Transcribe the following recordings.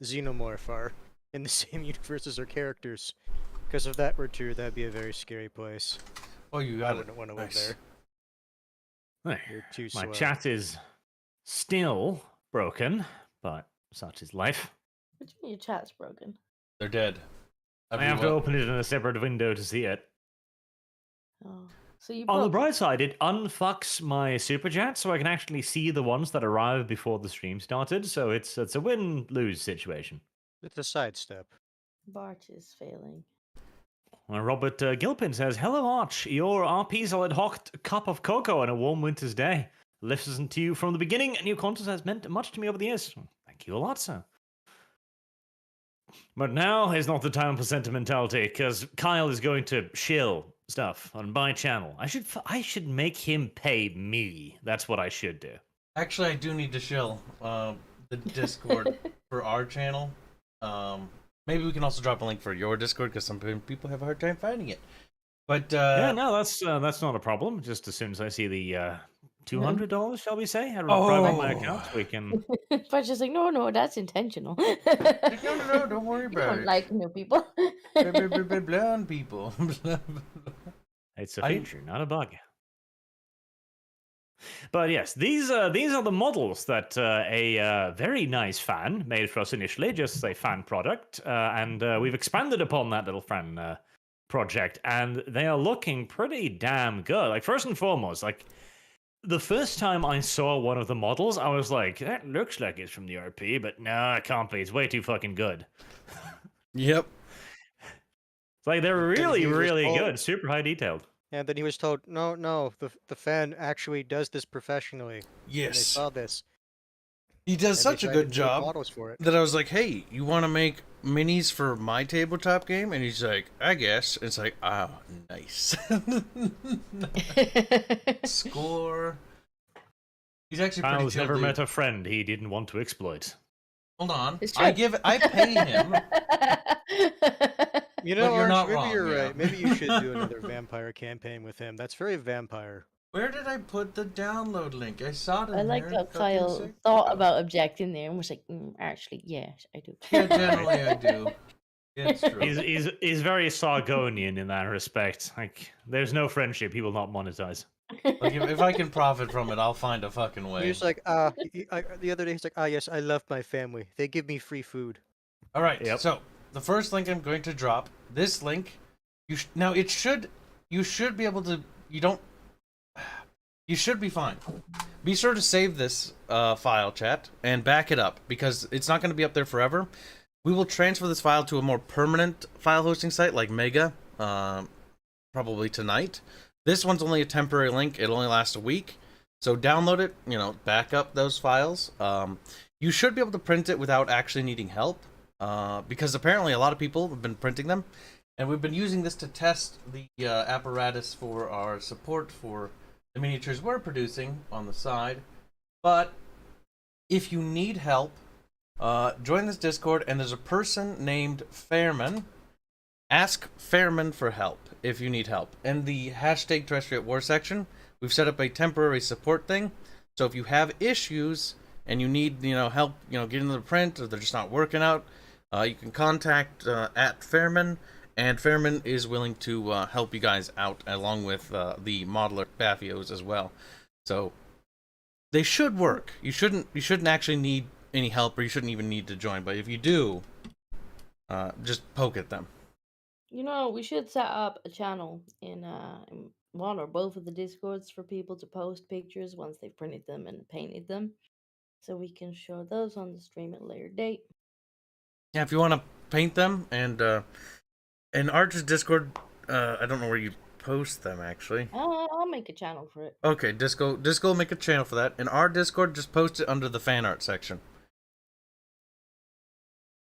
xenomorph are in the same universe as our characters. Because if that were true, that'd be a very scary place. Oh, you I got it. wouldn't want to live Nice. there. There. You're too My swell. chat is still broken, but such is life. What do you mean your chat's broken? They're dead. I have to open it in a separate window to see it. Oh, so you. On the broke bright side, it unfucks my super chat, so I can actually see the ones that arrived before the stream started. So it's a win-lose situation. It's a sidestep. Bart is failing. Robert Gilpin says, "Hello, Arch. Your RPs are a hot cup of cocoa on a warm winter's day. Listened to you from the beginning, and your content has meant much to me over the years. Thank you a lot, sir. But now is not the time for sentimentality, because Kyle is going to shill stuff on my channel. I should make him pay me. That's what I should do. Actually, I do need to shill the Discord for our channel. Maybe we can also drop a link for your Discord because some people have a hard time finding it. But yeah, no, that's not a problem. Just as soon as I see the $200, shall we say, out of private my account, we can. Bart's just like, no, that's intentional. no, don't worry You about don't it. like new people. Blonde people. It's a feature, not a bug. But yes, these are the models that a very nice fan made for us initially, just a fan product, and we've expanded upon that little fan project, and they are looking pretty damn good. Like, first and foremost, like, the first time I saw one of the models, I was like, that looks like it's from the RP, but no, it can't be. It's way too fucking good. Yep. It's like, they're really, really told- good, super high detailed. And then he was told, no, the fan actually does this professionally. And they Yes. saw this. He does and such they a tried to good make job models for it. that I was like, hey, you want to make minis for my tabletop game? And he's like, I guess. It's like, oh, nice. Score. He's actually pretty Kyle's chill never dude. met a friend he didn't want to exploit. Hold on. It's I true. pay him. You know, But you're Arch, not maybe wrong, you're yeah. right. Maybe you should do another vampire campaign with him. That's very vampire. Where did I put the download link? I saw it in I like there. how Fucking Kyle sick. thought about objecting there and was like, actually, yes, I do. Yeah, generally I do. It's true. He's very Sargonian in that respect. Like, there's no friendship he will not monetize. Like, if I can profit from it, I'll find a fucking way. He's like, the other day he's like, yes, I love my family. They give me free food. All right. Yep. So the first link I'm going to drop. This link, you should be able to. You should be fine. Be sure to save this file, chat, and back it up because it's not going to be up there forever. We will transfer this file to a more permanent file hosting site like Mega, probably tonight. This one's only a temporary link. It'll only last a week. So download it, back up those files. You should be able to print it without actually needing help, because apparently a lot of people have been printing them. And we've been using this to test the apparatus for our support for the miniatures we're producing on the side. But if you need help, join this Discord, and there's a person named Fairman. Ask Fairman for help if you need help. In the hashtag Terrestrial War section, we've set up a temporary support thing. So if you have issues and you need help getting the print, or they're just not working out, you can contact at Fairman, and Fairman is willing to help you guys out along with the modeler Bathios as well. So they should work. You shouldn't actually need any help, or you shouldn't even need to join. But if you do, just poke at them. We should set up a channel in one or both of the Discords for people to post pictures once they've printed them and painted them, so we can show those on the stream at a later date. Yeah, if you want to paint them, and in Arch's Discord, I don't know where you post them actually. I'll make a channel for it. Okay, Disco will make a channel for that. In our Discord, just post it under the fan art section.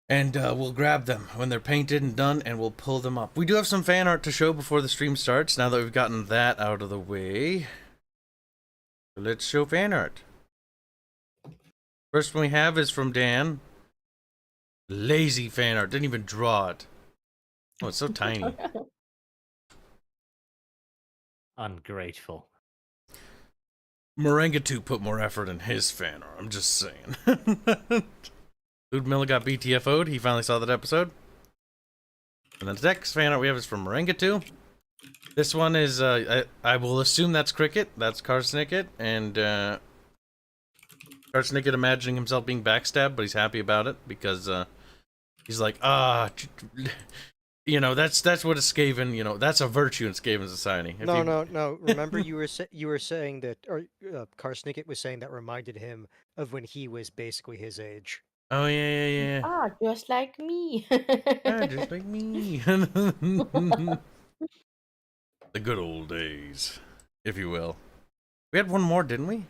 And we'll grab them when they're painted and done, and we'll pull them up. We do have some fan art to show before the stream starts, now that we've gotten that out of the way. Let's show fan art. First one we have is from Dan. Lazy fan art, didn't even draw it. Oh, it's so tiny. Ungrateful. Morenga 2 put more effort in his fan art, I'm just saying. Ludmilla got BTFO'd. He finally saw that episode. And then the next fan art we have is from Moringa2. This one is, I will assume that's Cricket. That's Karsnicket. And, Karsnicket imagining himself being backstabbed, but he's happy about it because, he's like, you know, that's what a Skaven, you know, that's a virtue in Skaven society. If you- No. Remember, you were saying that, or Karsnicket was saying that reminded him of when he was basically his age. Oh, yeah. Ah, just like me. Just like me. The good old days, if you will. We had one more, didn't we?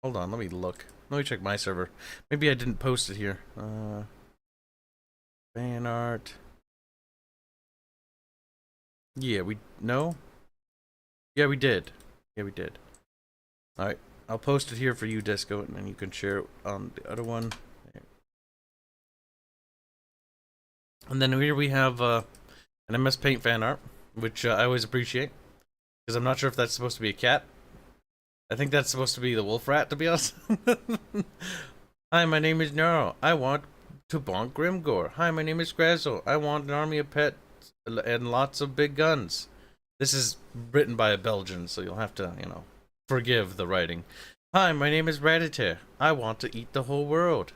Hold on, let me look. Let me check my server. Maybe I didn't post it here. Fan art. Yeah, no? Yeah, we did. Alright, I'll post it here for you, Disco, and then you can share it on the other one. And then here we have an MS Paint fan art, which I always appreciate. Because I'm not sure if that's supposed to be a cat. I think that's supposed to be the wolf rat, to be honest. Hi, my name is Nero. I want to bonk Grimgore. Hi, my name is Grazzle. I want an army of pets and lots of big guns. This is written by a Belgian, so you'll have to, you know, forgive the writing. Hi, my name is Raditer. I want to eat the whole world.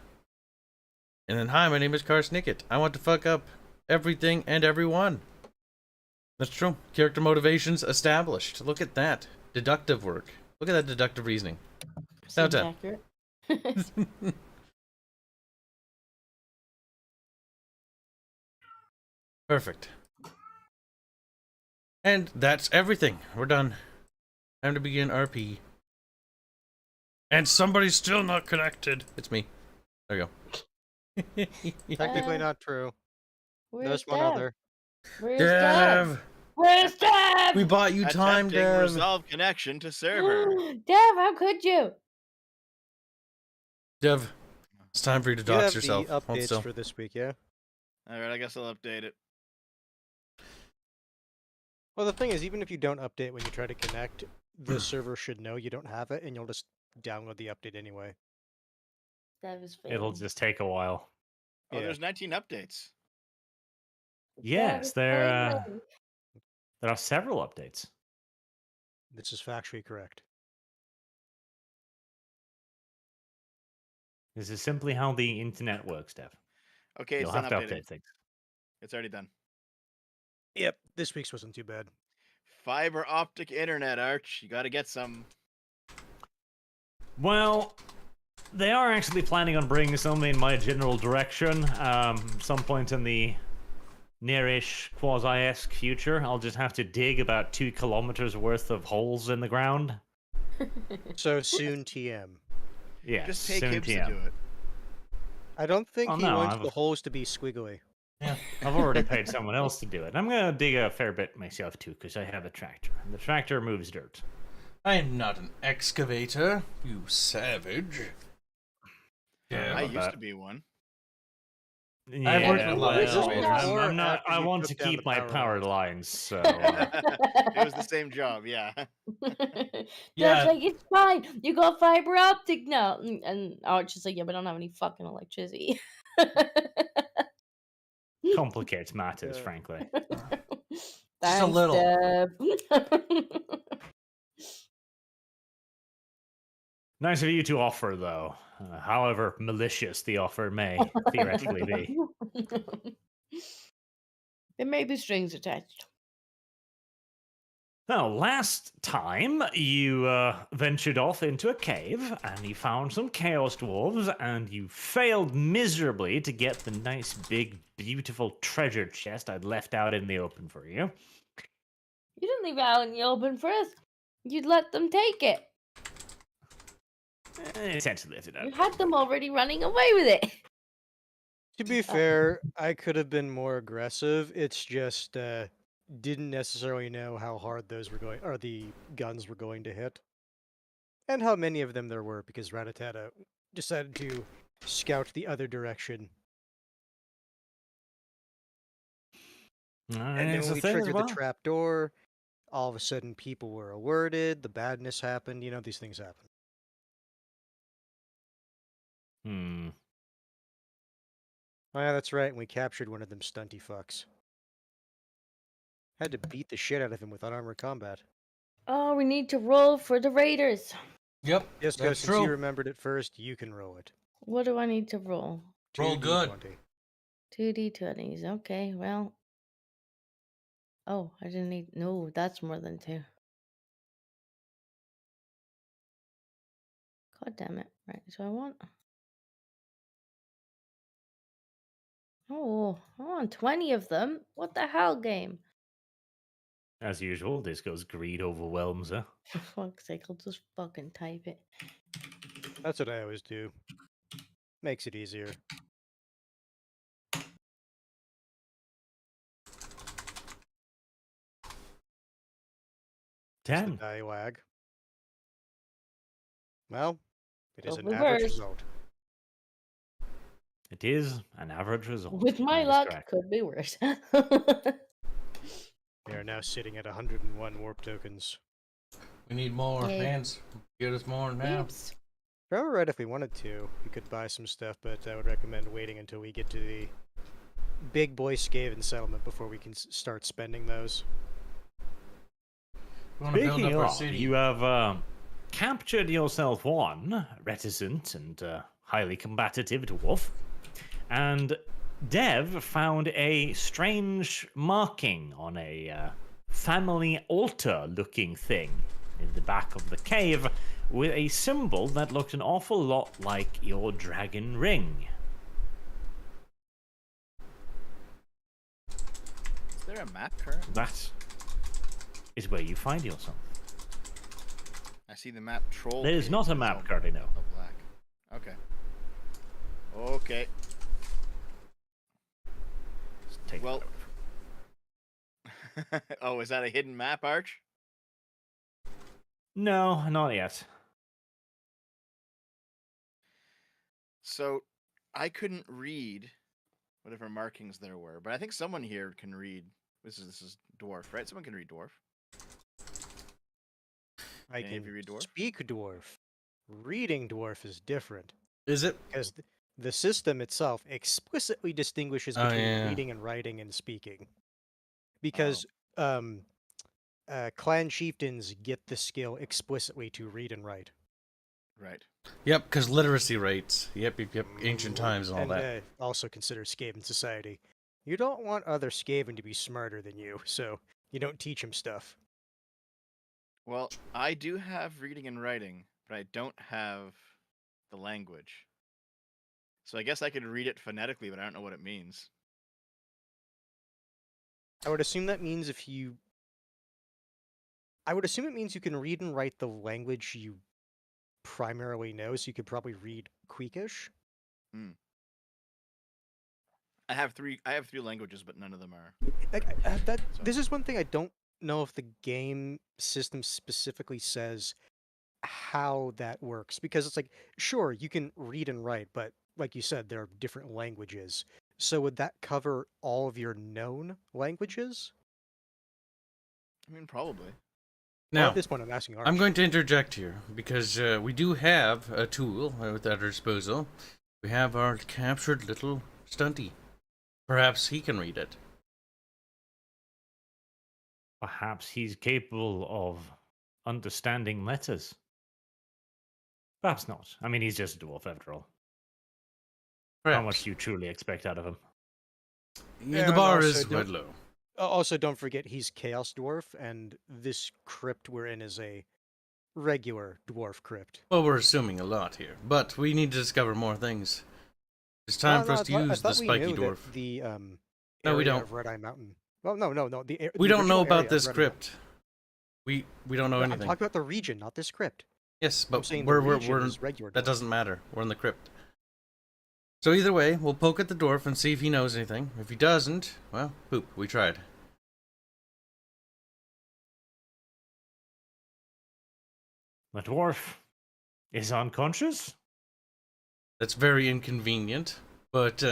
And then, hi, my name is Karsnicket. I want to fuck up everything and everyone. That's true. Character motivations established. Look at that. Deductive work. Look at that deductive reasoning. Seems Down. accurate. Perfect. And that's everything. We're done. Time to begin RP. And somebody's still not connected. It's me. There you go. Technically not true. Where's There's one Dev? other. Where's Dev? Dev! Where's Dev? We bought you time, Attempting Dev. resolve connection to server. Dev, how could you? Dev, it's time for you to You dox have yourself. the Hold updates still. for this week, yeah? Alright, I guess I'll update it. Well, the thing is, even if you don't update when you try to connect, the server should know you don't have it, and you'll just download the update anyway. Dev is It'll failing. just take a while. Oh, Yeah. there's 19 updates. Yes, Dev is failing. there are several updates. This is factually correct. This is simply how the internet works, Dev. Okay, You'll it's done have to updated. update things. It's already done. Yep, this week's wasn't too bad. Fiber optic internet, Arch. You gotta get some. Well, they are actually planning on bringing some in my general direction. Some point in the nearish quasi-esque future. I'll just have to dig about 2 kilometers worth of holes in the ground. So soon TM. Yeah, Just pay soon Kibbs to TM. do it. I don't think Oh, he no, wants I've- the holes to be squiggly. I've already paid someone else to do it. I'm gonna dig a fair bit myself too, because I have a tractor. And the tractor moves dirt. I am not an excavator, you savage. I about used that. to be one. Yeah, worked with well, excavators. I'm not. After I you want took to down keep the my power power lines. lines, so. It was the same job, yeah. Yeah. Dev's like, it's fine. You got fiber optic now. And Arch is like, yeah, but I don't have any fucking electricity. Complicates matters, Yeah. frankly. Just a little. Dev. Nice of you to offer, though. However malicious the offer may theoretically be. There may be strings attached. Now, last time you ventured off into a cave and you found some chaos dwarves and you failed miserably to get the nice, big, beautiful treasure chest I'd left out in the open for you. You didn't leave it out in the open for us. You'd let them take it. Essentially left it out. You had them already running away with it. To be fair, I could have been more aggressive. It's just didn't necessarily know how hard those were going, or the guns were going to hit, and how many of them there were because Rattata decided to scout the other direction. And then It's when a we thing as triggered well. the trap door, all of a sudden people were alerted. The badness happened. You know, these things happen. Hmm. Oh, yeah, that's right. And we captured one of them stunty fucks. Had to beat the shit out of him with unarmored combat. Oh, we need to roll for the raiders. Yep, Just that's since you true. remembered it first, you can roll it. What do I need to roll? Roll good. 2d20. 2d20s. Okay, well. Oh, I didn't need. No, that's more than 2. God damn it. Right, so I want. Oh, I want 20 of them. What the hell, game? As usual, this goes greed overwhelms her. For fuck's sake, I'll just fucking type it. That's what I always do. Makes it easier. It's the 10. die wag. Well, it is Don't an be average worse. result. It is an average result. With my That is luck, correct. could be worse. They are now sitting at 101 warp tokens. We need more Yay. hands. Get us more now. Oops. Probably right if we wanted to. We could buy some stuff, but I would recommend waiting until we get to the big boy Skaven settlement before we can start spending those. We want to build Speaking up our of, city. you have captured yourself one reticent and highly combative dwarf, and Dev found a strange marking on a family altar-looking thing in the back of the cave with a symbol that looked an awful lot like your dragon ring. Is there a map currently? That is where you find yourself. I see the map troll. There is cave. not a It's map all- currently, no. all black. Okay. Okay. Just take Well- that away. Oh, is that a hidden map, Arch? No, not yet. So I couldn't read whatever markings there were, but I think someone here can read. This is dwarf, right? Someone can read dwarf. I Can any of can you read dwarf? speak dwarf. Reading dwarf is different Is it? because the system itself explicitly distinguishes Oh, between yeah. reading and writing and speaking. Because clan chieftains get the skill explicitly to read and write. Right. Yep, because literacy rates. Yep. Ancient times and all And that. also consider Skaven society. You don't want other Skaven to be smarter than you, so you don't teach them stuff. Well, I do have reading and writing, but I don't have the language. So I guess I could read it phonetically, but I don't know what it means. I would assume that means if you... I would assume it means you can read and write the language you primarily know, so you could probably read Queekish. I have three languages, but none of them are. This is one thing I don't know if the game system specifically says how that works, because it's like, sure, you can read and write, but like you said, there are different languages. So would that cover all of your known languages? I mean, probably. Well, Now, at this point, I'm asking Arch. I'm going to interject here because we do have a tool at our disposal. We have our captured little stunty. Perhaps he can read it. Perhaps he's capable of understanding letters. Perhaps not. I mean, he's just a dwarf after all. Perhaps. How much do you truly expect out of him? Yeah, Yeah, the and bar also is don't- quite low. Also, don't forget he's Chaos Dwarf, and this crypt we're in is a regular dwarf crypt. Well, we're assuming a lot here, but we need to discover more things. It's time for us to use the spiky dwarf. The No, we area don't. of Red Eye Mountain. Well, no. We don't know about this crypt. crypt. We don't know I'm anything. talking about the region, not this crypt. Yes, I'm but saying we're the region we're is regular. that dwarf. doesn't matter. We're in the crypt. So either way, we'll poke at the dwarf and see if he knows anything. If he doesn't, well, poop. We tried. The dwarf is unconscious? That's very inconvenient, but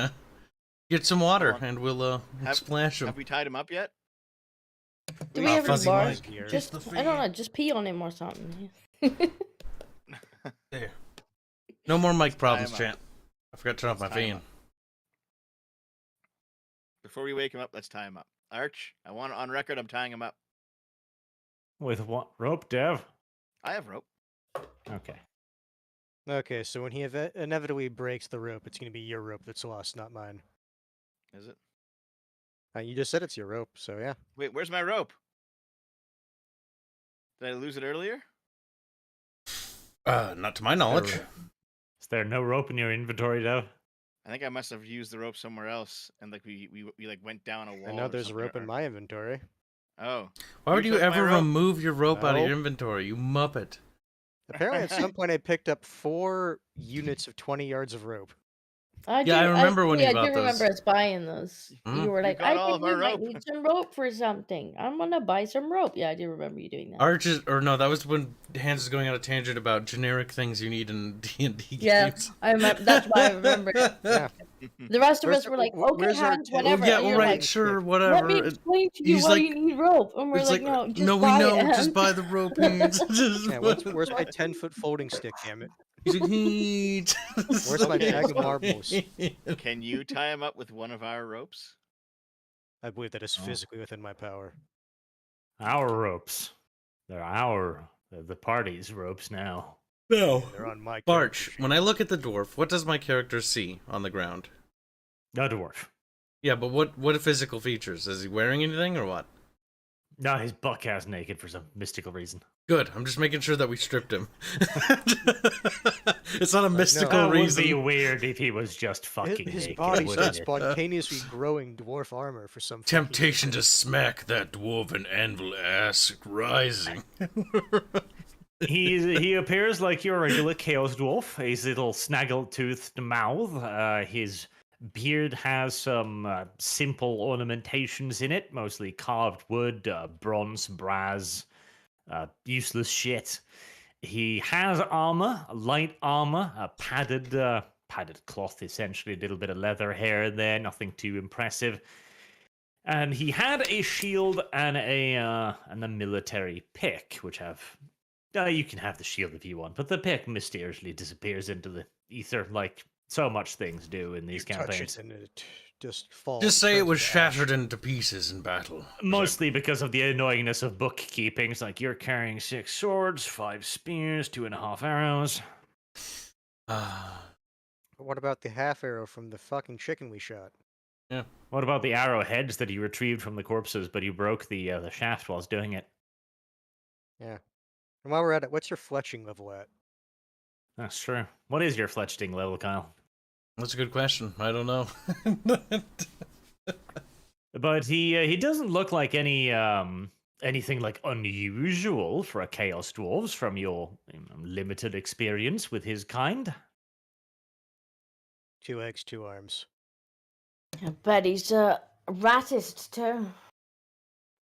get some water Hold on. and we'll splash him. Have we tied him up yet? Do we Ah, have any fuzzy bars? Mike here. Just, Just the I don't free- know, just pee on him or something. There. No more mic problems, him up. chat. I forgot to turn off my Let's tie him fan. up. Before we wake him up, let's tie him up. Arch, I want it on record. I'm tying him up. With what rope, Dev? I have rope. Okay. Okay, so when he inevitably breaks the rope, it's going to be your rope that's lost, not mine. Is it? You just said it's your rope, so yeah. Wait, where's my rope? Did I lose it earlier? Not to my knowledge. Is there no rope in your inventory, Dev? I think I must have used the rope somewhere else, and like we like went down a wall. I know or there's a something, rope in or- my inventory. Oh, Why would you took my ever rope. remove your rope out of your No. inventory, you muppet? Apparently, at some point, I picked up 4 units of 20 yards of rope. Yeah, I remember when you I bought do remember those. us buying those. Mm. You were You like, got I all think of our we might rope." need some rope for something. I'm gonna buy some rope. Yeah, I do remember you doing that. Arches, or no, that was when Hans was going on a tangent about generic things you need in D&D Yeah, games. I remember. That's why I remember it. Yeah. The rest of Where's us the- were like, wh- okay, where's our Hans, tent? whatever. yeah, And well, you're right, like, sure, let whatever. me explain to you he's why like- you need rope. And we're It's like, no, just no, we buy know, it, just Hans." buy the rope. Hans. Just Yeah, where's my 10-foot folding stick, damn it? He's like, "Heat." Where's my Okay. bag of marbles? Can you tie him up with one of our ropes? I believe that is Oh. physically within my power. Our ropes. They're the party's ropes now. No. They're on my Barch, character sheet. when I look at the dwarf, what does my character see on the ground? No dwarf. Yeah, but what physical features? Is he wearing anything or what? No, he's buck-ass naked for some mystical reason. Good. I'm just making sure that we stripped him. It's not a mystical That would reason. be weird if he was just fucking His naked. body wouldn't starts it? spontaneously growing dwarf armor for some fucking Temptation reason. to smack that dwarven anvil ass rising. He appears like your regular chaos dwarf. His little snaggle-toothed mouth. His beard has some simple ornamentations in it, mostly carved wood, bronze, brass, useless shit. He has armor, light armor, padded cloth, essentially, a little bit of leather hair there, nothing too impressive. And he had a shield and a military pick, which have. You can have the shield if you want, but the pick mysteriously disappears into the ether, like so much things do in these You touch campaigns. it and it just falls. Just say it turns was to ash. shattered into pieces in battle. Mostly because of the annoyingness of bookkeeping. It's like you're carrying 6 swords, 5 spears, 2.5 arrows. Ah. What about the half arrow from the fucking chicken we shot? What about the arrowheads that you retrieved from the corpses, but you broke the shaft whilst doing it? Yeah. And while we're at it, what's your fletching level at? That's true. What is your fletching level, Kyle? That's a good question. I don't know. But he doesn't look like anything like unusual for a chaos dwarves from your limited experience with his kind. 2 legs, 2 arms. I bet he's a ratist too.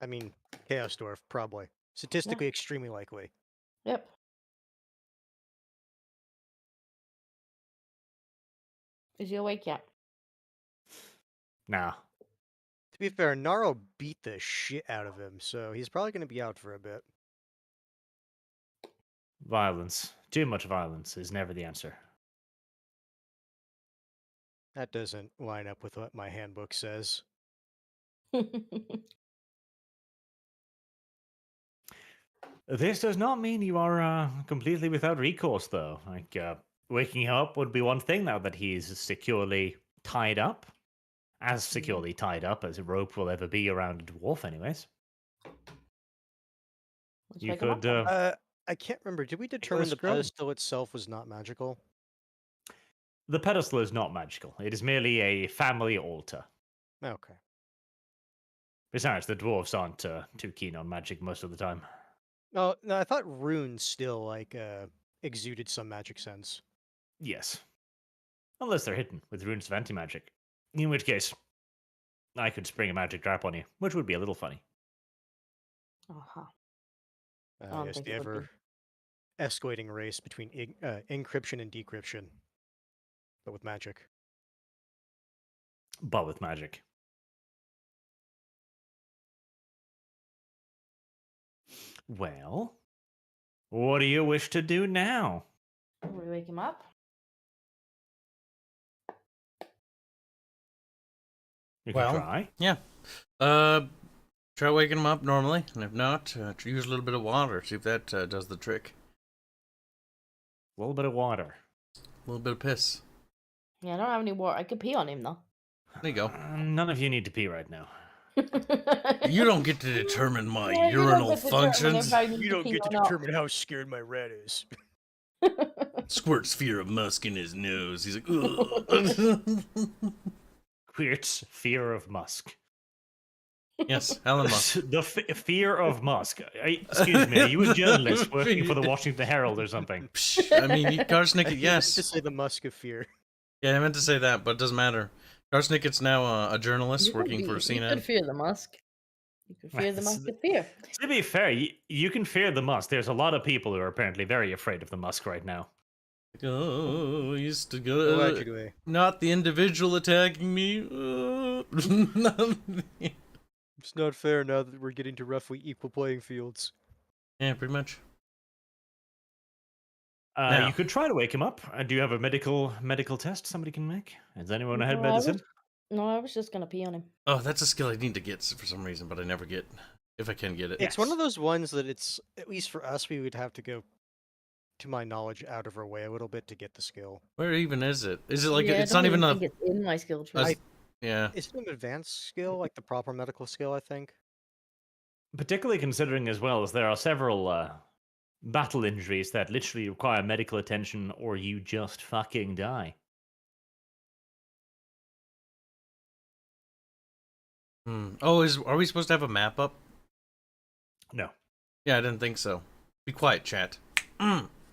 I mean, Chaos Dwarf, probably. Statistically extremely likely. Yep. Is he awake yet? Nah. To be fair, Gnarl beat the shit out of him, so he's probably going to be out for a bit. Violence. Too much violence is never the answer. That doesn't line up with what my handbook says. This does not mean you are completely without recourse, though. Like, waking him up would be one thing now that he's securely tied up. As securely tied up as a rope will ever be around a dwarf, anyways. Let's You wake him up could. then. I can't remember. Did we determine the scroll. pedestal itself was not magical? The pedestal is not magical. It is merely a family altar. Okay. Besides, the dwarves aren't too keen on magic most of the time. Oh, no, I thought runes still, like, exuded some magic sense. Yes. Unless they're hidden with runes of anti-magic. In which case, I could spring a magic trap on you, which would be a little funny. Uh-huh. don't Yes, think the it would ever escalating race between encryption and decryption, but with magic. But with magic. Well, what do you wish to do now? We wake him up. You can Well, try. yeah. Try waking him up normally, and if not, use a little bit of water. See if that does the trick. A little bit of water. A little bit of piss. Yeah, I don't have any water. I could pee on him though. There you go. None of you need to pee right now. You don't get to determine my Yeah, you don't urinal get to determine functions. if I need You to don't pee get to or not. determine how scared my rat is. Squirt's fear of musk in his nose. He's like, ugh. Quirt's fear of Musk. Yes, Elon Musk. The fear of Musk. Excuse me, are you a journalist working for the Washington Herald or something? I mean, Karsnick, To yes. say the musk of fear. Yeah, I meant to say that, but it doesn't matter. Karsnick's now a journalist You could working be- for You CNN. could fear the Musk. You could fear the Musk of fear. To be fair, you can fear the Musk. There's a lot of people who are apparently very afraid of the Musk right now. Oh, used to go. Allegedly. Not the individual attacking me. It's not fair now that we're getting to roughly equal playing fields. Yeah, pretty much. You could try to wake him up. Do you have a medical test somebody can make? Has anyone had No, I medicine? No, I was just gonna pee on him. Oh, that's a skill I need to get for some reason, but I never get. If I can get it. It's one of those ones that it's, at least for us, we would have to go, to my knowledge, out of our way a little bit to get the skill. Where even is it? Is it like Yeah, I it's don't not even a? think it's in my skill tree. a- Yeah. Is it an advanced skill, like the proper medical skill, I think? Particularly considering as well as there are several battle injuries that literally require medical attention or you just fucking die. Oh, are we supposed to have a map up? No. Yeah, I didn't think so. Be quiet, chat.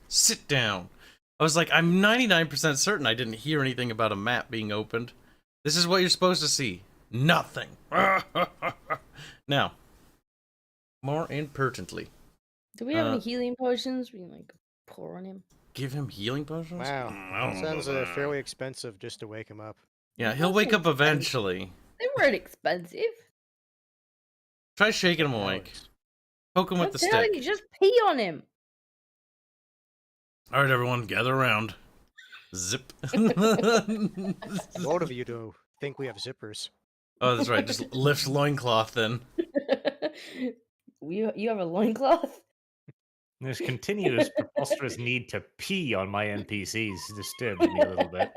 Sit down. I was like, I'm 99% certain I didn't hear anything about a map being opened. This is what you're supposed to see. Nothing. Now, more impertinently, Do we have any healing potions? We can like pour on him. give him healing potions? Wow. Sounds fairly expensive just to wake him up. Yeah, he'll wake up eventually. They weren't expensive. Try shaking him awake. Poke him with I'm the telling stick. you, just pee on him. All right, everyone, gather around. Zip. Bold of you to think we have zippers. Oh, that's right. Just lift loincloth then. You have a loincloth? This continuous preposterous need to pee on my NPCs disturbs me a little bit.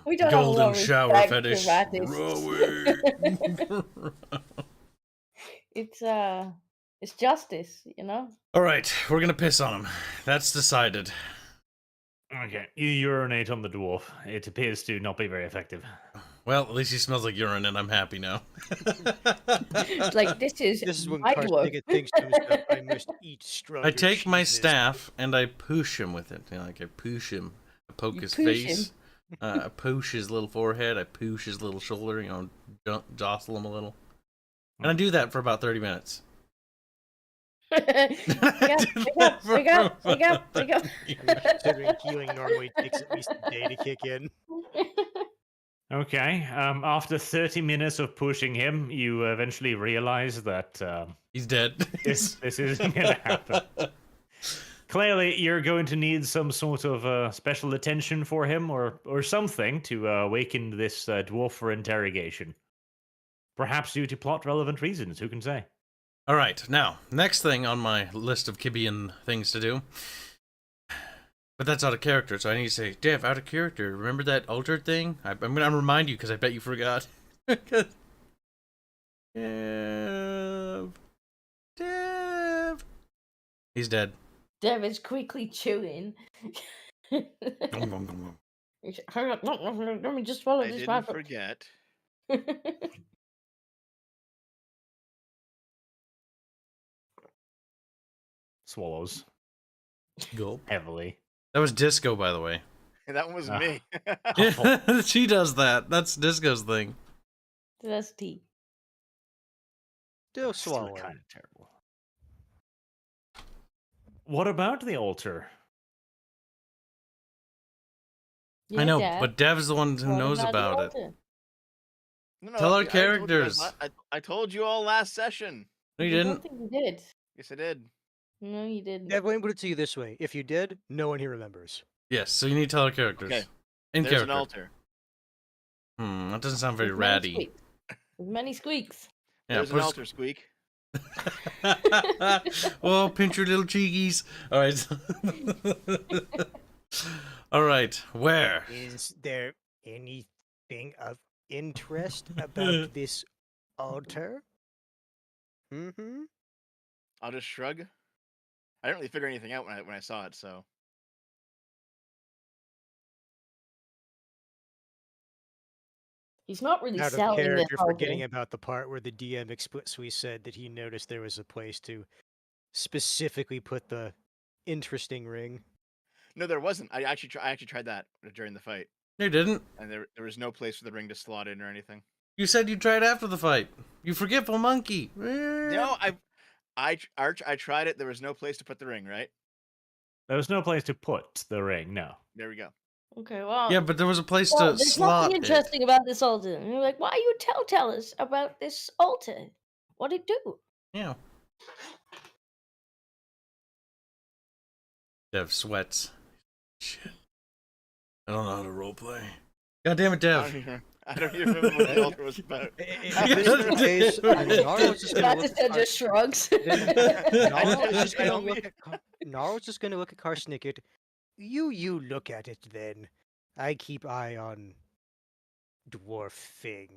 We don't have a lot Golden of shower respect fetish. for ratists. It's justice, you know? All right, we're gonna piss on him. That's decided. Okay, you urinate on the dwarf. It appears to not be very effective. Well, at least he smells like urine, and I'm happy now. Like, this is when my dwarf. Karsnick thinks to himself, I must eat stronger I take my cheeses." staff and I push him with it. You know, like I push him. I poke You his push face. I push his little forehead. I push his little shoulder. You know, jostle him a little. And I do that for about 30 minutes. Wake up. Considering healing normally takes at least a day to kick in. Okay, after 30 minutes of pushing him, you eventually realize that He's dead. this isn't going to happen. Clearly, you're going to need some sort of special attention for him or something to awaken this dwarf for interrogation. Perhaps due to plot-relevant reasons, who can say? All right, now, next thing on my list of Kibian things to do. But that's out of character, so I need to say, Dev, out of character. Remember that altered thing? I'm going to remind you because I bet you forgot. Dev. He's dead. Dev is quickly chewing. Let me just swallow I this didn't rifle. forget. Swallows Gulp. heavily. That was Disco, by the way. That one was Ah. me. She does that. That's Disco's thing. That's tea. Still Still swallowing. kind of terrible. What about the altar? I know, Dev, but Dev's the one who what knows the about it. altar? No, Tell our I told you guys characters. I told you all last session. No, you I didn't. don't think you did. Yes, I did. No, you didn't. Dev, let me put it to you this way. If you did, no one here remembers. Yes, so you need to tell our characters. Okay. In There's character. an altar. That doesn't sound very With many ratty. squeaks. With many squeaks. Yeah, There's an put a altar squeak. oh, pinch your little cheekies. All right. All right. Where? Is there anything of interest about this altar? Mm-hmm. I'll just shrug. I didn't really figure anything out when I saw it, so. He's not really Out of selling this character, altar. forgetting about the part where the DM explicitly said that he noticed there was a place to specifically put the interesting ring. No, there wasn't. I actually tried that during the fight, You didn't. and there was no place for the ring to slot in or anything. You said you tried after the fight. You forgetful monkey. No, Arch, I tried it. There was no place to put the ring. Right There was no place to put the ring. No. there we go. Okay, well. Yeah, but there was a place Well, to there's slot nothing it. interesting about this altar. And you're like, why you tell us about this altar? What'd it do? Yeah. Dev sweats. Shit. I don't know how to roleplay. God damn it, Dev. I don't even remember what the altar was about. If this is the case, then Naro's just gonna look at just shrugs. Naro's just gonna look at Karsnicket. You look at it then. I keep eye on dwarf thing.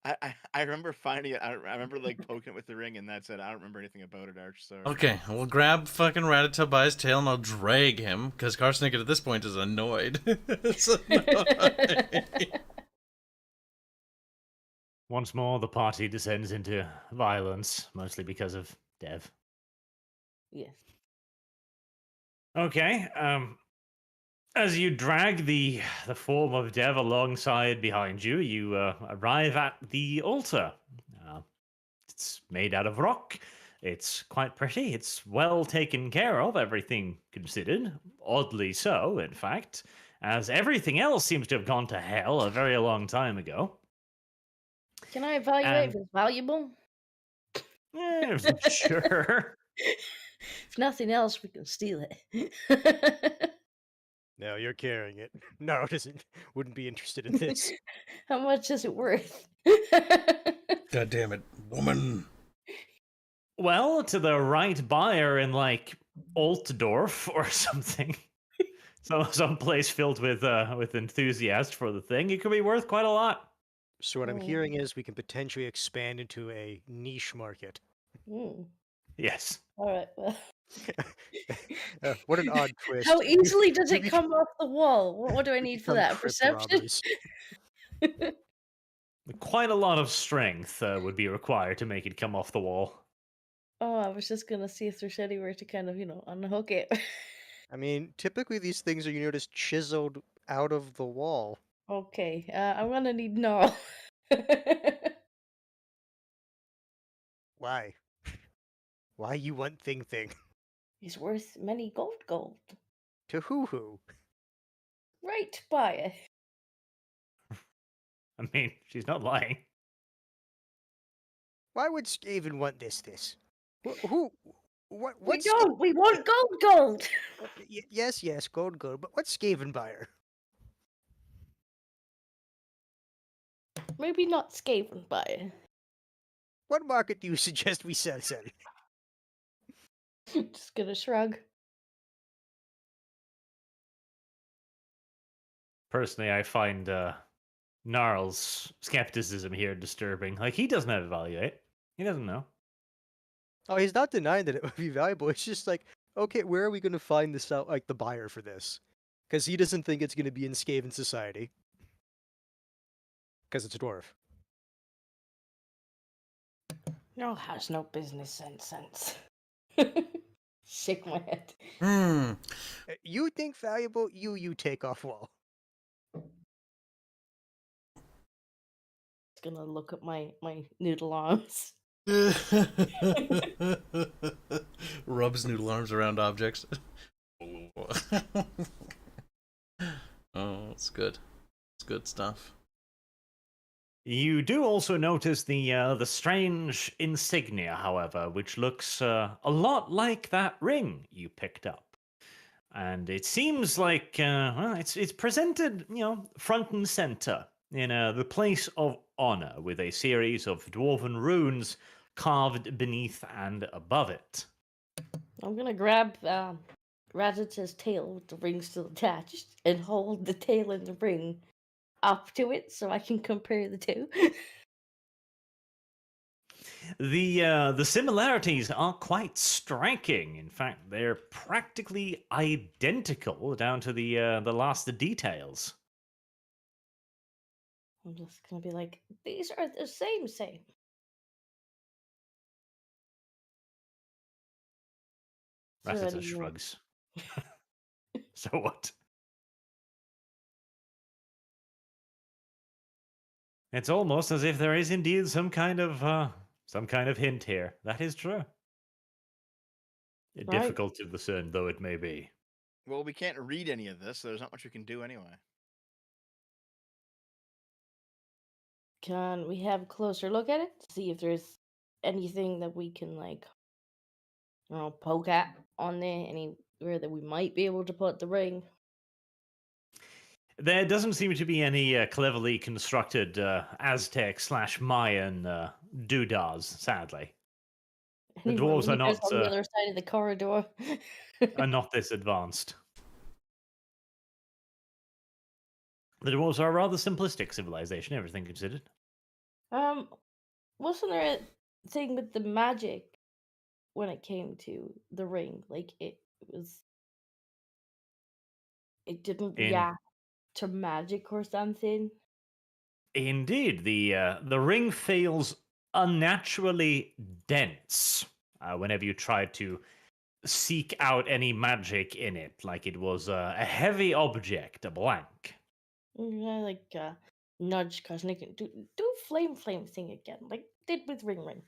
I remember finding it. I remember like poking it with the ring, and that's it. I don't remember anything about it, Arch. Sorry. Okay, we'll grab fucking Rattata by his tail and I'll drag him, because Karsnicket at this point is annoyed. It's annoying. Once more, the party descends into violence, mostly because of Dev. Yes. Okay. As you drag the form of Dev alongside behind you, you arrive at the altar. It's made out of rock. It's quite pretty. It's well taken care of, everything considered. Oddly so, in fact, as everything else seems to have gone to hell a very long time ago. Can I evaluate if it's valuable? Sure. If nothing else, we can steal it. No, you're carrying it. Naro wouldn't be interested in this. How much is it worth? God damn it, woman. Well, to the right buyer in like Altdorf or something, some place filled with enthusiasts for the thing, it could be worth quite a lot. So what I'm hearing is we can potentially expand into a niche market. Yes. All right. Well. What an odd twist. How easily does it come off the wall? What do I need for Become that? crypt Perception? robbers. Quite a lot of strength would be required to make it come off the wall. Oh, I was just gonna see if there's anywhere to kind of, unhook it. I mean, typically these things are, you notice, chiseled out of the wall. Okay, I'm gonna need Gnarl. Why? Why you want thing? He's worth many gold. To who? Right, buyer. I mean, she's not lying. Why would Skaven want this? Who? What? We What's don't. We want gold. Yes, gold. But what's Skaven buyer? Maybe not Skaven buyer. What market do you suggest we sell? Just gonna shrug. Personally, I find Gnarl's skepticism here disturbing. Like, he doesn't evaluate. He doesn't know. Oh, he's not denying that it would be valuable. It's just like, okay, where are we going to find this out, like the buyer for this? Because he doesn't think it's going to be in Skaven society. Because it's a dwarf. Gnarl has no business sense. Shake my head. You think valuable? You take off wall. Just gonna look at my noodle arms. Rubs noodle arms around objects. Oh, it's good. It's good stuff. You do also notice the strange insignia, however, which looks a lot like that ring you picked up. And it seems like it's presented, front and center in the place of honor with a series of dwarven runes carved beneath and above it. I'm gonna grab Ratata's tail with the ring still attached and hold the tail in the ring up to it so I can compare the two. The similarities are quite striking. In fact, they're practically identical down to the last details. I'm just gonna be like, these are the same. So Ratata anyway, shrugs. So what? It's almost as if there is indeed some kind of hint here. That is true. right? Difficult to discern though it may be. Well, we can't read any of this, so there's not much we can do anyway. Can we have a closer look at it? See if there's anything that we can like, I don't know, poke at on there, anywhere that we might be able to put the ring. There doesn't seem to be any cleverly constructed Aztec/Mayan doodahs, sadly. The Anyone dwarves are here's not on the other side of the corridor. this advanced. The dwarves are a rather simplistic civilization, everything considered. Wasn't there a thing with the magic when it came to the ring? Like it didn't In react to magic or something. Indeed, the ring feels unnaturally dense whenever you try to seek out any magic in it, like it was a heavy object, a blank. Yeah, like nudge Cosnick do flame thing again, like did with Ring.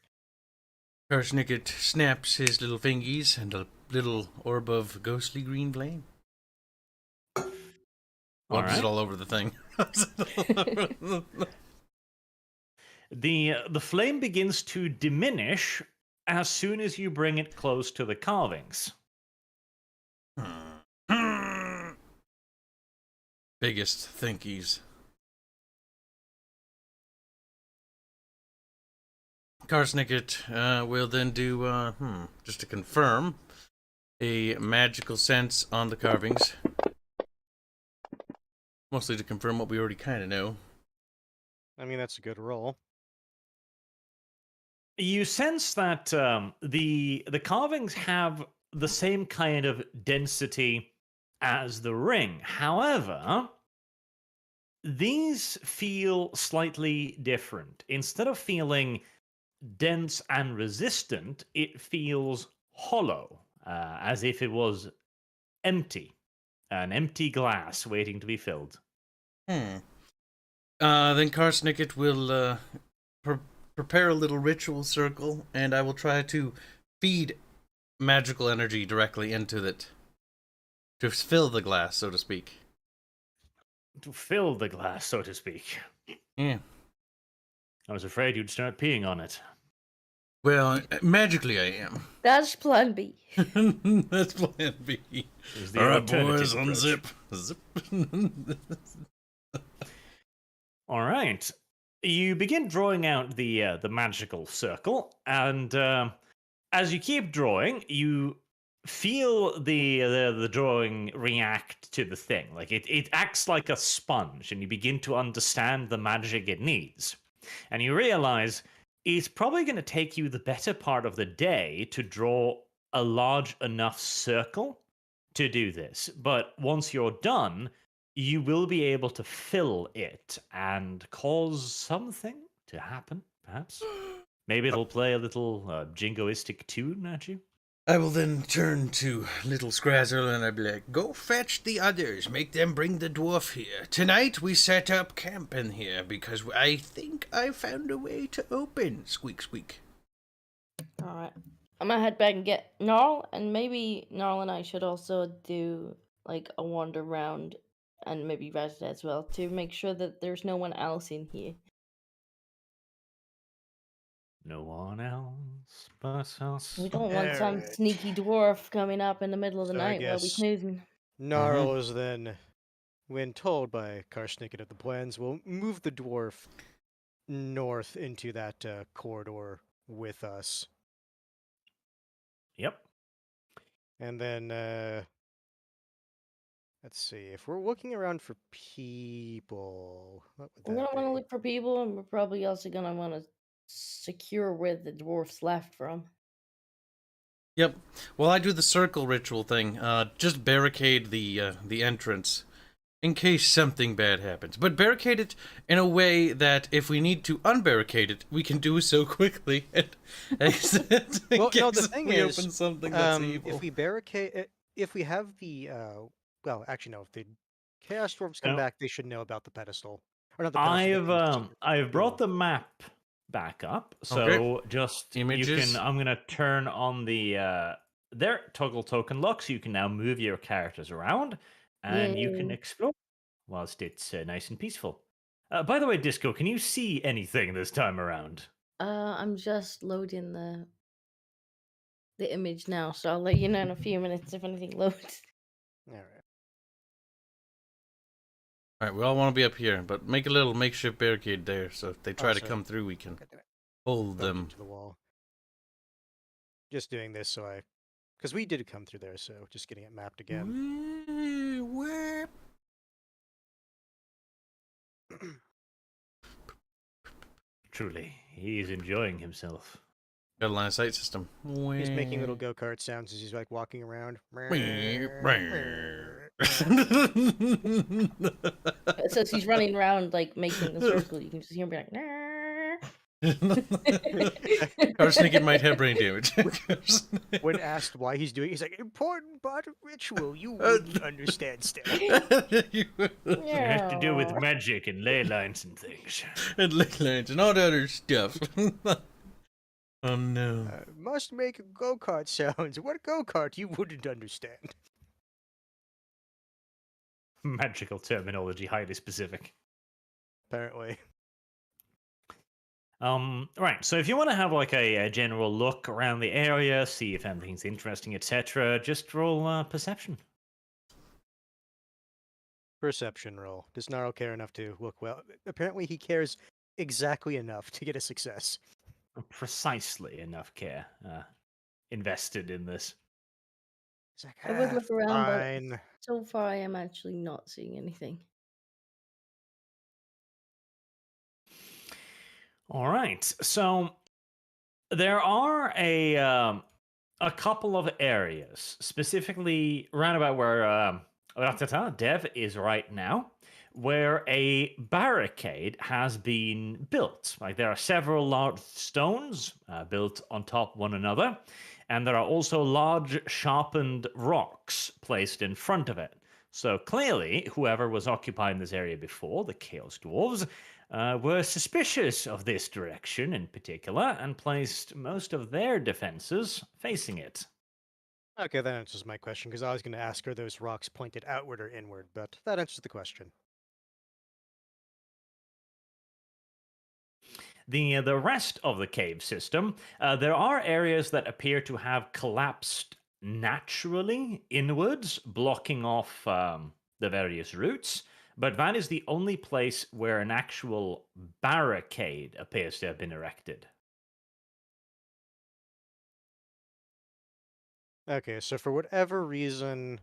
Karsnicket snaps his little fingies, and a little orb of ghostly green flame rubs right. it all over the thing. The flame begins to diminish as soon as you bring it close to the carvings. Biggest thinkies. Karsnicket will then do, just to confirm, a magical sense on the carvings. Mostly to confirm what we already kind of know. I mean, that's a good roll. You sense that the carvings have the same kind of density as the ring. However, these feel slightly different. Instead of feeling dense and resistant, it feels hollow, as if it was empty, an empty glass waiting to be filled. Then Karsnicket will prepare a little ritual circle, and I will try to feed magical energy directly into it. To fill the glass, so to speak. To fill the glass, so to speak. Yeah. I was afraid you'd start peeing on it. Well, magically I am. That's plan B. That's plan B. Is the Alright, alternative boys, approach. unzip. All right. You begin drawing out the magical circle, and as you keep drawing, you feel the drawing react to the thing. Like it acts like a sponge, and you begin to understand the magic it needs. And you realize it's probably going to take you the better part of the day to draw a large enough circle to do this. But once you're done, you will be able to fill it and cause something to happen, perhaps. Maybe it'll play a little jingoistic tune at you. I will then turn to little Scrazzle and I'll be like, go fetch the others, make them bring the dwarf here. Tonight we set up camp in here because I think I found a way to open. Squeak, squeak. Alright. I'm gonna head back and get Gnarl, and maybe Gnarl and I should also do like a wander round, and maybe Ratata as well, to make sure that there's no one else in here. No one else but us. We don't want some Alright. sneaky dwarf coming up in the middle of the So I night while we guess snoozing. Gnarl is then when told by Karsnikin of the plans, we'll move the dwarf north into that corridor with us. Yep. And then, let's see, if we're looking around for people, what would We're that gonna want to be? look for people, and we're probably also gonna want to secure where the dwarfs left from. Yep. Well, I do the circle ritual thing. Just barricade the entrance in case something bad happens. But barricade it in a way that if we need to unbarricade it, we can do so quickly and exit in Well, no, case the thing we is, open something that's if evil. we barricade it, if we have the, well, actually, no, if the Chaos Dwarves come Now, back, they should know about the pedestal. Or not the pedestal, the I've brought door. the map back up, Okay. so just you Images. can. I'm gonna turn on the there toggle token lock, so you can now move your characters around, and you can Yay. explore whilst it's nice and peaceful. By the way, Disco, can you see anything this time around? I'm just loading the image now, so I'll let you know in a few minutes if anything loads. All right. All right, we all want to be up here, but make a little makeshift barricade there, so if they try to sorry. come through, we can God damn it. hold Bumped them. into the wall. Just doing this so because we did come through there, so just getting it mapped again. Whip. Truly, he's enjoying himself. Got a line of sight system. He's making little go-kart sounds as he's like walking around. So as he's running around, like making the circle, you can just hear him be like, "Nah." Arsenic might have brain damage. When asked why he's doing it, he's like, important part of ritual. You wouldn't understand still. It has to do with Yeah. magic and ley lines and things. And ley lines and all the other stuff. Oh no. Must make go-kart sounds. What go-kart you wouldn't understand? Magical terminology, highly specific. Apparently. Right. So if you want to have like a general look around the area, see if anything's interesting, etc., just roll perception. Perception roll. Does Naro care enough to look well? Apparently he cares exactly enough to get a success. Precisely enough care invested in this. He's like, I would look around, fine. but so far I am actually not seeing anything. All right. So there are a couple of areas, specifically round about where Dev is right now, where a barricade has been built. Like there are several large stones built on top one another, and there are also large sharpened rocks placed in front of it. So clearly, whoever was occupying this area before, the Chaos Dwarves, were suspicious of this direction in particular and placed most of their defenses facing it. Okay, that answers my question, because I was going to ask, are those rocks pointed outward or inward? But that answers the question. The rest of the cave system, there are areas that appear to have collapsed naturally inwards, blocking off the various routes. But that is the only place where an actual barricade appears to have been erected. Okay, so for whatever reason,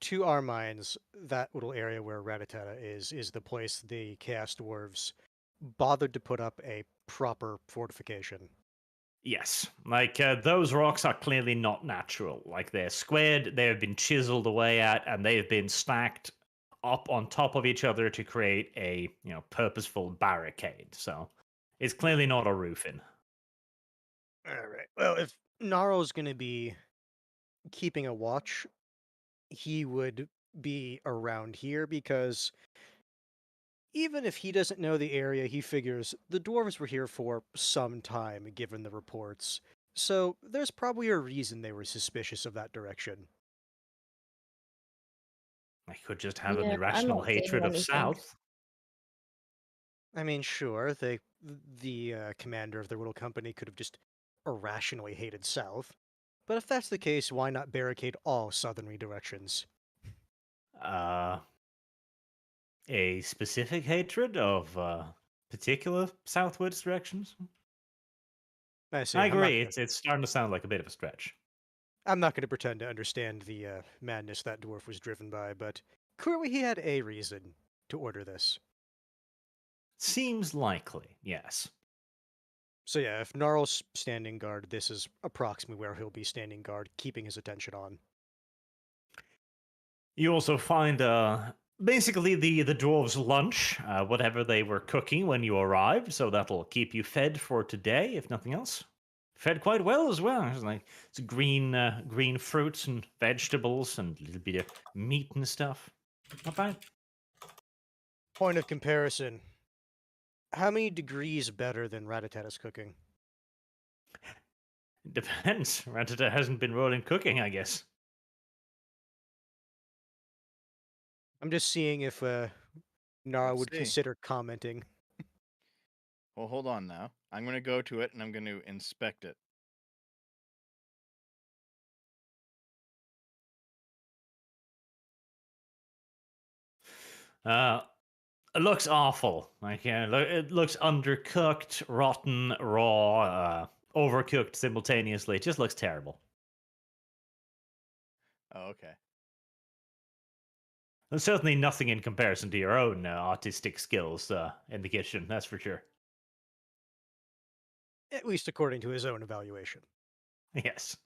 to our minds, that little area where Rattata is the place the Chaos Dwarves bothered to put up a proper fortification. Yes, like those rocks are clearly not natural. Like they're squared, they have been chiseled away at, and they have been stacked up on top of each other to create a purposeful barricade. So it's clearly not a roofing. All right. Well, if Naro's going to be keeping a watch, he would be around here because even if he doesn't know the area, he figures the dwarves were here for some time, given the reports. So there's probably a reason they were suspicious of that direction. I could just have an Yeah, I'm irrational not seeing hatred of anything. South. I mean, sure, the commander of their little company could have just irrationally hated South. But if that's the case, why not barricade all southerly directions? a specific hatred of particular southwards directions? I see. I agree. It's starting to sound like a bit of a stretch. I'm not going to pretend to understand the madness that dwarf was driven by, but clearly he had a reason to order this. Seems likely, yes. So yeah, if Gnarl's standing guard, this is approximately where he'll be standing guard, keeping his attention on. You also find basically the dwarves' lunch, whatever they were cooking when you arrived, so that'll keep you fed for today, if nothing else. Fed quite well as well. It's green fruits and vegetables and a little bit of meat and stuff. Not bad. Point of comparison. How many degrees better than Rattata's cooking? Depends. Ratata hasn't been rolling cooking, I guess. I'm just seeing if Nara Let's would see. consider commenting. Well, hold on now. I'm going to go to it and I'm going to inspect it. It looks awful. It looks undercooked, rotten, raw, overcooked simultaneously. It just looks terrible. Oh, okay. There's certainly nothing in comparison to your own artistic skills in the kitchen, that's for sure. At least according to his own evaluation. Yes.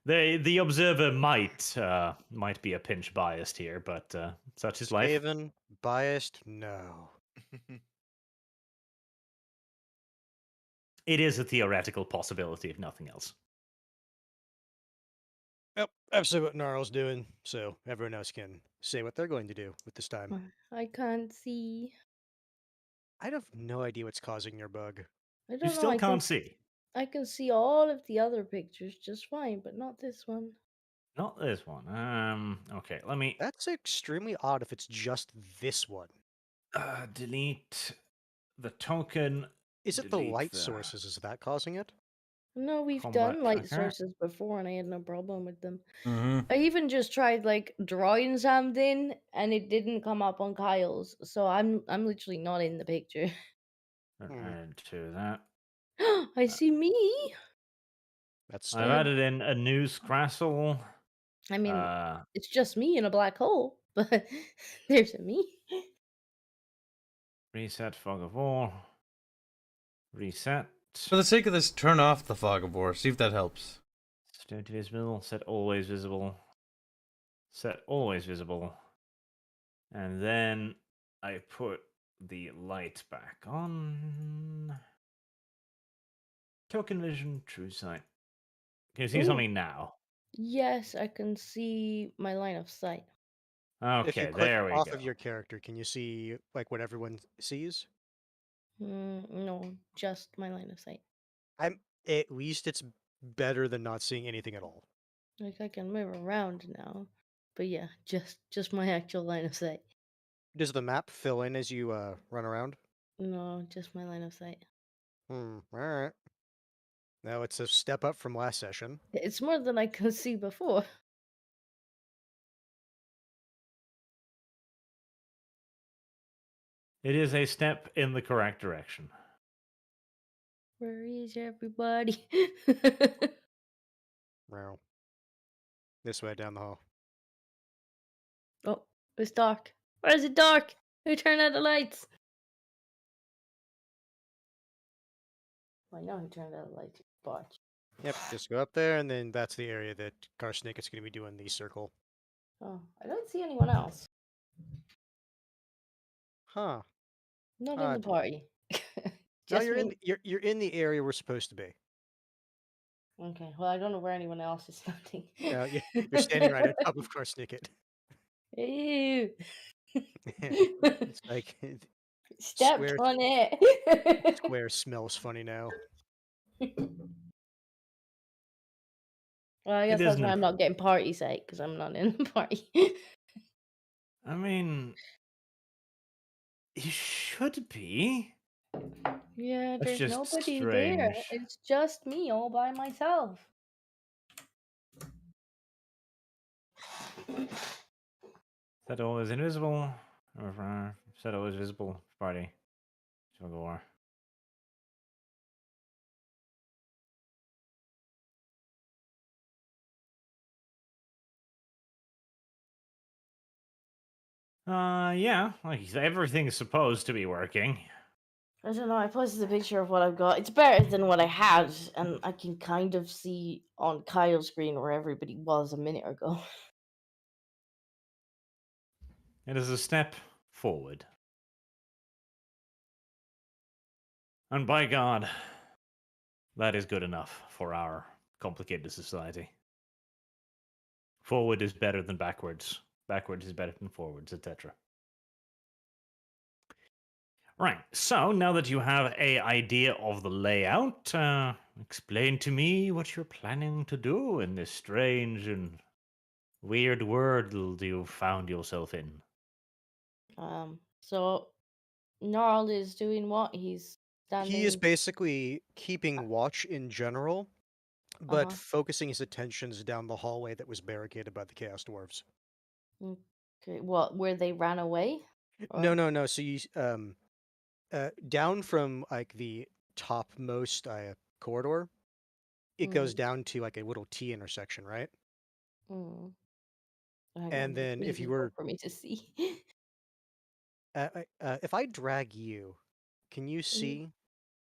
The observer might be a pinch biased here, but such is life. Skaven, biased? No. It is a theoretical possibility, if nothing else. Yep, I've said what Gnarl's doing, so everyone else can say what they're going to do with this time. I can't see. I have no idea what's causing your bug. I You don't know. still can't see. I can see all of the other pictures just fine, but not this one. Not this one. Okay, let me That's extremely odd if it's just this one. delete the token. Is it the delete light the sources? Is that causing it? No, we've combat done light tracker. sources before, and I had no problem with them. Mm-hmm. I even just tried like drawing something, and it didn't come up on Kyle's. So I'm literally not in the picture. Add to that. I see me. That's I've added in a new Scrassle. I mean, Uh, it's just me in a black hole, but there's a me. reset Fog of War. Reset. For the sake of this, turn off the fog of war. See if that helps. Don't visible. Set always visible. Set always visible. And then I put the light back on. Token vision, true sight. Can you see Ooh. something now? Yes, I can see my line of sight. If you Okay, click there we off go. of your character, can you see like what everyone sees? No, just my line of sight. At least it's better than not seeing anything at all. Like I can move around now, but yeah, just my actual line of sight. Does the map fill in as you run around? No, just my line of sight. All right. Now it's a step up from last session. It's more than I could see before. It is a step in the correct direction. Where is everybody? Wow. This way down the hall. Oh, it's dark. Why is it dark? Who turned out the lights? I know who turned out the lights. Botch. Yep, just go up there, and then that's the area that Karsnik is going to be doing the circle. Oh, I don't see anyone else. Huh. Not in the Odd. party. No, Just you're me. you're in the area we're supposed to be. Okay, well, I don't know where anyone else is standing. No, you're standing right on top of Karsnicket. Ew. It's like Stepped square on it. square smells funny now. Well, I guess It that's isn't why I'm not getting party sight, because I'm not in the party. I mean, you should be. Yeah, That's there's just nobody there. strange. It's just me all by myself. That all is invisible. Said it was visible. Party. Civil War. Yeah, like everything's supposed to be working. I don't know. I posted a picture of what I've got. It's better than what I had, and I can kind of see on Kyle's screen where everybody was a minute ago. It is a step forward. And by God, that is good enough for our complicated society. Forward is better than backwards. Backwards is better than forwards, etc. Right, so now that you have a idea of the layout, explain to me what you're planning to do in this strange and weird world you found yourself in. So Gnarl is doing what? He's He is standing. basically keeping watch in general, but Uh-huh. focusing his attentions down the hallway that was barricaded by the Chaos Dwarves. Okay. What? Where they ran away? No, Or no, no. So you down from like the topmost corridor, it goes mm, down to like a little T intersection, right? mm. Hang on, And it's then if you visible were, for me to see. if I drag you, can you Mhm. see?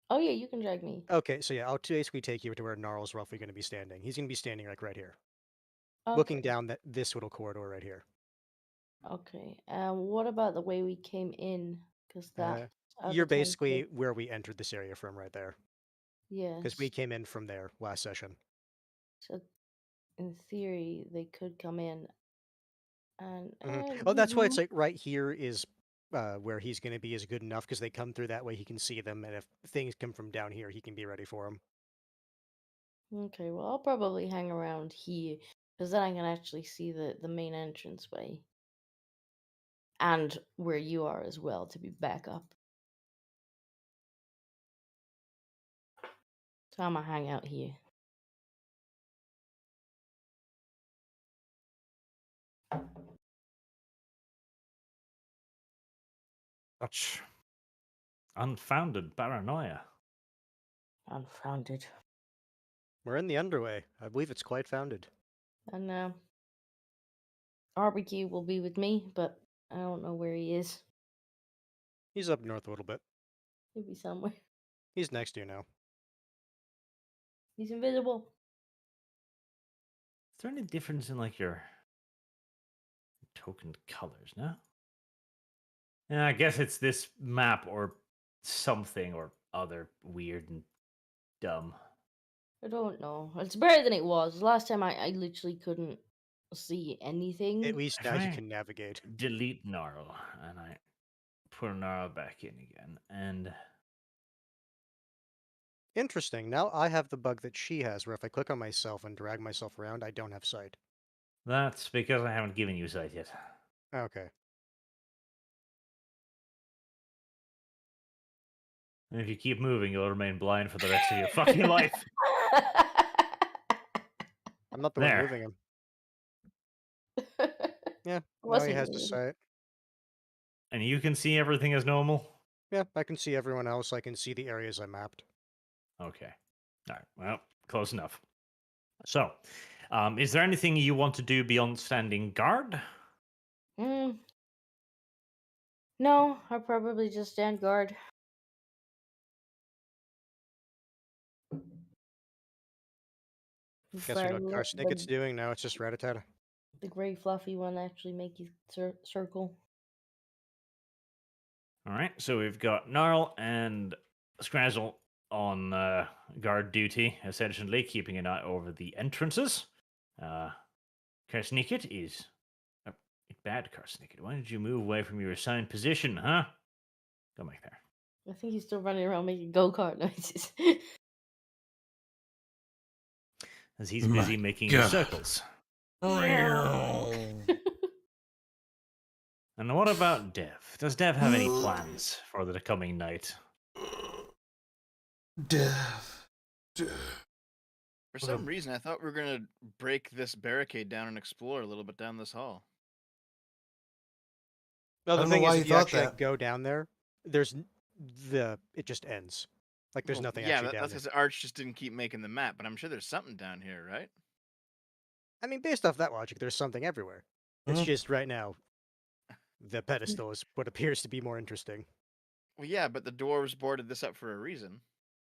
Oh yeah, you can drag me. Okay, so yeah, I'll basically take you to where Gnarl's roughly going to be standing. He's going to be standing like right here, looking Okay. down this little corridor right here. Okay. What about the way we came in? Because that's out You're of town. basically where we entered this area from right there, because we Yes. came in from there last session. So in theory, they could come in and Oh, that's why it's like right here is where he's going to be is good enough because they come through that way. He can see them, and if things come from down here, he can be ready for them. okay. Well, I'll probably hang around here because then I can actually see the main entranceway and where you are as well to be back up. So I'm gonna hang out here. Such unfounded paranoia. Unfounded. We're in the underway. I believe it's quite founded. And Barbecue will be with me, but I don't know where he is. He's up north a little bit. He'll be somewhere. He's next to you now. He's invisible. Is there any difference in like your token colors, no? Yeah, I guess it's this map or something or other weird and dumb. I don't know. It's better than it was. Last time I literally couldn't see At anything. least If now you I can navigate. delete Gnarl and I put Gnarl back in again, and Interesting. Now I have the bug that she has, where if I click on myself and drag myself around, I don't have sight. that's because I haven't given you sight yet. Okay. And if you keep moving, you'll remain blind for the rest of your fucking life. I'm not the one There. moving him. Yeah, now he Wasn't has the me. sight. And you can see everything as normal? Yeah, I can see everyone else. I can see the areas I mapped. Okay. All right. Well, close enough. So, is there anything you want to do beyond standing guard? Mm. No, I'll probably just stand guard. Guess we know what Let Garsnicket's doing now. It's just Rattata. the gray fluffy one actually make you circle. All right. So we've got Gnarl and Scrazzle on guard duty, essentially keeping an eye over the entrances. Karsnicket is bad. Karsnicket, why did you move away from your assigned position, huh? Go back there. I think he's still running around making go-kart noises. As he's busy making God. circles. Meow. And what about Dev? Does Dev have any plans for the coming night? Dev. For some reason, I thought we were gonna break this barricade down and explore a little bit down this hall. Well, I the don't know thing why is, you if you thought actually that. go down there, there's it just ends. Like there's Well, nothing yeah, actually down that's there. because Arch just didn't keep making the map, but I'm sure there's something down here, right? I mean, based off that logic, there's something everywhere. It's Mhm. just right now, the pedestal is what appears to be more interesting. Well, yeah, but the dwarves boarded this up for a reason.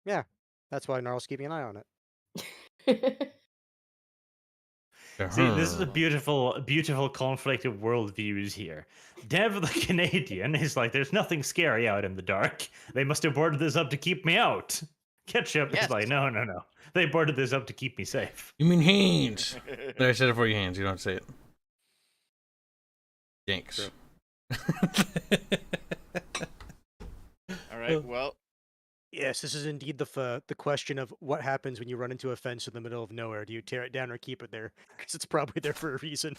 Yeah, that's why Gnarl's keeping an eye on it. See, this is a beautiful conflict of worldviews here. Dev the Canadian is like, there's nothing scary out in the dark. They must have boarded this up to keep me out. Ketchup Yes. is like, no. They boarded this up to keep me safe. You mean hands? There, I said it for you, hands. You don't say it. Thanks. All right. Well, Yes, this is indeed the question of what happens when you run into a fence in the middle of nowhere. Do you tear it down or keep it there? Because it's probably there for a reason.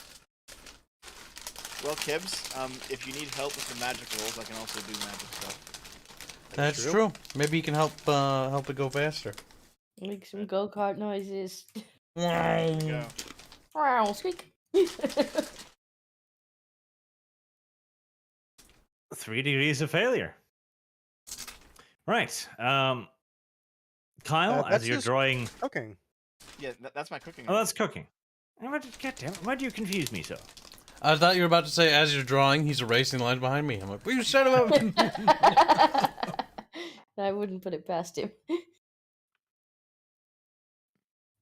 well, Kibbs. If you need help with the magic rolls, I can also do magic stuff. That's true. Maybe you can help it go faster. Make some go-kart noises. There we go. Wow, squeak. 3 degrees of failure. Right. Kyle, That's as you're just drawing. cooking. Yeah, that's my cooking. Oh, that's cooking. Goddamn, why do you confuse me so? I thought you were about to say, as you're drawing, he's erasing lines behind me. I'm like, well, you son of a... I wouldn't put it past him.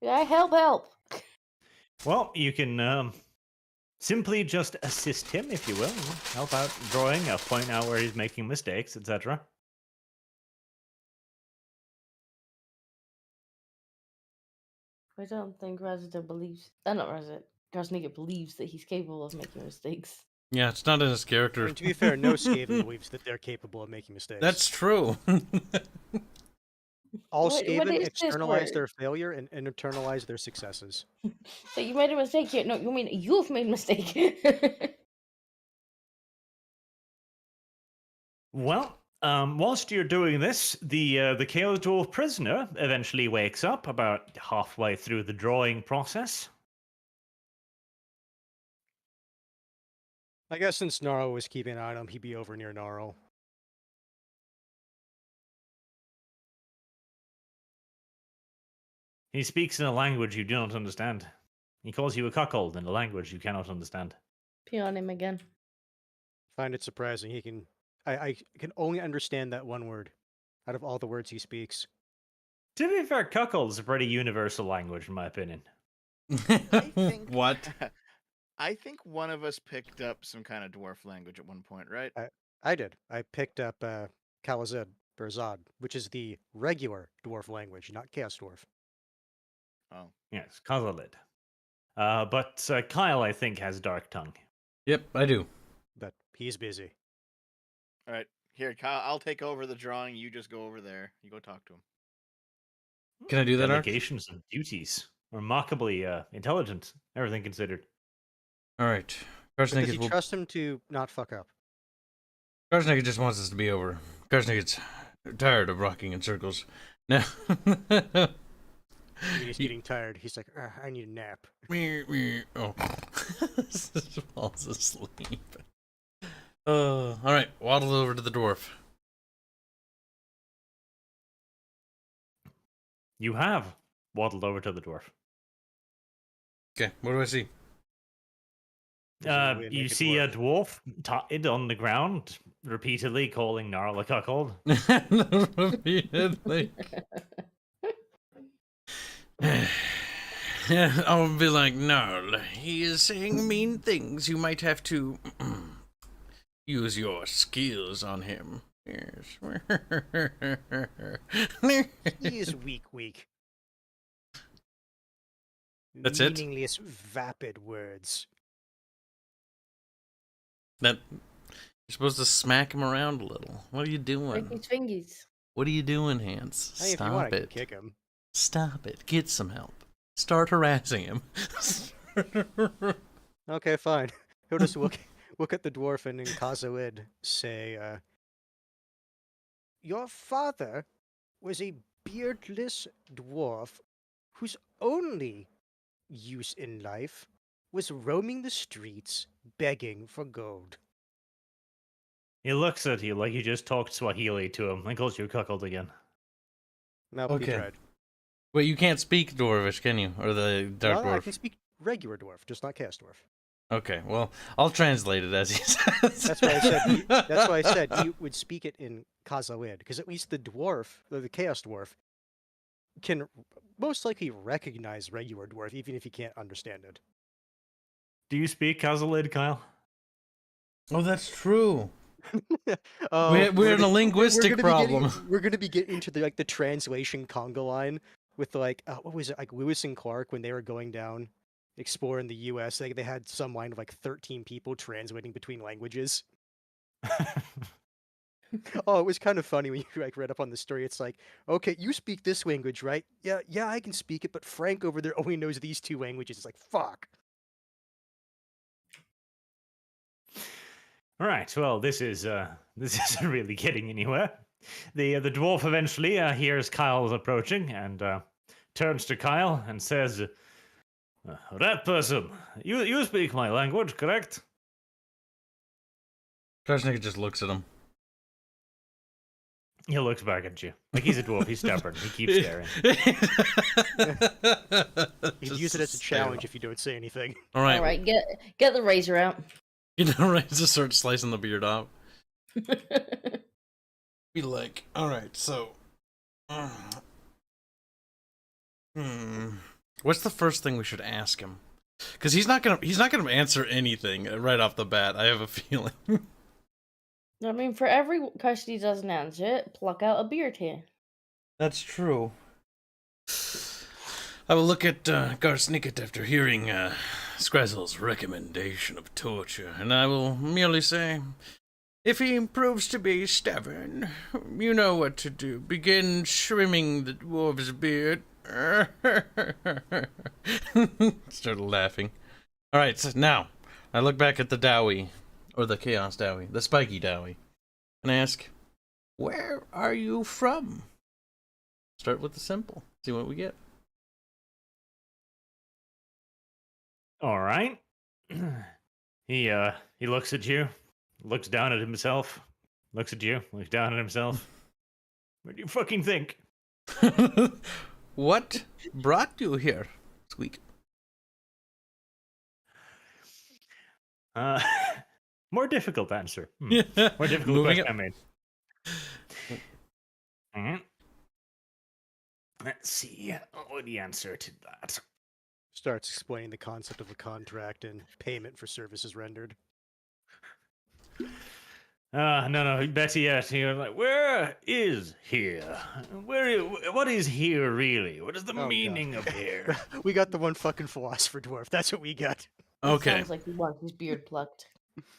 Yeah, help! Well, you can simply just assist him, if you will. Help out drawing, point out where he's making mistakes, etc. I don't think Razita believes. Not Razita. Krasnigga believes that he's capable of making mistakes. Yeah, it's not in his I character. mean, to be fair, no Skaven believes that they're capable of making mistakes. That's true. All What Skaven is this externalize word? their failure and internalize their successes. So you made a mistake here. No, you mean you've made a mistake. Well, whilst you're doing this, the Chaos Dwarf prisoner eventually wakes up about halfway through the drawing process. I guess since Gnarl was keeping an eye on him, he'd be over near Gnarl. He speaks in a language you do not understand. He calls you a cuckold in a language you cannot understand. Pee on him again. Find it surprising he can. I can only understand that one word out of all the words he speaks. To be fair, cuckold is a pretty universal language, in my opinion. think- What? I think one of us picked up some kind of dwarf language at one point, right? I did. I picked up Kalazid or Zod, which is the regular dwarf language, not Chaos Dwarf. Oh, Yes, Kazalid. But Kyle, I think, has Dark Tongue. Yep, I do. But he's busy. all right. Here, Kyle. I'll take over the drawing. You just go over there. You go talk to him. Can I do that, Arch? Delegations and duties. Remarkably intelligent, everything considered. All right. But does he Karsnagid trust him to not fuck up? just wants this to be over. Karsnagid's tired of rocking in circles. Now... When he's getting tired, he's like, I need a nap. Oh. Falls asleep. All right, waddle over to the dwarf. You have waddled over to the dwarf. Okay, what do I see? Presumably a You naked see a dwarf tied on the ground, repeatedly calling Gnarl a cuckold. Repeatedly. I'll be like, no, he is saying mean things. You might have to use your skills on him. Yes. He is weak. That's it? Meaningless, vapid words. That you're supposed to smack him around a little. What are you Like doing? his fingies. What are you doing, Hans? I mean, if you want, Stop I can it. kick him. Stop it. Get some help. Start harassing him. Okay, fine. He'll just look at the dwarf and in Kazoid say, your father was a beardless dwarf whose only use in life was roaming the streets begging for gold. He looks at you like you just talked Swahili to him and calls you cuckold again. Nope, he Okay. tried. Wait, you can't speak Dwarvish, can you? Or the Dark Well, I Dwarf? can speak regular dwarf, just not chaos dwarf. Okay, well, I'll translate it as he says. That's why I said. That's why I said he would speak it in Khazawid, because at least the dwarf, or the chaos dwarf, can most likely recognize regular dwarf, even if he can't understand it. Do you speak Kazalid, Kyle? Oh, that's true. Oh, We're in a gonna- linguistic gonna be getting- problem. we're going to be getting into the translation conga line with what was it, like Lewis and Clark when they were going down exploring the U.S. They had some line of like 13 people translating between languages. Oh, it was kind of funny when you like read up on the story. It's like, okay, you speak this language, right? Yeah, I can speak it, but Frank over there only knows these two languages. It's like, fuck. All right. Well, this isn't really getting anywhere. The dwarf eventually hears Kyle approaching and turns to Kyle and says, "That person, you speak my language, correct?" Krasnik just looks at him. He looks back at you like he's a dwarf. He's stubborn. He keeps staring. You'd use it as a challenge if you don't say anything. All right. All right, get the razor out. You know, right? Just start slicing the beard off. Be like, all right, so, what's the first thing we should ask him? Because he's not gonna answer anything right off the bat. I have a feeling. I mean, for every question he doesn't answer, pluck out a beard here. That's true. I will look at Garsnicket after hearing Scrazzle's recommendation of torture, and I will merely say, if he proves to be stubborn, you know what to do. Begin trimming the dwarf's beard. Started laughing. Alright, so now, I look back at the Dowie, or the Chaos Dowie, the Spiky Dowie, and ask, where are you from? Start with the simple. See what we get. All right. He looks at you, looks down at himself, looks at you, looks down at himself. What do you fucking think? What brought you here, Squeak? More difficult answer. Yeah. More difficult Moving question, I up. mean. Mhm. Let's see what the answer to that. Starts explaining the concept of a contract and payment for services rendered. No, better yet, you're like, where is here? What is here really? What is the Oh, God. meaning of here? We got the one fucking philosopher dwarf. That's what we got. It Okay, Sounds like he wants his beard plucked.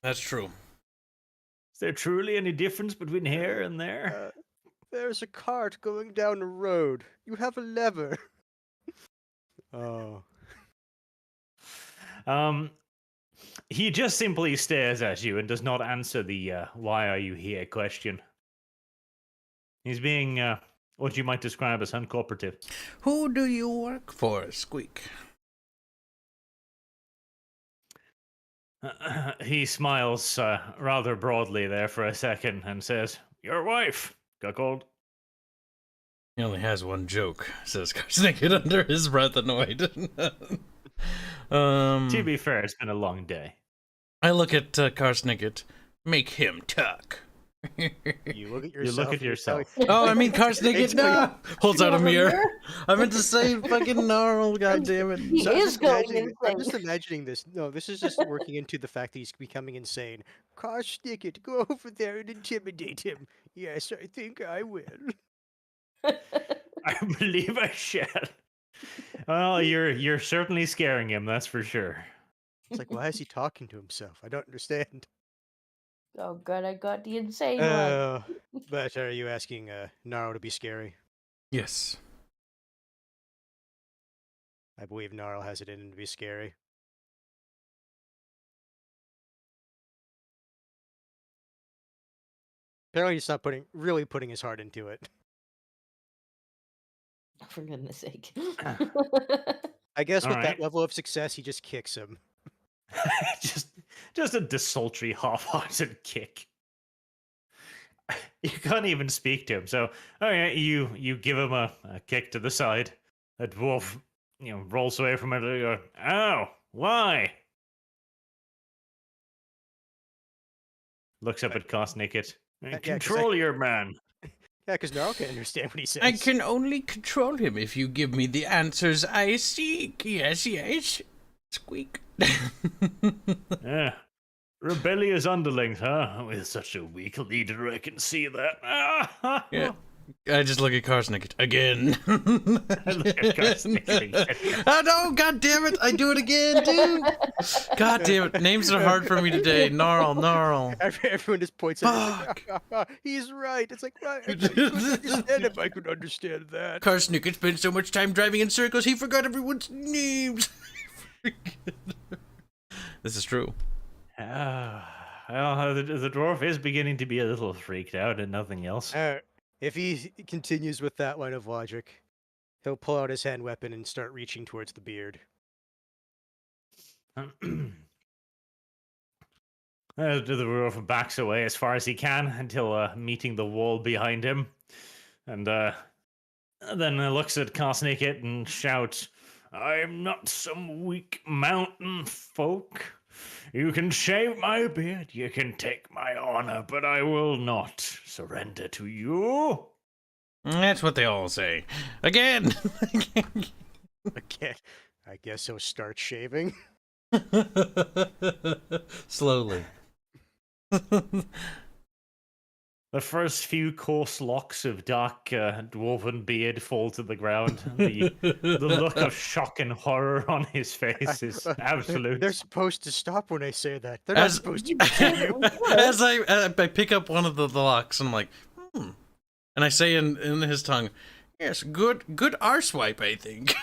that's true. Is there truly any difference between here and there? There's a cart going down the road. You have a lever. Oh. He just simply stares at you and does not answer the why are you here question. He's being what you might describe as uncooperative. Who do you work for, Squeak? He smiles rather broadly there for a second and says, "Your wife, cuckold." He only has one joke, says Karsnicket under his breath, annoyed. To be fair, it's been a long day. I look at Karsnicket. Make him talk. You look at yourself. You look at and you yourself. tell- Oh, I mean Karsnicket. No, holds You out a have mirror. I meant to say fucking gnarl. God damn it. He So I'm is just going imagining- I'm just insane. imagining this. No, this is just working into the fact that he's becoming insane. Car stick it. Go over there and intimidate him. Yes, I think I will. I believe I shall. Well, you're certainly scaring him, that's for sure. It's like, why is he talking to himself? I don't understand. Oh god, I got the insane one. But are you asking Naro to be scary? Yes. I believe Gnarl has it in him to be scary. Apparently he's not really putting his heart into it. For goodness sake. I guess with that Alright. level of success, he just kicks him. just a desultory half-hearted kick. You can't even speak to him. So, oh yeah, you give him a kick to the side. The dwarf, rolls away from it. And you go, "Ow, why?" Looks up at Kosnicket. Yeah, 'cause Control your man. Yeah, because Gnarl can't understand what he says. I can only control him if you give me the answers I seek. Yes, yes. Squeak. Yeah. Rebellious underlings, huh? With such a weak leader, I can see that. Yeah. I just look at Karsnick again. I look at Karsnick again. Oh no, god damn it, I do it again, dude. God damn it, names are hard for me today. Gnarl. Everyone just points at it. He's right. It's like, I could understand if I could understand that. Karsnick had spent so much time driving in circles, he forgot everyone's names. This is true. Well, the dwarf is beginning to be a little freaked out and nothing else. If he continues with that line of logic, he'll pull out his hand weapon and start reaching towards the beard. The dwarf backs away as far as he can until meeting the wall behind him, and then looks at Kosnicket and shouts, "I'm not some weak mountain folk. You can shave my beard, you can take my honor, but I will not surrender to you." That's what they all say. Again. Again, I guess he'll start shaving. Slowly. The first few coarse locks of dark dwarven beard fall to the ground. The look of shock and horror on his face is absolute. They're supposed to stop when I say that. They're not supposed to continue. As I pick up one of the locks and I'm like, and I say in his tongue, "Yes, good arsewipe, I think."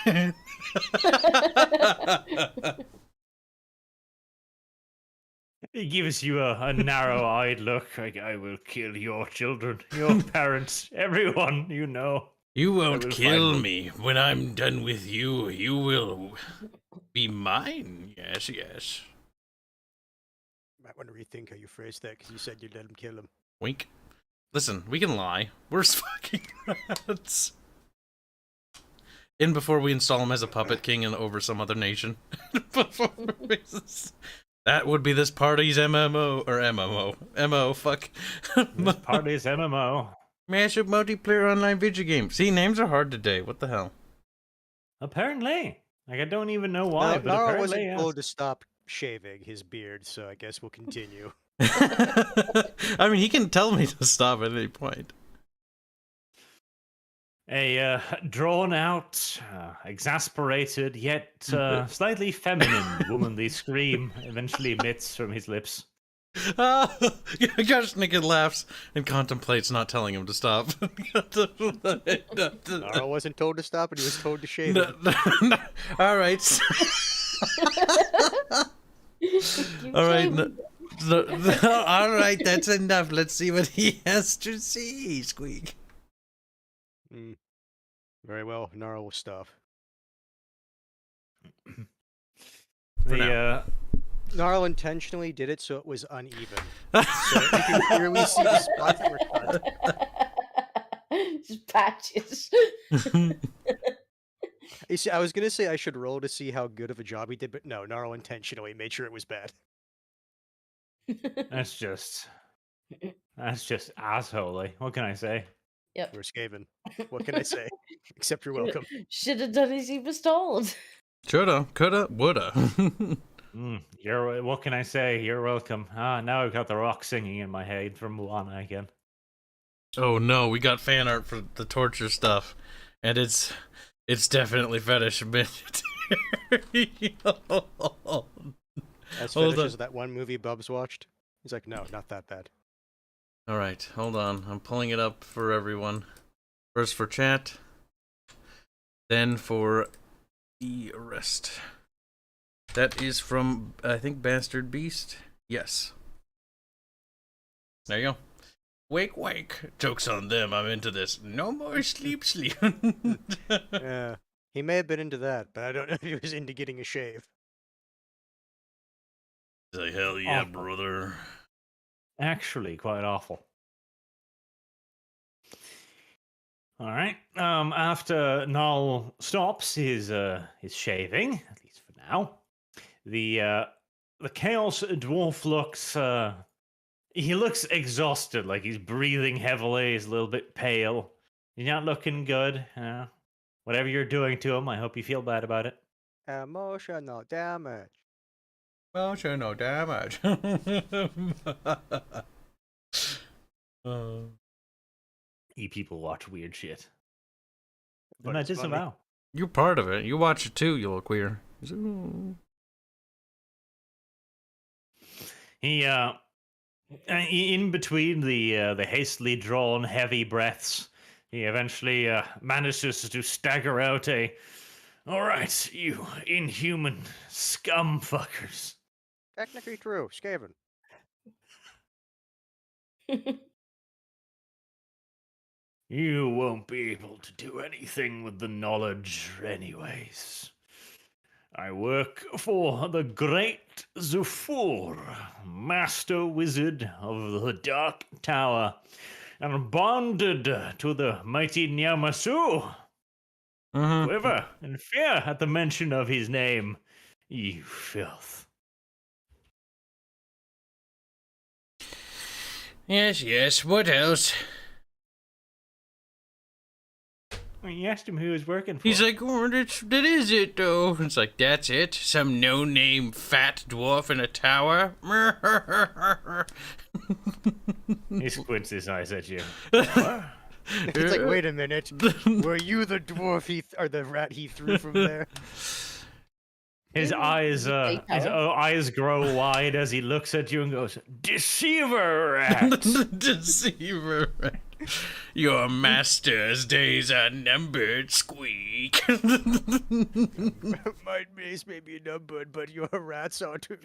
He gives you a narrow-eyed look, like, "I will kill your children, your parents, everyone you know." You will won't find kill them. me. When I'm done with you, you will be mine. Yes, yes. Might want to rethink how you phrased that because you said you'd let him kill him. Wink. Listen, we can lie. We're fucking rats. In before we install him as a puppet king and over some other nation. That would be this party's MMO. Or MMO. MO, fuck. This party's MMO. Massive multiplayer online video game. See, names are hard today. What the hell? Apparently. Like, I don't even know why, but Nara apparently, wasn't yes. told to stop shaving his beard, so I guess we'll continue. I mean, he can tell me to stop at any point. A drawn-out, exasperated, yet slightly feminine womanly scream eventually emits from his lips. Gosh, Nick laughs and contemplates not telling him to stop. Nara wasn't told to stop, and he was told to shave it. All right. All right. All right, that's enough. Let's see what he has to say, Squeak. Very well, Nara will stop. Gnarl intentionally did it so it was uneven. So you can clearly see the spots that were cut. Just patches. You see, I was gonna say I should roll to see how good of a job he did, but no, Gnarl intentionally made sure it was bad. That's just assholey. What can I say? Yep. We're Skaven. What can I say? Except you're welcome. Should have done as he was told. Shoulda, coulda, woulda. What can I say? You're welcome. Now I've got the rock singing in my head from Moana again. Oh no, we got fan art for the torture stuff, and it's definitely fetish. As fetish as that one movie Bubs watched. He's like, no, not that bad. All right, hold on. I'm pulling it up for everyone. First for chat, then for the rest. That is from, I think, Bastard Beast. Yes. There you go. Wake, wake. Joke's on them. I'm into this. No more sleep. Yeah, he may have been into that, but I don't know if he was into getting a shave. He's like, hell yeah, Awful. brother. Actually, quite awful. All right. After Null stops his shaving, at least for now, the Chaos Dwarf looks he looks exhausted, like he's breathing heavily. He's a little bit pale. He's not looking good. Whatever you're doing to him, I hope you feel bad about it. Emotional damage. Emotional damage. You people watch weird shit. But And I it's funny. disavow. You're part of it. You watch it too, you little queer. He in between the hastily drawn heavy breaths, he eventually manages to stagger out a, "All right, you inhuman scum fuckers. Technically true. Skaven. You won't be able to do anything with the knowledge anyways. I work for the great Zufur, master wizard of the Dark Tower, and bonded to the mighty Nyamasu. Quiver in fear at the mention of his name, you filth." Yes, what else? You asked him who he was working for. He's like, oh, that is it, though. It's like, that's it? Some no-name fat dwarf in a tower? He squints his eyes at you. It's like, wait a minute. Were you the dwarf or the rat he threw from there? His eyes grow wide as he looks at you and goes, "Deceiver rat." Deceiver. Your master's days are numbered, squeak. My days may be numbered, but your rats are too.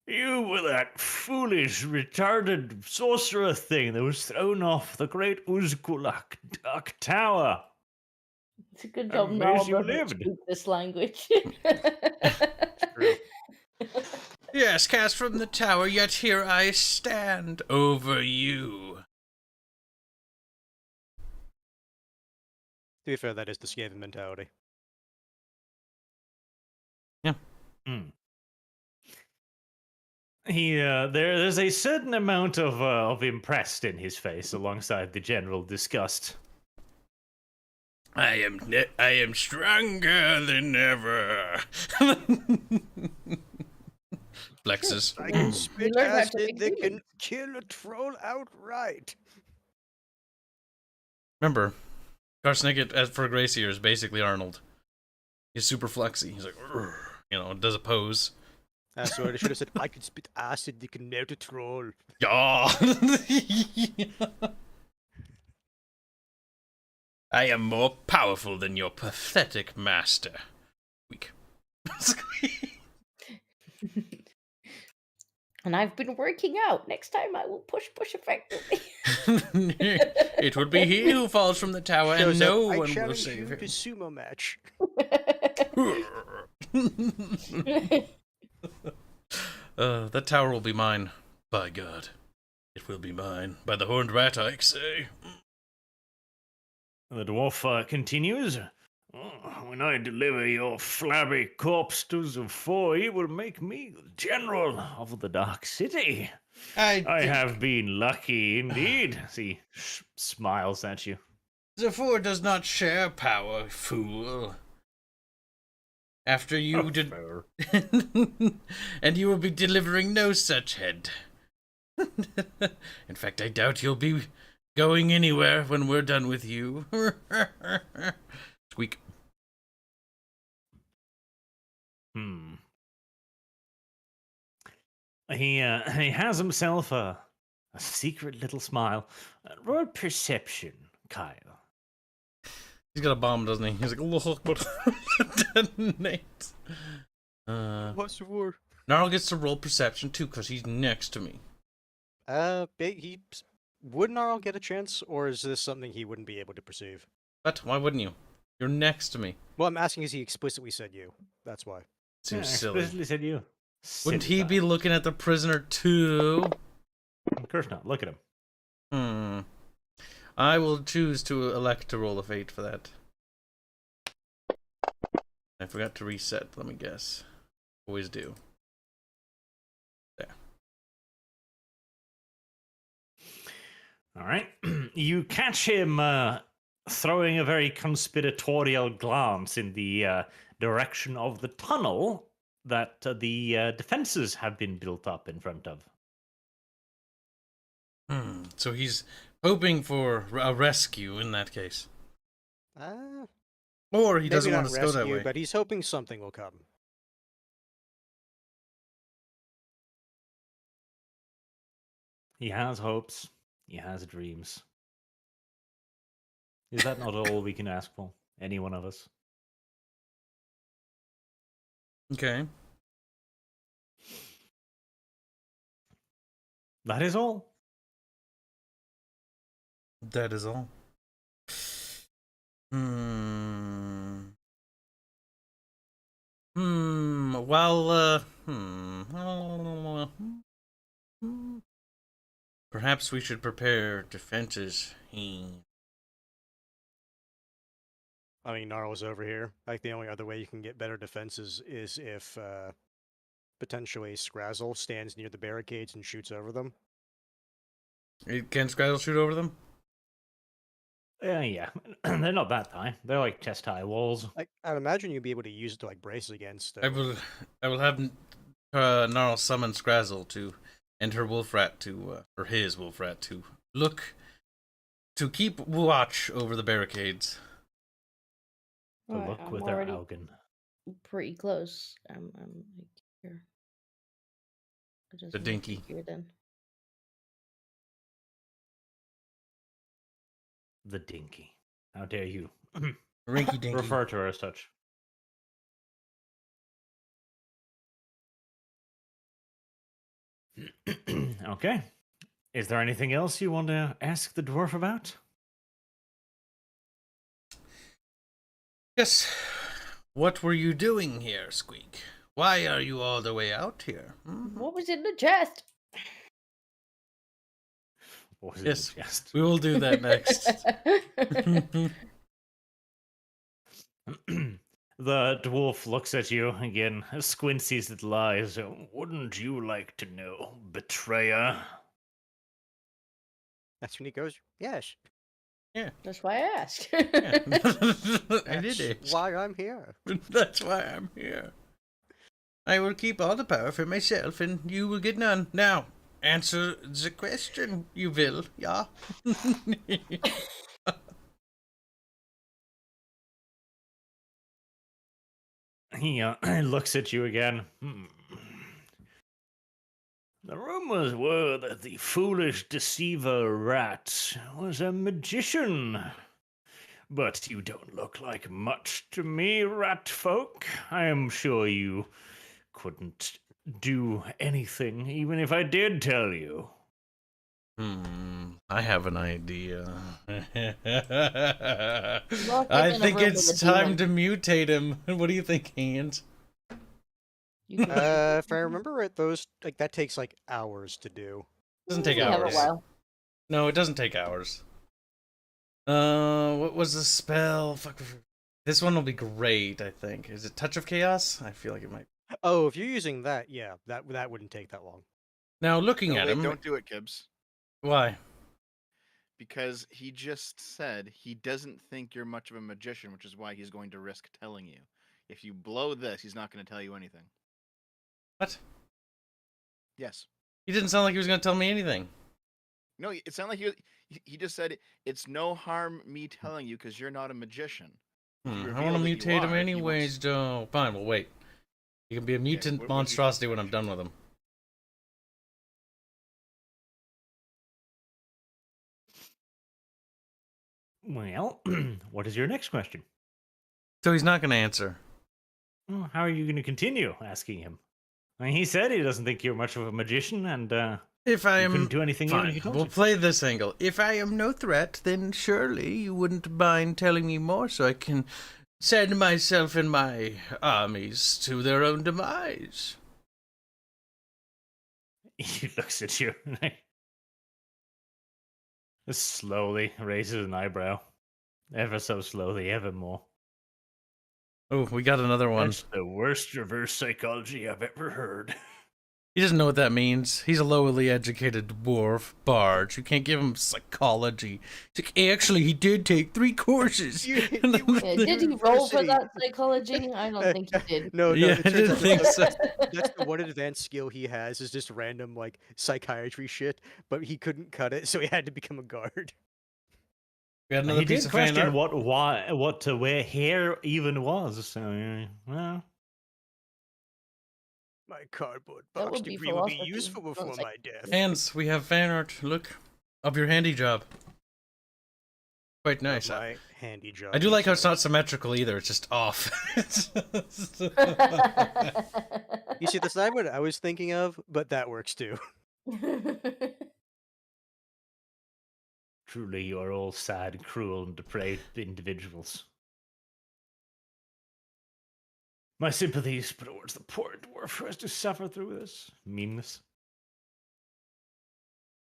You were that foolish, retarded sorcerer thing that was thrown off the great Uzkulak Dark Tower. It's a good And job where Gnarl you doesn't lived. speak this language. True. Yes, cast from the tower, yet here I stand over you. To be fair, that is the Skaven mentality. Yeah. He there's a certain amount of impressed in his face alongside the general disgust. I am stronger than ever. Flexes. I can spit learned how to acid pick that can demons. kill a troll outright. Remember, Karsnicket for Gracier is basically Arnold. He's super flexy. He's like, "Urgh," does a pose. That's what I should have said. I can spit acid that can melt a troll. Yeah. I am more powerful than your pathetic master. Weak. And I've been working out. Next time I will push effectively. It would be he who falls from the tower, and Shows no up, I one will challenge save you him. to sumo match. That tower will be mine. By God. It will be mine. By the horned rat, I say. The dwarf continues. When I deliver your flabby corpse to Zufur, he will make me the general of the Dark City. I have been lucky indeed. He smiles at you. Zufur does not share power, fool. After you did... And you will be delivering no such head. In fact, I doubt you'll be going anywhere when we're done with you. Squeak. He has himself a secret little smile. Roll perception, Kyle. He's got a bomb, doesn't he? He's like, look, but detonate. What's the word? Gnarl gets to roll perception too, because he's next to me. Would Gnarl get a chance, or is this something he wouldn't be able to perceive? What? Why wouldn't you? You're next to me. Well, I'm asking, is he explicitly said you? That's why. Seems silly. Explicitly said you. Wouldn't he be looking at the prisoner too? Of course not. Look at him. I will choose to elect to roll a fate for that. I forgot to reset. Let me guess. Always do. There. All right. You catch him throwing a very conspiratorial glance in the direction of the tunnel that the defenses have been built up in front of. So he's hoping for a rescue in that case. Or he Maybe doesn't want not us to go that rescue, way. but he's hoping something will come. He has hopes. He has dreams. Is that not all we can ask for? Any one of us? Okay. That is all. That is all. Well, perhaps we should prepare defenses. I mean, Gnarl's over here. Like, the only other way you can get better defenses is if potentially Scrazzle stands near the barricades and shoots over them. Can Scrazzle shoot over them? Yeah. They're not that high. They're like chest high walls. Like, I'd imagine you'd be able to use it to like brace against. I will have Gnarl summon Scrazzle to, and her wolf rat to, or his wolf rat to to keep watch over the barricades. To Alright, look I'm with their already Augen. pretty close. I'm like here. I just The moved dinky. here then. The dinky. How dare you Rinky dinky. refer to her as such? Okay. Is there anything else you want to ask the dwarf about? Yes. What were you doing here, Squeak? Why are you all the way out here? What was in the chest? What was it Yes, in the chest? we will do that next. The dwarf looks at you again, squints his little eyes. Wouldn't you like to know, betrayer? That's when he goes, yes. That's why I asked. I did That's it. why I'm here. That's why I'm here. I will keep all the power for myself, and you will get none. Now, answer the question, you will, yeah? He looks at you again. The rumors were that the foolish deceiver rat was a magician. But you don't look like much to me, rat folk. I am sure you couldn't do anything, even if I did tell you. I have an idea. Lock it I in a think room it's with a time demon. to mutate him. What do you think, Hans? You can If I remember right, those like that takes like hours to do. Doesn't take we have a hours. while. No, it doesn't take hours. What was the spell? Fuck. This one will be great, I think. Is it Touch of Chaos? I feel like it might. Oh, if you're using that, yeah, that wouldn't take that long. Now, looking No, at wait, him. don't do it, Gibbs. Why? Because he just said he doesn't think you're much of a magician, which is why he's going to risk telling you. If you blow this, he's not going to tell you anything. What? Yes. He didn't sound like he was going to tell me anything. No, it sounded like he just said it's no harm me telling you because you're not a magician. If you I reveal want to that you mutate him are, he anyways, wants- Joe. Fine, we'll wait. He can be a mutant what do you monstrosity think? when I'm done with him. Well, what is your next question? So he's not going to answer. Well, how are you going to continue asking him? I mean, he said he doesn't think you're much of a magician, and If I you am couldn't do anything even if he fine, told we'll you. play this angle. If I am no threat, then surely you wouldn't mind telling me more, so I can send myself and my armies to their own demise. He looks at you. Just slowly raises an eyebrow. Ever so slowly, ever more. Oh, we got another one. That's the worst reverse psychology I've ever heard. He doesn't know what that means. He's a lowly educated dwarf bard. You can't give him psychology. He's like, actually, he did take 3 courses. You- Yeah, did he roll for University. that psychology? I don't think he did. No, Yeah, it I turns didn't out think so. that's the one advanced skill he has is just random like psychiatry shit, but he couldn't cut it, so he had to become a guard. We got another He piece did of fan question art. where hair even was. So, well, My cardboard That box would be degree will be philosophy, useful don't before say- my death. Hands, we have fan art. Look, of your handy job. Quite Of nice. my handy job. I do like how it's so- not symmetrical either. It's just off. You see, that's not what I was thinking of, but that works too. truly, you are all sad, cruel, and depraved individuals. My sympathies towards the poor dwarf who has to suffer through this meanness.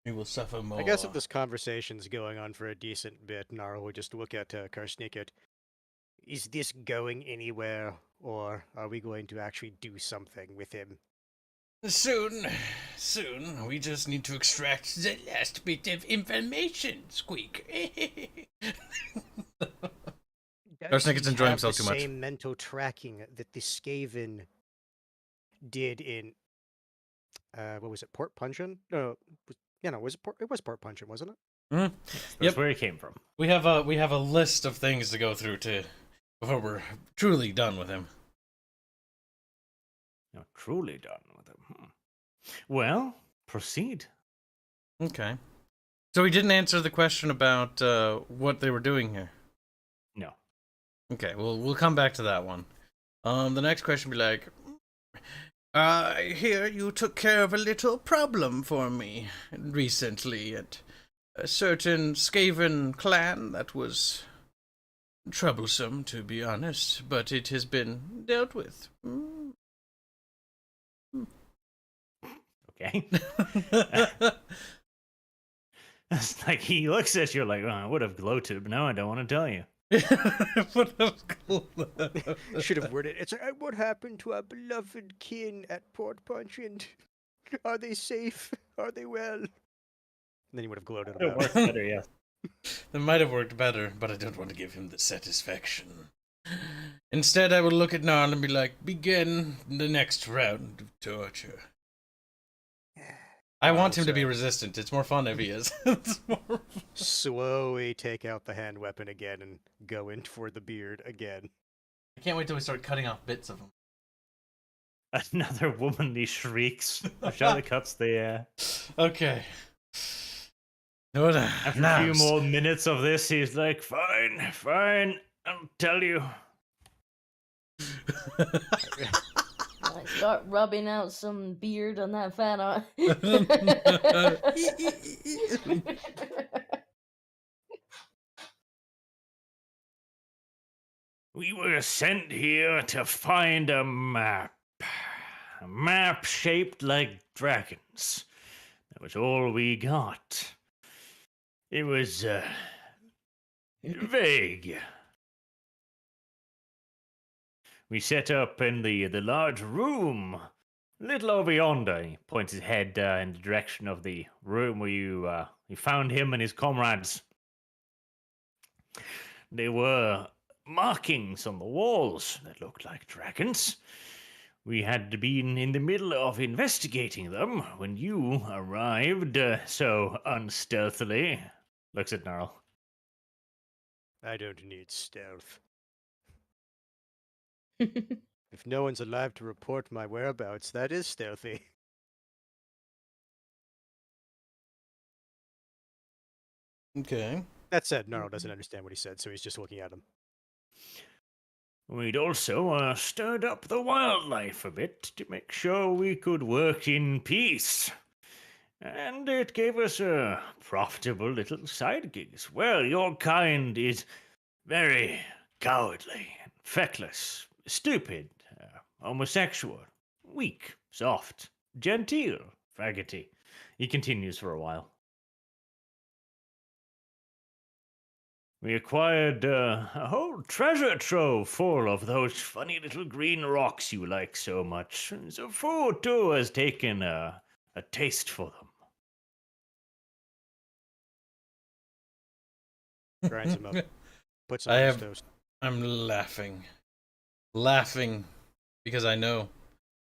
We will suffer more. I guess if this conversation's going on for a decent bit, Nara will just look at Karsniket. Is this going anywhere, or are we going to actually do something with him? Soon. We just need to extract the last bit of information, Squeak. Karsniket's enjoying himself too much. The same mental tracking that the Skaven did in, what was it, Port Puncheon? No, was it was Port Puncheon, wasn't it? Mhm. That's Yep. where he came from. We have a list of things to go through before we're truly done with him. You're truly done with him. Well, proceed. Okay. So he didn't answer the question about what they were doing here. No. Okay, we'll come back to that one. The next question will be like, I hear you took care of a little problem for me recently at a certain Skaven clan that was troublesome, to be honest, but it has been dealt with. Okay. It's like he looks at you like, oh, I would have gloated, but now I don't want to tell you. Should have worded it. It's like, what happened to our beloved kin at Port Puncheon? Are they safe? Are they well? And then he would have gloated It about works it. better, yes. That might have worked better, but I don't want to give him the satisfaction. Instead, I will look at Narl and be like, begin the next round of torture. I want him to be resistant. It's more fun if he is. It's more... Slowly take out the hand weapon again and go in for the beard again. I can't wait till we start cutting off bits of him. Another womanly shrieks. Charlotte cuts the air. Okay. What After a few more minutes of this, he's like, fine, I'll tell you. I start rubbing out some beard on that fat eye. We were sent here to find a map. A map shaped like dragons. That was all we got. It was, vague. We set up in the large room, a little over yonder. He points his head in the direction of the room where you found him and his comrades. There were markings on the walls that looked like dragons. We had been in the middle of investigating them when you arrived so unstealthily. Looks at Gnarl. I don't need stealth. If no one's alive to report my whereabouts, that is stealthy. Okay. That said, Gnarl doesn't understand what he said, so he's just looking at him. We'd also stirred up the wildlife a bit to make sure we could work in peace. And it gave us a profitable little side gig as well. Your kind is very cowardly, feckless, stupid, homosexual, weak, soft, genteel, faggoty. He continues for a while. We acquired a whole treasure trove full of those funny little green rocks you like so much. So food, too, has taken a taste for them. Grinds him up. Puts him I on his have. toast. I'm laughing, because I know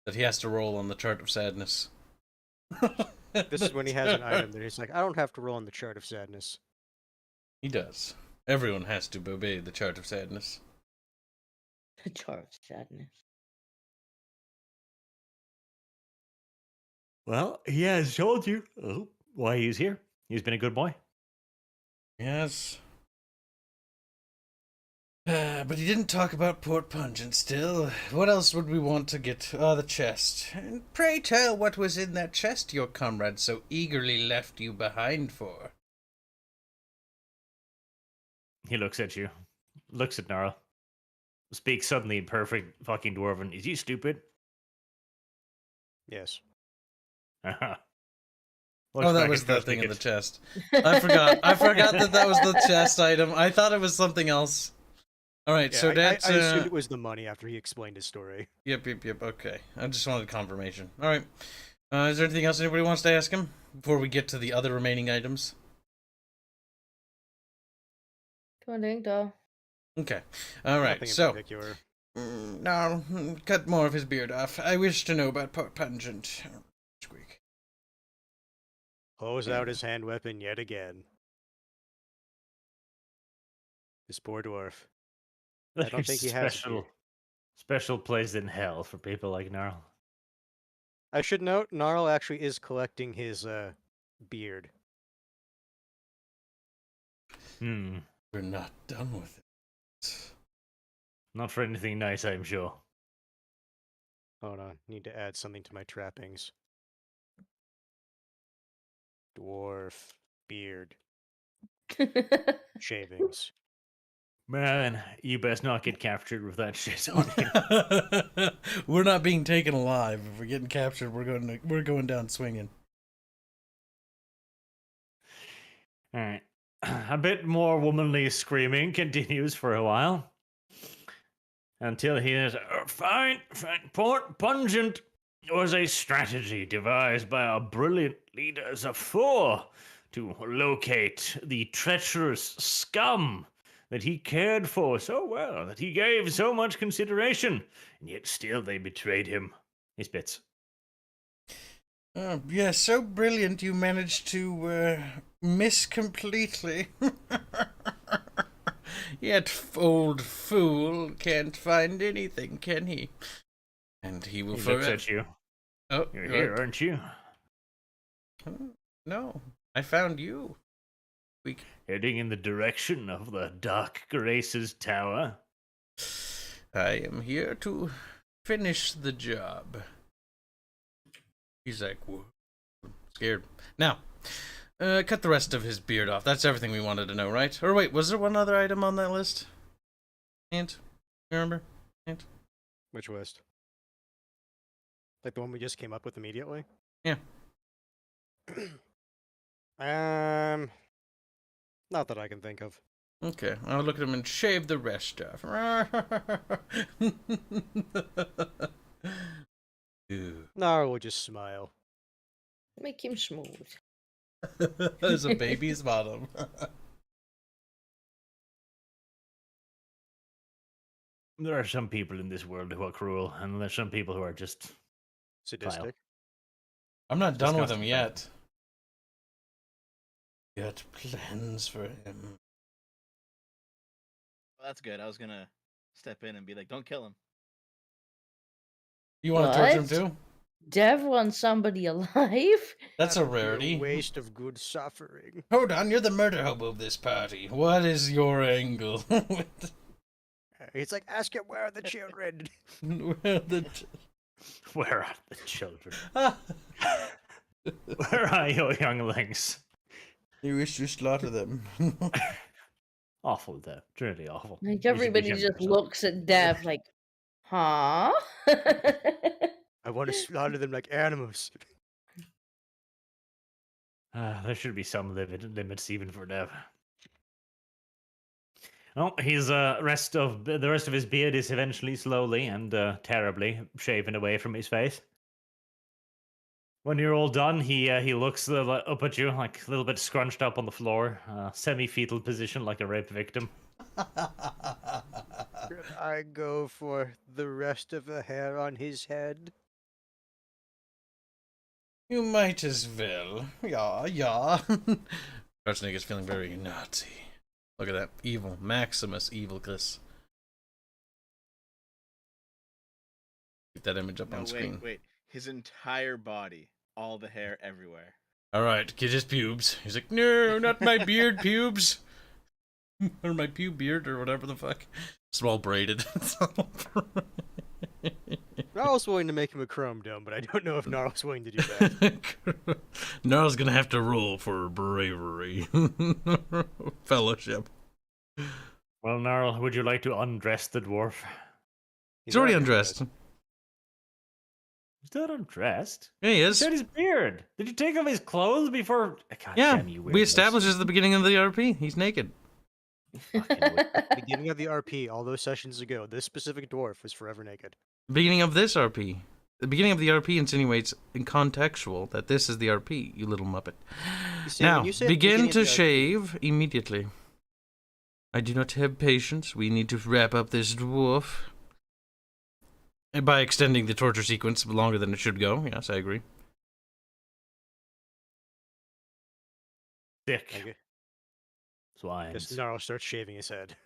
that he has to roll on the chart of sadness. This is when he has an item that he's like, I don't have to roll on the chart of sadness. He does. Everyone has to obey the chart of sadness. The jar of sadness. Well, he has told you why he's here. He's been a good boy. Yes. But he didn't talk about port pungent still. What else would we want to get? The chest. And pray tell what was in that chest your comrade so eagerly left you behind for. He looks at you, looks at Nara, speaks suddenly in perfect fucking Dwarven. Is he stupid? Yes. Oh, that was the thing in the chest. I forgot. I forgot that was the chest item. I thought it was something else. All right, Yeah, so that's. I assumed it was the money after he explained his story. Yep. Okay, I just wanted confirmation. All right. Is there anything else anybody wants to ask him before we get to the other remaining items? Okay. All right. Nothing in So. particular. No, cut more of his beard off. I wish to know about port pungent. Squeak. Pulls out his hand weapon yet again. This poor dwarf. I don't think he has a beard. Special place in hell for people like Gnarl. I should note, Gnarl actually is collecting his beard. Hmm. We're not done with it. Not for anything nice, I'm sure. Hold on, need to add something to my trappings. Dwarf beard shavings. Man, you best not get captured with that shit on you. We're not being taken alive. If we're getting captured, we're going down swinging. All right. A bit more womanly screaming continues for a while. Until he is fine. Port pungent was a strategy devised by our brilliant leaders of four to locate the treacherous scum that he cared for so well, that he gave so much consideration, and yet still they betrayed him. He spits. Yeah, so brilliant you managed to miss completely. Yet old fool can't find anything, can he? And he will He forever. looks at you. Oh, You're here, aren't you? No, I found you. Heading in the direction of the Dark Grace's tower. I am here to finish the job. He's like, whoa, scared. Now, cut the rest of his beard off. That's everything we wanted to know, right? Or wait, was there one other item on that list? Ant? You remember? Ant? Which list? Like the one we just came up with immediately? Yeah. Not that I can think of. Okay, I'll look at him and shave the rest off. Ew. Nara will just smile. Make him smooth. There's a baby's bottom. There are some people in this world who are cruel, and there's some people who are just Sadistic. I'm not done with him Disgusting. yet. Got plans for him. Well, that's good. I was gonna step in and be like, "Don't kill him." You want to torture him What? too? Dev wants somebody alive? That's a That would be rarity. waste of good suffering. Hold on, you're the murder hobo of this party. What is your angle? It's like, ask him where are the children. Where the Where are the children? Where are your younglings? You wish to slaughter them. Awful, though. Truly awful. Like You should be everybody ashamed of just yourself. looks at Dev like, huh? I want to slaughter them like animals. There should be some limits even for Dev. Well, his the rest of his beard is eventually slowly and terribly shaven away from his face. When you're all done, he looks up at you, like a little bit scrunched up on the floor, semi-fetal position, like a rape victim. Could I go for the rest of the hair on his head? You might as well. Yeah, yeah. Schwarzenegger is feeling very Nazi. Look at that. Evil. Maximus Evil Chris. Keep that image up No, on screen. wait. His entire body, all the hair everywhere. Alright, get his pubes. He's like, no, not my beard pubes. Or my pube beard, or whatever the fuck. Small braided. Gnarl's willing to make him a chrome dome, but I don't know if Gnarl's willing to do that. Gnarl's gonna have to roll for bravery. Fellowship. Well, Gnarl, would you like to undress the dwarf? He's already undressed. He's not undressed. Yeah, he He is. shed his beard. Did you take off his clothes before? God Yeah, damn you, we weirdos. established this at the beginning of the RP. He's naked. Beginning of the RP, all those sessions ago, this specific dwarf was forever naked. Beginning of this RP. The beginning of the RP insinuates in contextual that this is the RP, you little muppet. You see, Now, when you say begin beginning of to the RP shave immediately. I do not have patience. We need to wrap up this dwarf. And by extending the torture sequence longer than it should go. Yes, I agree. Dick. Okay. Swines. Yes, Gnarl starts shaving his head.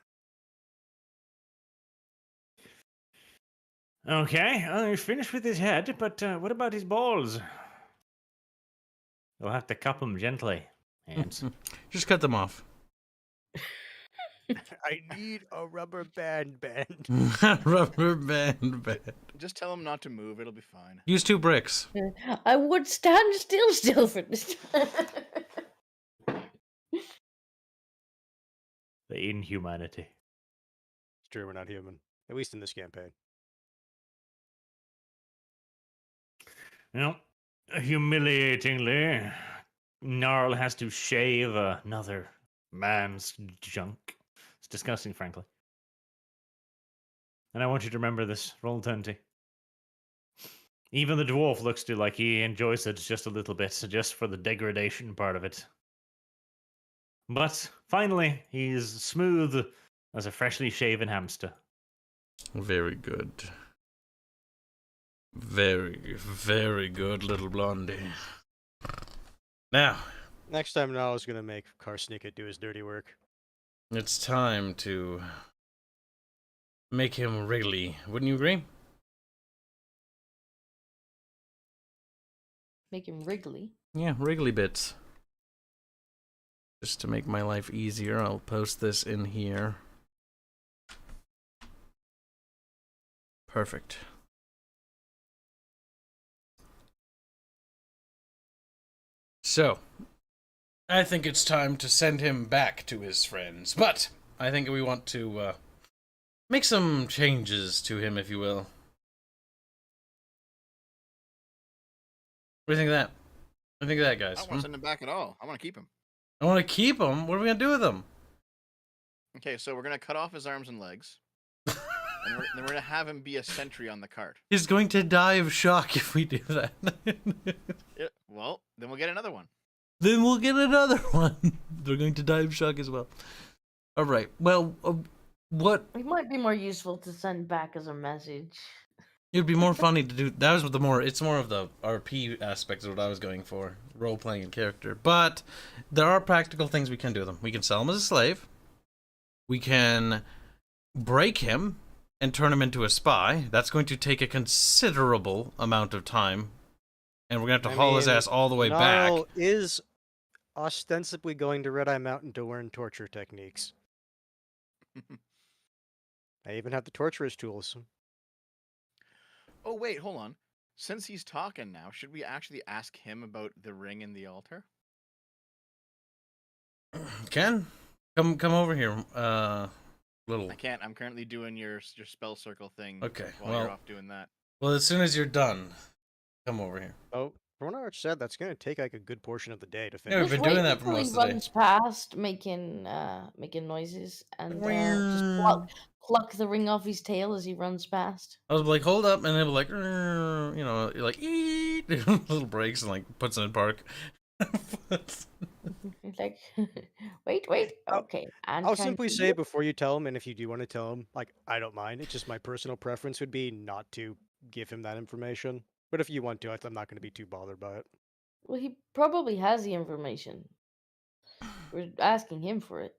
Okay, you're finished with his head, but what about his balls? You'll have to cup them gently, hands. Just cut them off. I need a rubber band. Rubber band. Just tell him not to move. It'll be fine. Use 2 bricks. I would stand still for this. The inhumanity. It's true, we're not human. At least in this campaign. You know, humiliatingly, Gnarl has to shave another man's junk. It's disgusting, frankly. And I want you to remember this. Roll 20. Even the dwarf looks to like he enjoys it just a little bit, just for the degradation part of it. But finally, he's smooth as a freshly shaven hamster. Very good. Very, very good, little blondie. Now, Next time, Gnarl's gonna make Karsnicket do his dirty work. it's time to make him wriggly. Wouldn't you agree? Make him wriggly. Yeah, wriggly bits. Just to make my life easier, I'll post this in here. Perfect. So, I think it's time to send him back to his friends. But, I think we want to make some changes to him, if you will. What do you think of that? What do you think of that, I guys? don't want to send him back at all. I want to keep him. I want to keep him? What are we going to do with him? Okay, so we're gonna cut off his arms and legs, and then we're gonna have him be a sentry on the cart. He's going to die of shock if we do that. Yeah, well, then we'll get another one. Then we'll get another one. They're going to die of shock as well. All right. Well, what? It might be more useful to send back as a message. It'd be more funny to do. That was what the more. It's more of the RP aspects of what I was going for, role playing in character. But there are practical things we can do with them. We can sell him as a slave. We can break him and turn him into a spy. That's going to take a considerable amount of time, and we're gonna have to haul his ass all the way back. Gnarl is ostensibly going to Red Eye Mountain to learn torture techniques. I even have the torturer's tools. Oh wait, hold on. Since he's talking now, should we actually ask him about the ring and the altar? Ken, come over here. Little. I can't. I'm currently doing your spell circle thing. Okay, While well- you're off doing that. Well, as soon as you're done, come over here. Oh, From what Arch said, that's going to take like a good portion of the day to Yeah, we've finish. been Just doing wait that for until he most of the day. runs past, making noises, and just pluck the ring off his tail as he runs past. I was like, hold up, and it'll like, you know, like, eat, little breaks and like puts him in park. He's like, wait, I'll- okay. And I'll simply say before you tell him, and if you do want to tell him, like, I don't mind. It's just my personal preference would be not to give him that information. But if you want to, I'm not going to be too bothered by it. well, he probably has the information. We're asking him for it.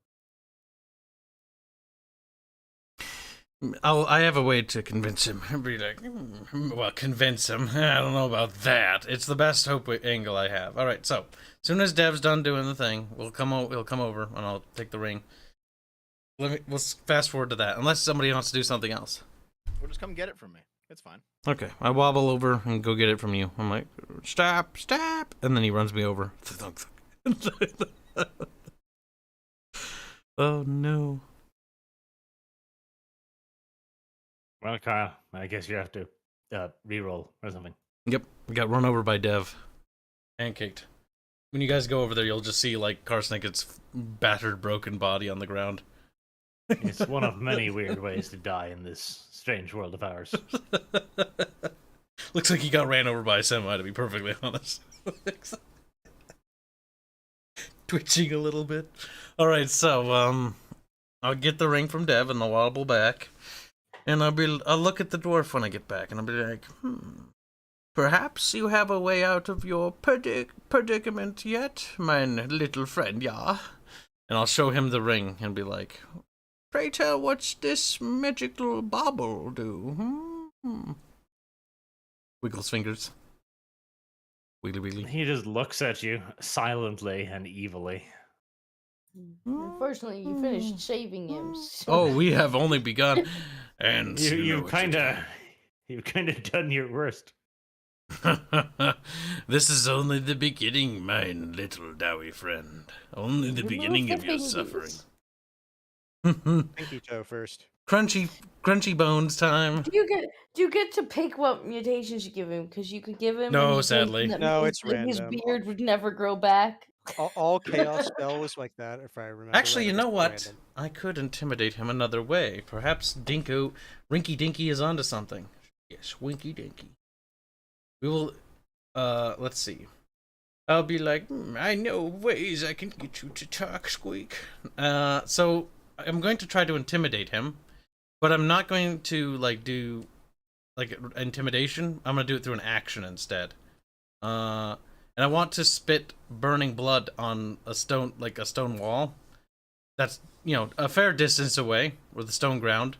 I have a way to convince him. I'd be like, well, convince him. I don't know about that. It's the best hope angle I have. All right, so as soon as Dev's done doing the thing, we'll come over and I'll take the ring. We'll fast forward to that, unless somebody wants to do something else. Or just come get it from me. It's fine. Okay, I wobble over and go get it from you. I'm like, stop, and then he runs me over. Oh no. Well, Kyle, I guess you have to re-roll or something. Yep, we got run over by Dev. Pancaked. When you guys go over there, you'll just see, like, Karsnicket's battered, broken body on the ground. It's one of many weird ways to die in this strange world of ours. Looks like he got ran over by a semi, to be perfectly honest. Twitching a little bit. Alright, so, I'll get the ring from Dev and I'll wobble back. And I'll look at the dwarf when I get back, and I'll be like, perhaps you have a way out of your predicament yet, mine little friend, yeah? And I'll show him the ring and be like, pray tell, what's this magical bauble do? Wiggles fingers. Wiggly wiggly. He just looks at you silently and evilly. Unfortunately, you finished shaving him. So Oh, we have only begun. And You've kind of done your worst. This is only the beginning, mine little dowie friend. Only the beginning of your suffering. Pinky toe first. Crunchy bones time. Do you get to pick what mutations you give him? Because you could give him. No, a mutation sadly. that No, means it's that his random. beard would never grow back. All chaos spells like that, if I remember. Actually, right, you are know just what? random. I could intimidate him another way. Perhaps Rinky Dinky is onto something. Yes, Winky Dinky. We will, let's see. I'll be like, I know ways I can get you to talk, Squeak. So I'm going to try to intimidate him, but I'm not going to, like, do, like, intimidation. I'm going to do it through an action instead. And I want to spit burning blood on a stone, like a stone wall. That's, you know, a fair distance away with the stone ground,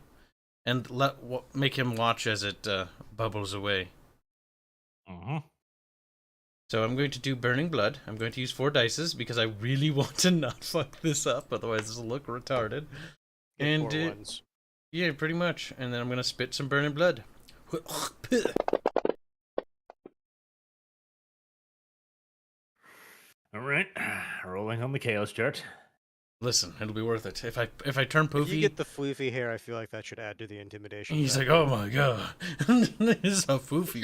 and make him watch as it bubbles away. So I'm going to do burning blood. I'm going to use 4 dices because I really want to not fuck this up, otherwise this will look retarded. Get And 4 ones. yeah, pretty much. And then I'm going to spit some burning blood. All right, rolling on the chaos chart. Listen, it'll be worth it. If I turn If poofy, you get the floofy hair, I feel like that should add to the intimidation. he's like, factor. oh my god, this is a foofy.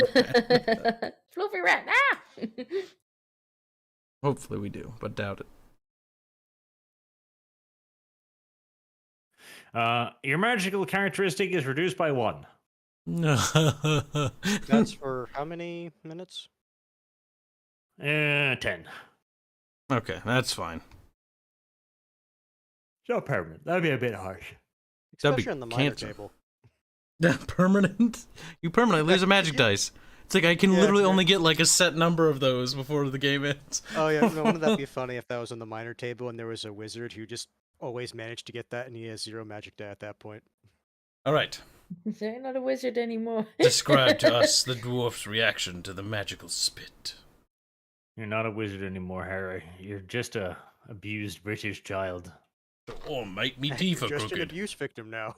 Fluffy rat. Ah! Hopefully we do, but doubt it. Your magical characteristic is reduced by 1. That's for how many minutes? 10. Okay, that's fine. It's not permanent. That'd be a bit harsh. That'd be Especially on the minor cancer. table. Permanent? You permanently lose a magic dice. It's like I can Yeah, literally yeah. only get like a set number of those before the game ends. Oh yeah, no, wouldn't that be funny if that was on the minor table and there was a wizard who just always managed to get that and he has 0 magic die at that point? All right. They're not a wizard anymore. Describe to us the dwarf's reaction to the magical spit. You're not a wizard anymore, Harry. You're just a abused British child. Oh, mate, me You're teeth are just an crooked. abuse victim now.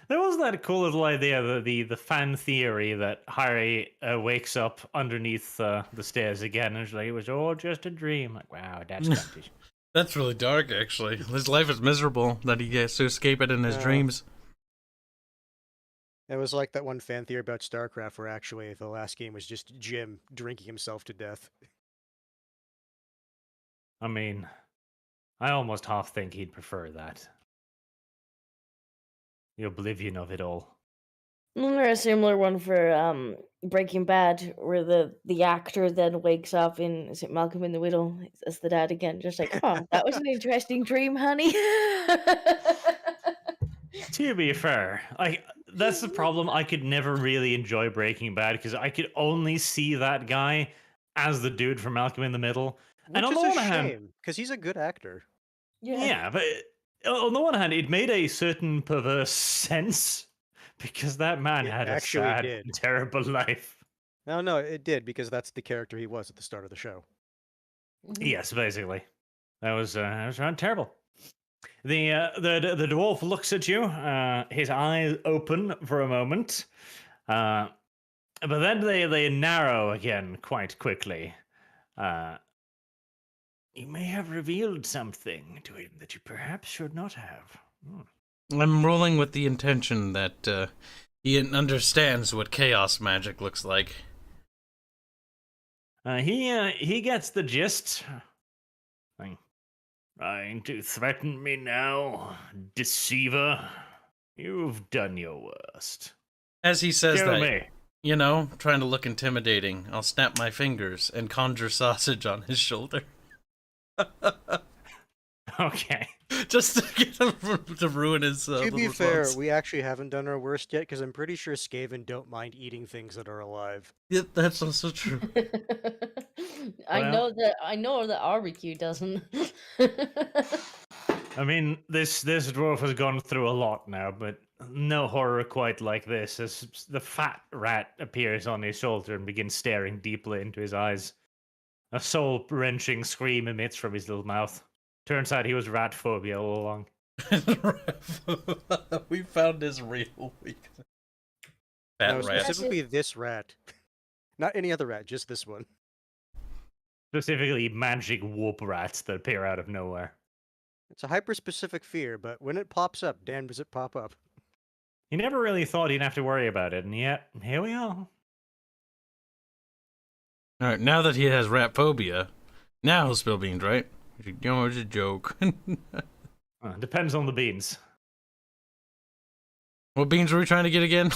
There was that cool little idea, the fan theory that Harry wakes up underneath the stairs again, and it's like it was all just a dream. Like, wow, that's Scottish. That's really dark, actually. His life is miserable that he gets to escape it in his Yeah. dreams. It was like that one fan theory about StarCraft where actually the last game was just Jim drinking himself to death. I mean, I almost half think he'd prefer that. The oblivion of it all. Wasn't there a similar one for Breaking Bad where the actor then wakes up in, is it Malcolm in the Middle as the dad again, just like, oh, that was an interesting dream, honey. To be fair, that's the problem. I could never really enjoy Breaking Bad because I could only see that guy as the dude from Malcolm in the Middle. Which And on is the a one hand, shame, because he's a good actor. yeah, but on the one hand, it made a certain perverse sense because that man It had a actually sad, did. terrible life. No, it did, because that's the character he was at the start of the show. Yes, basically, that was rather terrible. The dwarf looks at you. His eyes open for a moment, but then they narrow again quite quickly. You may have revealed something to him that you perhaps should not have. I'm rolling with the intention that he understands what chaos magic looks like. He gets the gist. Trying to threaten me now, deceiver. You've done your worst. As he says Show that, me. you know, trying to look intimidating, I'll snap my fingers and conjure sausage on his shoulder. Okay. Just to get him to ruin his To be little fair, clones. we actually haven't done our worst yet, because I'm pretty sure Skaven don't mind eating things that are alive. Yeah, that's also true. I Well- know that barbecue doesn't. I mean, this dwarf has gone through a lot now, but no horror quite like this. As the fat rat appears on his shoulder and begins staring deeply into his eyes. A soul-wrenching scream emits from his little mouth. Turns out he was rat phobia all along. We found his real weakness. Fat No, rat. specifically this rat. Not any other rat, just this one. Specifically, magic whoop rats that appear out of nowhere. It's a hyper-specific fear, but when it pops up, damn does it pop up. He never really thought he'd have to worry about it, and yet, here we are. Alright, now that he has rat phobia, now he'll spill beans, right? You know, it's a joke. Depends on the beans. What beans were we trying to get again?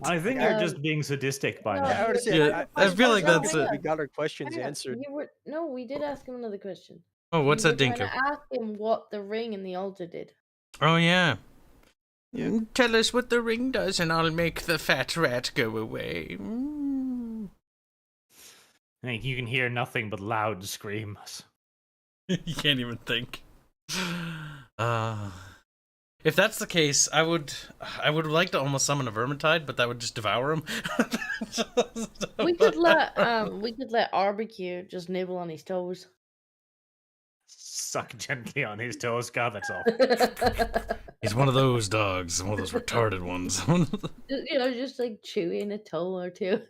I think they're just being sadistic by no, now. I would say, Yeah, I feel like no, that's hang it. on. We got our questions Hang on, answered. No, we did ask him another question. Oh, what's We that, were Dinko? trying to ask him what the ring and the altar did. Oh, yeah. Yeah. Tell us what the ring does and I'll make the fat rat go away. You can hear nothing but loud screams. You can't even think. If that's the case, I would like to almost summon a vermintide, but that would just devour him. We could let barbecue just nibble on his toes. Suck gently on his toes. God, that's all. He's one of those dogs, one of those retarded ones. Just like chewing a toe or two.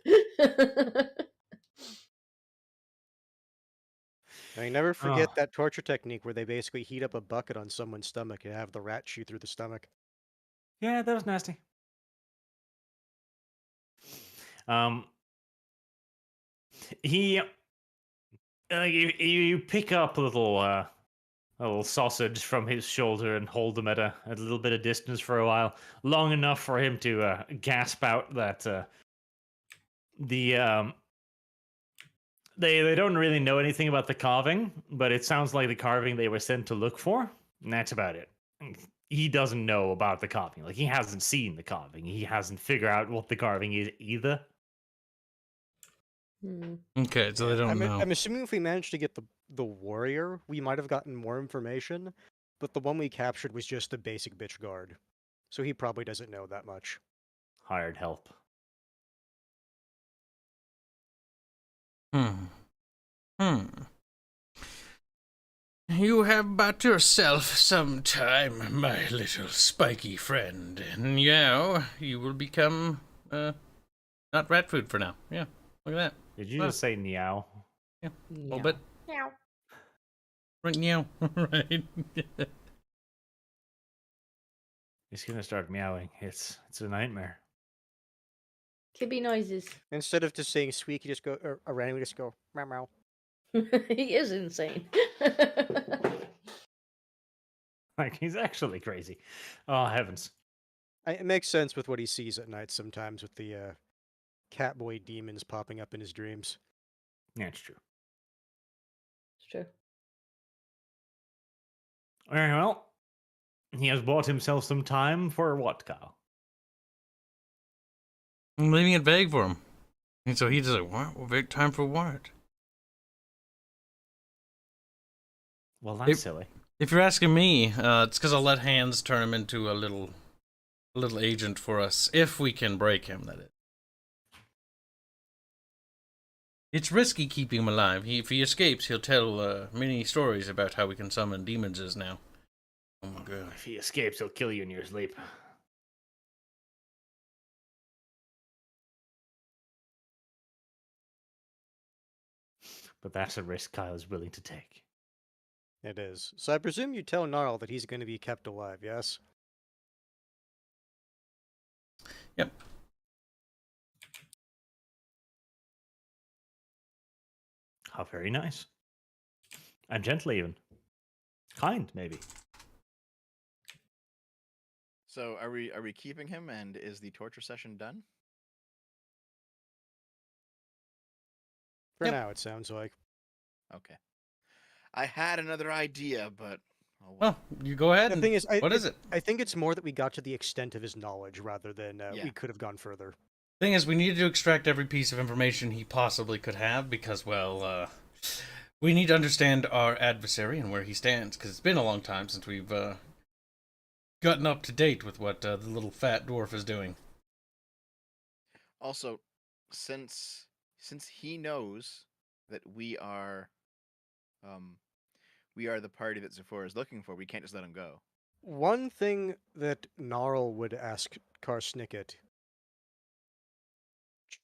I never forget Oh. that torture technique where they basically heat up a bucket on someone's stomach and have the rat shoot through the stomach. Yeah, that was nasty. You pick up a little sausage from his shoulder and hold him at a little bit of distance for a while, long enough for him to gasp out that they don't really know anything about the carving, but it sounds like the carving they were sent to look for, and that's about it. He doesn't know about the carving. Like, he hasn't seen the carving. He hasn't figured out what the carving is either. Okay, so they don't know. I'm assuming if we managed to get the warrior, we might have gotten more information, but the one we captured was just a basic bitch guard. So he probably doesn't know that much. Hired help. You have but yourself some time, my little spiky friend, and now you will become, not rat food for now. Yeah, look at that. Did you just say meow? A little bit. Meow. Right, meow. Right. He's gonna start meowing. It's a nightmare. Kibby noises. Instead of just saying squeak, you just go, or randomly just go, meow meow. He is insane. Like he's actually crazy. Oh heavens. It makes sense with what he sees at night sometimes with the catboy demons popping up in his dreams. Yeah, it's true. It's true. Very well. He has bought himself some time for what, Kyle? I'm leaving it vague for him. And so he's just like, what? Well, vague time for what? Well, that's silly. If you're asking me, it's because I'll let Hands turn him into a little agent for us, if we can break him, that is. It's risky keeping him alive. If he escapes, he'll tell many stories about how we can summon demons now. Oh my god. If he escapes, he'll kill you in your sleep. But that's a risk Kyle is willing to take. It is. So I presume you tell Gnarl that he's going to be kept alive, yes? Yep. How very nice. And gentle even. Kind, maybe. So are we keeping him, and is the torture session done? For Yep. now, it sounds like. Okay. I had another idea, but oh well. Well, you go ahead. The And thing is, what is it? I think it's more that we got to the extent of his knowledge rather than Yeah. we could have gone further. Thing is, we needed to extract every piece of information he possibly could have because, well, we need to understand our adversary and where he stands because it's been a long time since we've gotten up to date with what the little fat dwarf is doing. Also, since he knows that we are the party that Zephyr is looking for, we can't just let him go. One thing that Gnarl would ask Karsnicket,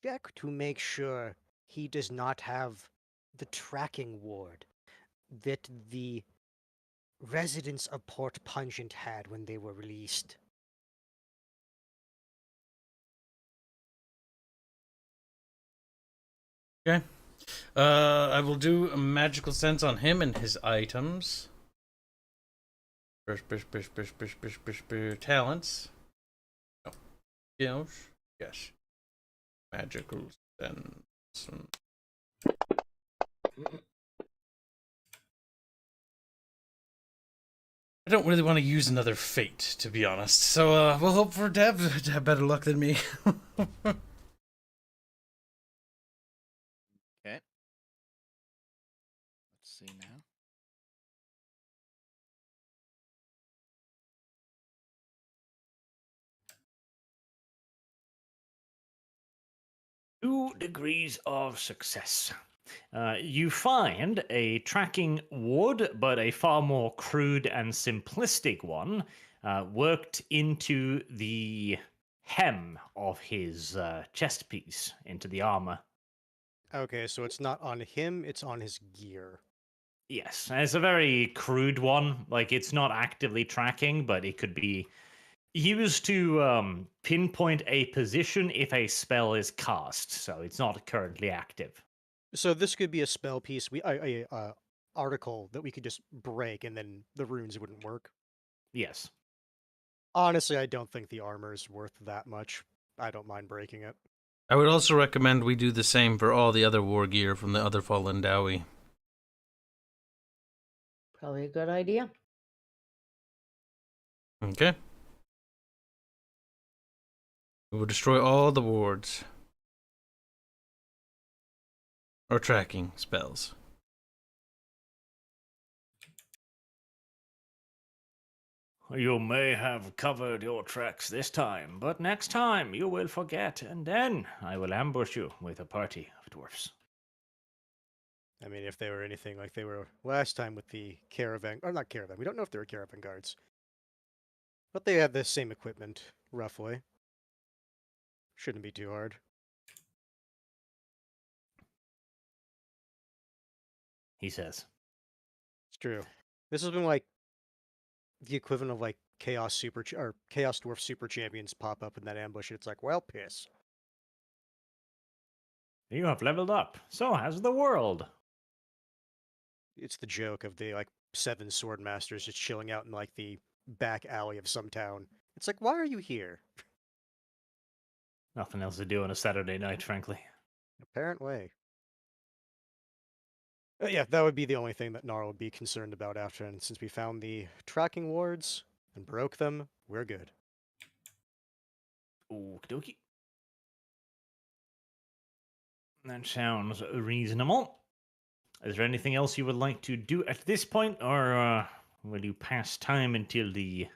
check to make sure he does not have the tracking ward that the residents of Port Pungent had when they were released. Okay. I will do a magical sense on him and his items. Talents. Oh. Yes. Magical sense. I don't really want to use another fate, to be honest. So we'll hope for Dev to have better luck than me. Okay. Let's see now. Two degrees of success. You find a tracking wood, but a far more crude and simplistic one, worked into the hem of his chest piece, into the armor. Okay, so it's not on him, it's on his gear. Yes, and it's a very crude one. Like, it's not actively tracking, but it could be used to pinpoint a position if a spell is cast, so it's not currently active. So this could be a spell piece, article that we could just break and then the runes wouldn't work. Yes. Honestly, I don't think the armor is worth that much. I don't mind breaking it. I would also recommend we do the same for all the other war gear from the other fallen Dowie. Probably a good idea. Okay. We will destroy all the wards. Or tracking spells. You may have covered your tracks this time, but next time you will forget, and then I will ambush you with a party of dwarfs. I mean, if they were anything like they were last time with the caravan, or not caravan, we don't know if they were caravan guards. But they had the same equipment, roughly. Shouldn't be too hard. He says. It's true. This has been like the equivalent of like Chaos Dwarf Super Champions pop up in that ambush, and it's like, well, piss. You have leveled up. So has the world. It's the joke of the like 7 sword masters just chilling out in like the back alley of some town. It's like, why are you here? Nothing else to do on a Saturday night, frankly. Apparently. Yeah, that would be the only thing that Nar would be concerned about after, and since we found the tracking wards and broke them, we're good. Okie dokie. That sounds reasonable. Is there anything else you would like to do at this point, or will you pass time until the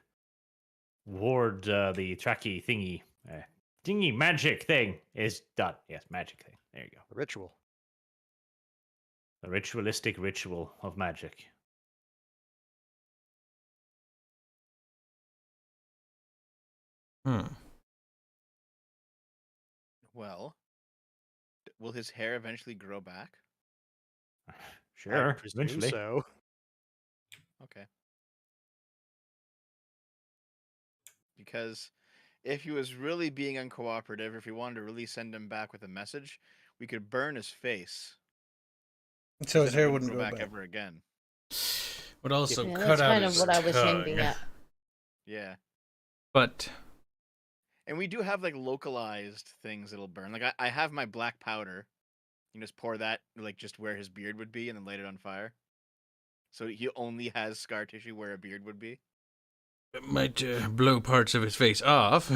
ward, the tracky thingy magic thing is done? Yes, magic thing. There you go. A ritual. The ritualistic ritual of magic. Hmm. Well, will his hair eventually grow back? Sure, I presume eventually. so. Okay. Because if he was really being uncooperative, if we wanted to really send him back with a message, we could burn his face. So 'cause his then it hair wouldn't wouldn't grow back. ever again. Would also Yeah, cut that's out kind of his what I was tongue. hinting at. Yeah. But And we do have like localized things that'll burn. Like I have my black powder. You just pour that like just where his beard would be and then light it on fire. So he only has scar tissue where a beard would be. it might blow parts of his face off.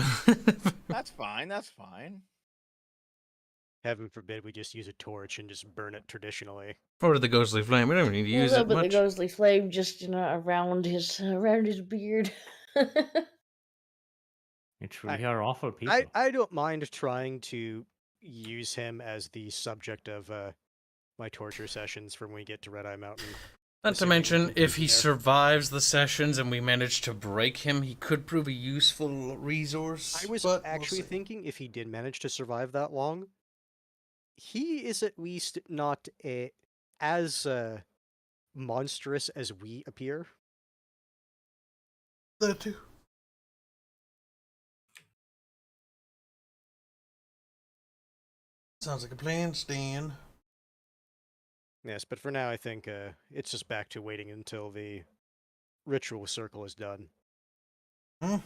That's fine. That's fine. Heaven forbid we just use a torch and just burn it traditionally. Or the ghostly flame. We don't need to use No, it but the much. ghostly flame just around his beard. You truly are awful people. I don't mind trying to use him as the subject of my torture sessions from when we get to Red Eye Mountain. Not to assuming we mention, can if keep he him there. survives the sessions and we manage to break him, he could prove a useful resource. I was but actually we'll see. thinking if he did manage to survive that long, he is at least not as monstrous as we appear. That too. Sounds like a plan, Stan. Yes, but for now I think it's just back to waiting until the ritual circle is done. Hmm?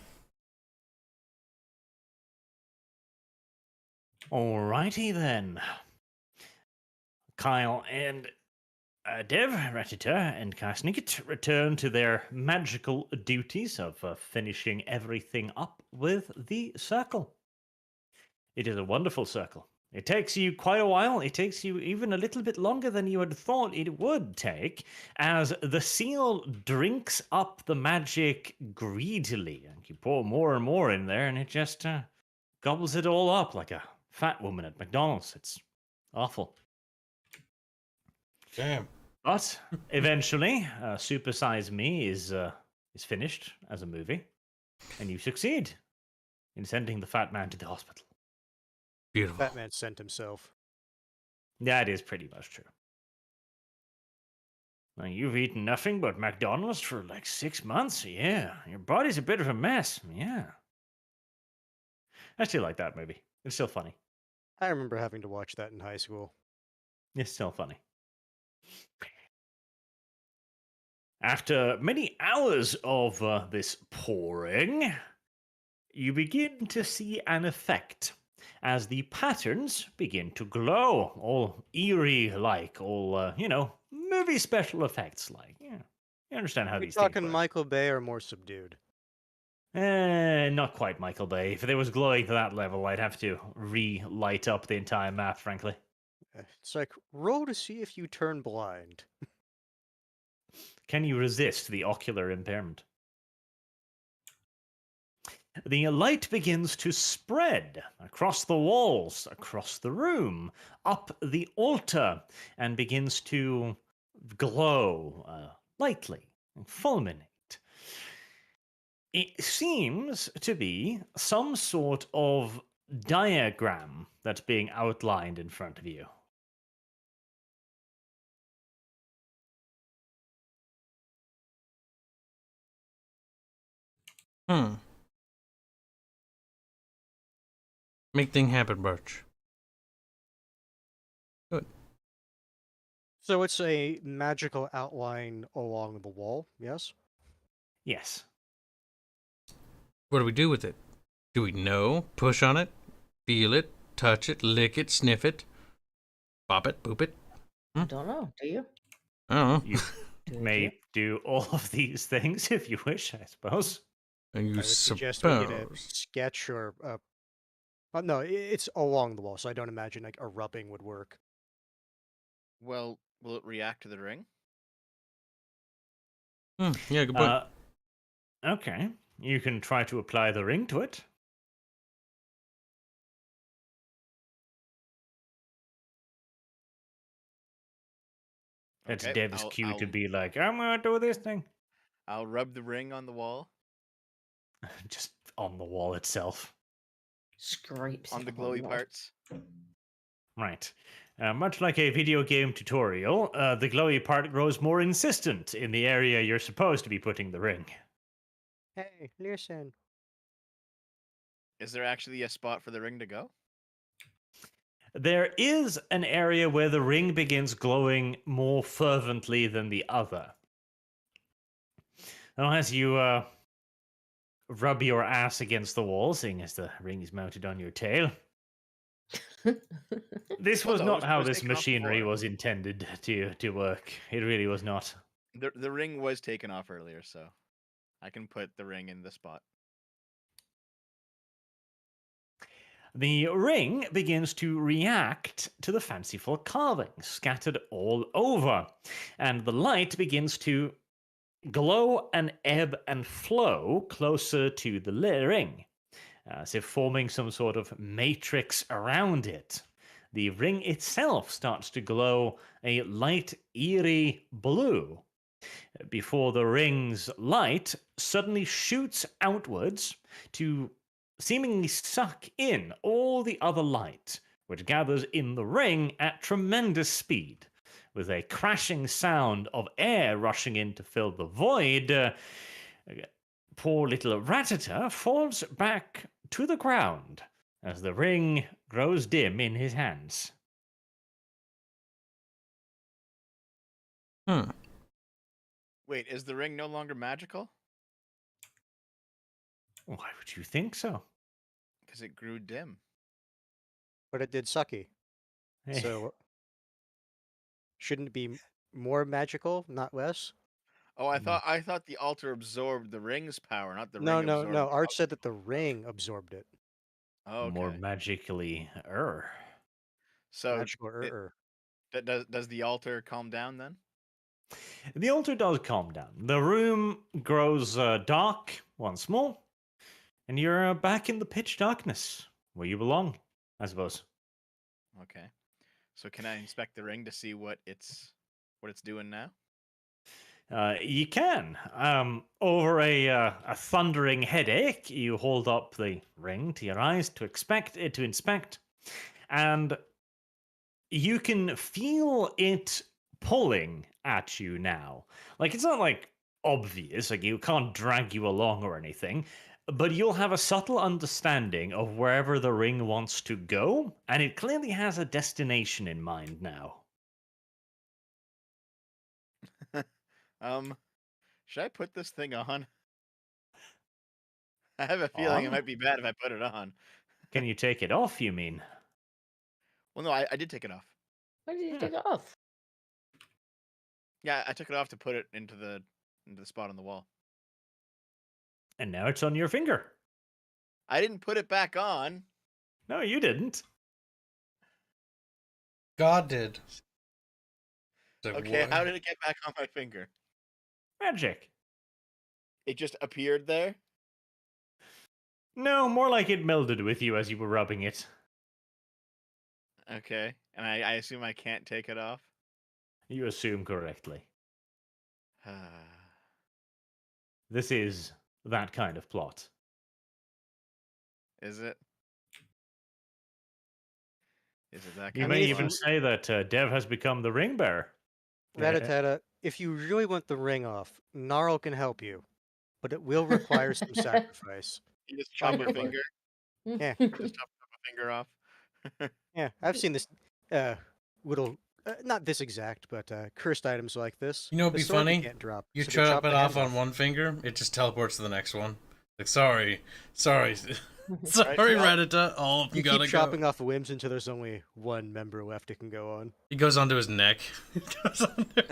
Alrighty then. Kyle and Dev, Ratita, and Kasniket return to their magical duties of finishing everything up with the circle. It is a wonderful circle. It takes you quite a while. It takes you even a little bit longer than you had thought it would take, as the seal drinks up the magic greedily. And you pour more and more in there, and it just gobbles it all up like a fat woman at McDonald's. It's awful. Damn. But eventually, Super Size Me is finished as a movie, and you succeed in sending the fat man to the hospital. Beautiful. Batman sent himself. That is pretty much true. Now, you've eaten nothing but McDonald's for like 6 months? Yeah. Your body's a bit of a mess. Yeah. I still like that movie. It's still funny. I remember having to watch that in high school. It's still funny. After many hours of this pouring, you begin to see an effect as the patterns begin to glow, all eerie-like, all, movie special effects like. Yeah. You understand how Are we these things talking work. Michael Bay or more subdued? Not quite Michael Bay. If it was glowing to that level, I'd have to re-light up the entire map, frankly. It's like, roll to see if you turn blind. Can you resist the ocular impairment? The light begins to spread across the walls, across the room, up the altar, and begins to glow lightly and fulminate. It seems to be some sort of diagram that's being outlined in front of you. Hmm. Make thing happen, Birch. Good. So it's a magical outline along the wall, yes? Yes. What do we do with it? Do we know? Push on it? Feel it? Touch it? Lick it? Sniff it? Bop it? Boop it? I don't know. Do you? I don't know. You Do you? may do all of these things if you wish, I suppose. You I would suggest we get a suppose. sketch or a. No, it's along the wall, so I don't imagine like a rubbing would work. Well, will it react to the ring? Yeah, good point. Okay. You can try to apply the ring to it. That's Okay, Dev's cue to be like, I'm gonna do this thing. I'll rub the ring on the wall, Just on the wall itself. Scrapes on it the wall. glowy parts. Right. Much like a video game tutorial, the glowy part grows more insistent in the area you're supposed to be putting the ring. Hey, listen. Is there actually a spot for the ring to go? There is an area where the ring begins glowing more fervently than the other. Now, as you rub your ass against the wall, seeing as the ring is mounted on your tail, this was Although it not was how supposed this taken off machinery before. was intended to work. It really was not. The ring was taken off earlier, so I can put the ring in the spot. The ring begins to react to the fanciful carvings scattered all over, and the light begins to glow and ebb and flow closer to the ring, as if forming some sort of matrix around it. The ring itself starts to glow a light, eerie blue before the ring's light suddenly shoots outwards to seemingly suck in all the other light, which gathers in the ring at tremendous speed. With a crashing sound of air rushing in to fill the void, poor little Ratata falls back to the ground as the ring grows dim in his hands. Wait, is the ring no longer magical? Why would you think so? Because it grew dim. But it did sucky. So shouldn't it be more magical, not less? Oh, I thought the altar absorbed the ring's power, not the No, ring no, absorbed no. the Art said altar's that the power. ring absorbed it. Oh, More okay. magically, So Magical it, does the altar calm down then? The altar does calm down. The room grows dark once more, and you're back in the pitch darkness where you belong, I suppose. Okay. So can I inspect the ring to see what it's doing now? You can. Over a thundering headache, you hold up the ring to your eyes to inspect, and you can feel it pulling at you now. Like it's not like obvious, like you can't drag you along or anything, but you'll have a subtle understanding of wherever the ring wants to go, and it clearly has a destination in mind now. Should I put this thing on? I have a feeling it On? might be bad if I put it on. Can you take it off, you mean? Well, no, I did take it off. Why did you Yeah. take it off? Yeah, I took it off to put it into the spot on the wall. And now it's on your finger. I didn't put it back on. No, you didn't. God did. Okay, how did it get back on my finger? Magic. It just appeared there? No, more like it melded with you as you were rubbing it. Okay. And I assume I can't take it off? You assume correctly. This is that kind of plot. Is it? Is it that You kind may of even plot? say that Dev has become the ring bearer. Rattata, if you really want the ring off, Gnarl can help you. but it will require some sacrifice. You just On chop your a part. finger. Yeah. Just chop a finger off. Yeah, I've seen this little, not this exact, but cursed items like this. You know what'd The be sword you funny? can't drop, You so they chop chop it the off hand on off. one finger, it just teleports to the next one. Like, sorry, sorry, Right, sorry, well, Radita. All of them You gotta keep chopping go. off limbs until there's only one member left it can go on. He goes onto his neck. It goes onto...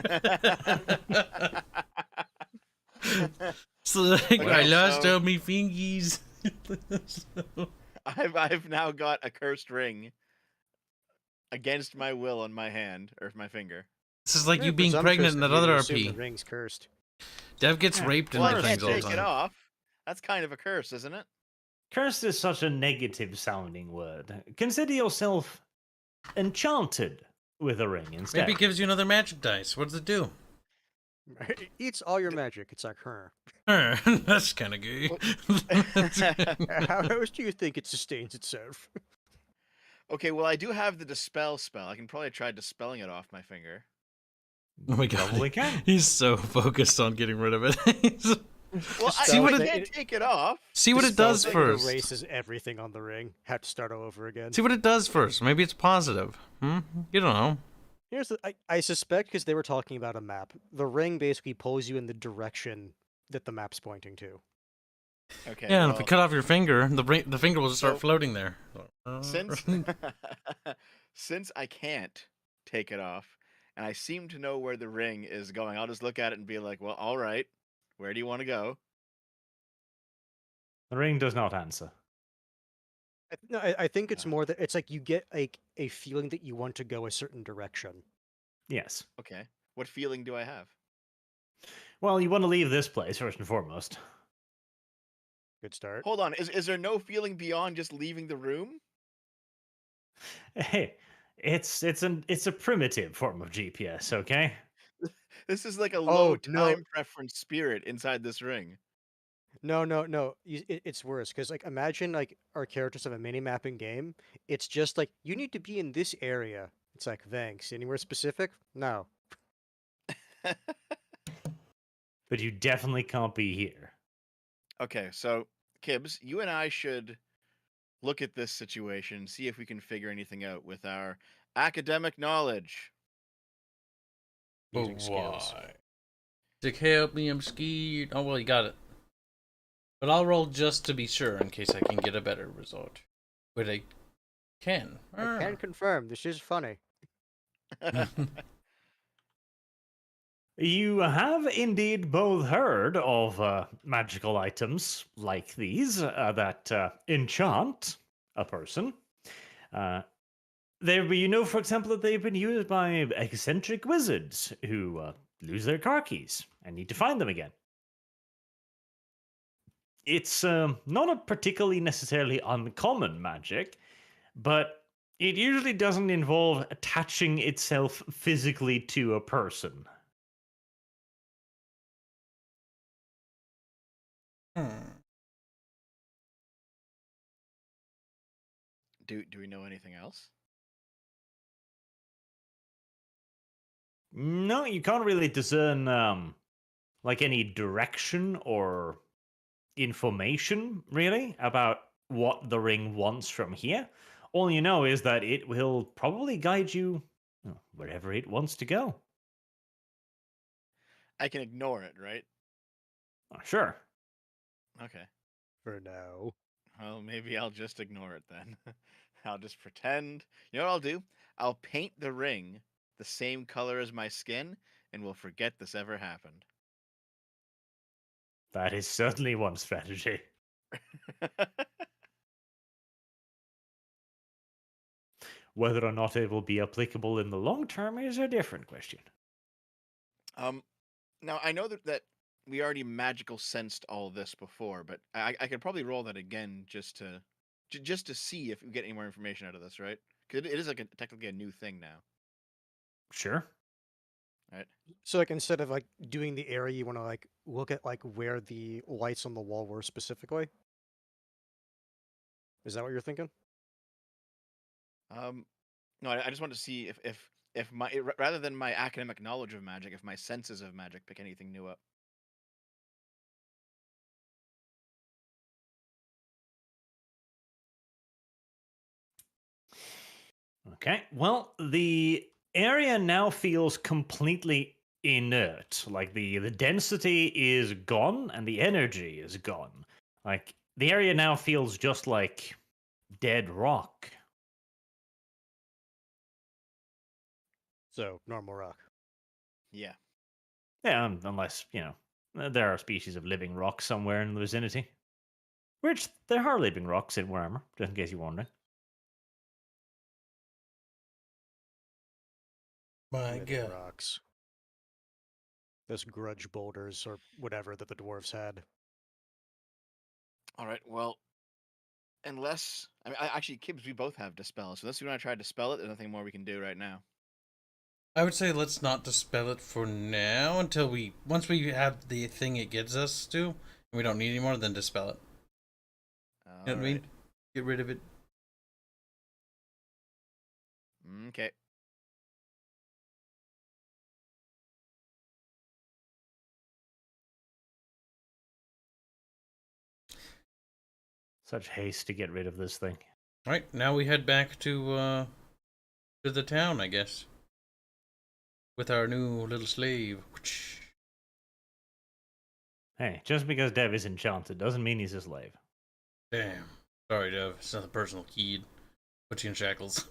So like, I Okay, lost so all me fingies. I've now got a cursed ring against my will on my hand or my finger. This is like Very you being presumptuous pregnant in of that you to other assume the RP. ring's cursed. Dev gets Yeah. raped in Well, my I things can't all the take it time. off. That's kind of a curse, isn't it? Cursed is such a negative sounding word. Consider yourself enchanted with a ring instead. Maybe it gives you another magic dice. What does it do? It eats all your magic. It's like, huh. That's kind of gay. How else do you think it sustains itself? Okay, well, I do have the dispel spell. I can probably try dispelling it off my finger. Oh my god, Probably can. he's so focused on getting rid of it. Well, See what I it- can't take it off. See what it does Dispels first. erases everything on the ring. Have to start all over again. See what it does first. Maybe it's positive. You don't know. Here's the. I suspect because they were talking about a map. The ring basically pulls you in the direction that the map's pointing to. Okay. Yeah, and well, if we cut off your finger, the finger will just start So- floating there. since since I can't take it off, and I seem to know where the ring is going, I'll just look at it and be like, "Well, all right, where do you want to go?" The ring does not answer. I think it's more that it's like you get like a feeling that you want to go a certain direction. Yes. Okay. What feeling do I have? Well, you want to leave this place first and foremost. Good start. Hold on. Is there no feeling beyond just leaving the room? Hey, it's a primitive form of GPS, okay? This is like a Oh, low no. time preference spirit inside this ring. No. It's worse because like imagine like our characters have a mini mapping game. It's just like you need to be in this area. It's like thanks. Anywhere specific? No. But you definitely can't be here. Okay, so Kibbs, you and I should look at this situation, see if we can figure anything out with our academic knowledge. Using skills. Dick, help me, I'm scared. Oh, well, you got it. But I'll roll just to be sure in case I can get a better result. But I can. I can confirm this is funny. You have indeed both heard of magical items like these that enchant a person. You know, for example, that they've been used by eccentric wizards who lose their car keys and need to find them again. It's not a particularly necessarily uncommon magic, but it usually doesn't involve attaching itself physically to a person. Do we know anything else? No, you can't really discern like any direction or information really about what the ring wants from here. All you know is that it will probably guide you wherever it wants to go. I can ignore it, right? Sure. Okay. For now. Well, maybe I'll just ignore it then. I'll just pretend. You know what I'll do? I'll paint the ring the same color as my skin, and we'll forget this ever happened. That is certainly one strategy. Whether or not it will be applicable in the long term is a different question. Now I know that we already magical sensed all this before, but I could probably roll that again just to see if we get any more information out of this, right? Because it is like technically a new thing now, Sure. right? So like instead of like doing the area, you want to like look at like where the lights on the wall were specifically. Is that what you're thinking? No, I just want to see if my rather than my academic knowledge of magic, if my senses of magic pick anything new up. Okay. Well, the area now feels completely inert. Like the density is gone and the energy is gone. Like the area now feels just like dead rock. So, normal rock. Yeah. Yeah, unless, there are species of living rocks somewhere in the vicinity. Which there are living rocks in Warhammer, just in case you're wondering. My Living God. rocks. Those grudge boulders or whatever that the dwarves had. All right. Well, unless actually, Kibbs, we both have dispel. So unless we want to try to dispel it, there's nothing more we can do right now. I would say let's not dispel it for now until once we have the thing it gets us to, and we don't need anymore, then dispel it. You know what I mean? Get rid of it. Okay. Such haste to get rid of this thing. All right, now we head back to the town, I guess, with our new little slave. Hey, just because Dev is enchanted doesn't mean he's a slave. Damn. Sorry, Dev. It's not a personal key. Put you in shackles.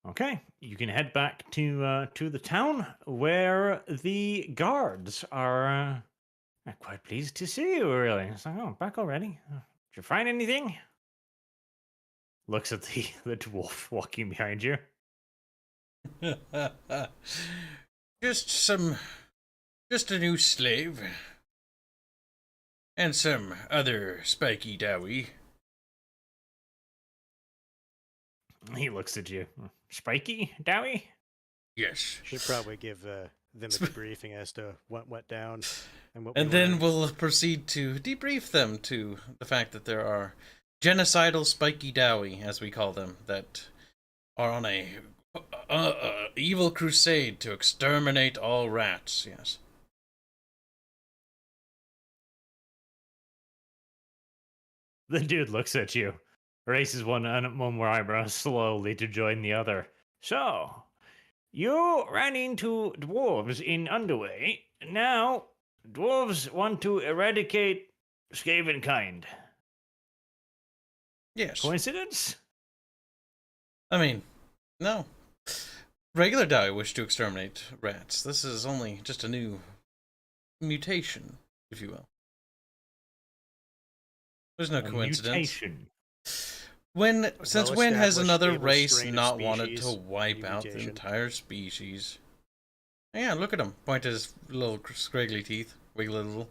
Okay, you can head back to the town where the guards are quite pleased to see you. Really, it's like, oh, back already? Did you find anything? Looks at the dwarf walking behind you. Just a new slave. And some other spiky dowie. He looks at you. Spiky, Dowie? Yes. Should probably give them a debriefing as to what went down and what. And then we'll proceed to debrief them to the fact that there are genocidal spiky dowie, as we call them, that are on a evil crusade to exterminate all rats. Yes. The dude looks at you, raises one more eyebrow slowly to join the other. So, you ran into dwarves in Underway. Now, dwarves want to eradicate Skaven kind. Yes. Coincidence? I mean, no. Regular dowie wish to exterminate rats. This is only just a new mutation, if you will. There's no coincidence. Mutation. Since when has well-established another stable race strain of not wanted to species, wipe new out the mutation. entire species? Yeah, look at him. Point at his little scraggly teeth. Wiggle a little.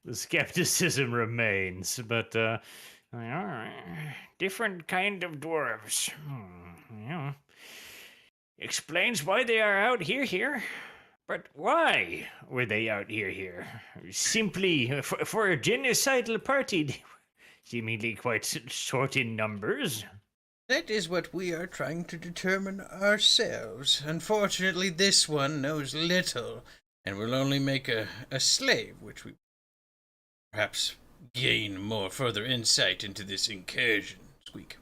The skepticism remains, but different kind of dwarves. Yeah. Explains why they are out here. But why were they out here? Simply for a genocidal party. They were seemingly quite short in numbers. That is what we are trying to determine ourselves. Unfortunately, this one knows little, and will only make a slave, which we perhaps gain more further insight into this incursion. Squeak.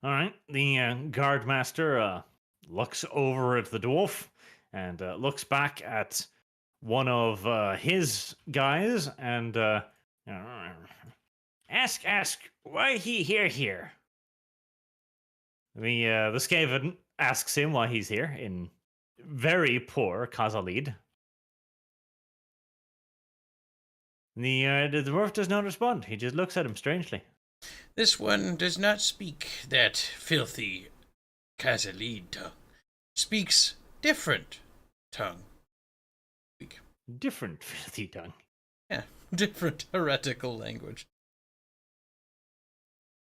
All right. The guard master looks over at the dwarf and looks back at one of his guys and ask why he here. The Skaven asks him why he's here in very poor Khazalid. The dwarf does not respond. He just looks at him strangely. This one does not speak that filthy Khazalid tongue. Speaks different tongue. Different filthy tongue. Yeah, different heretical language.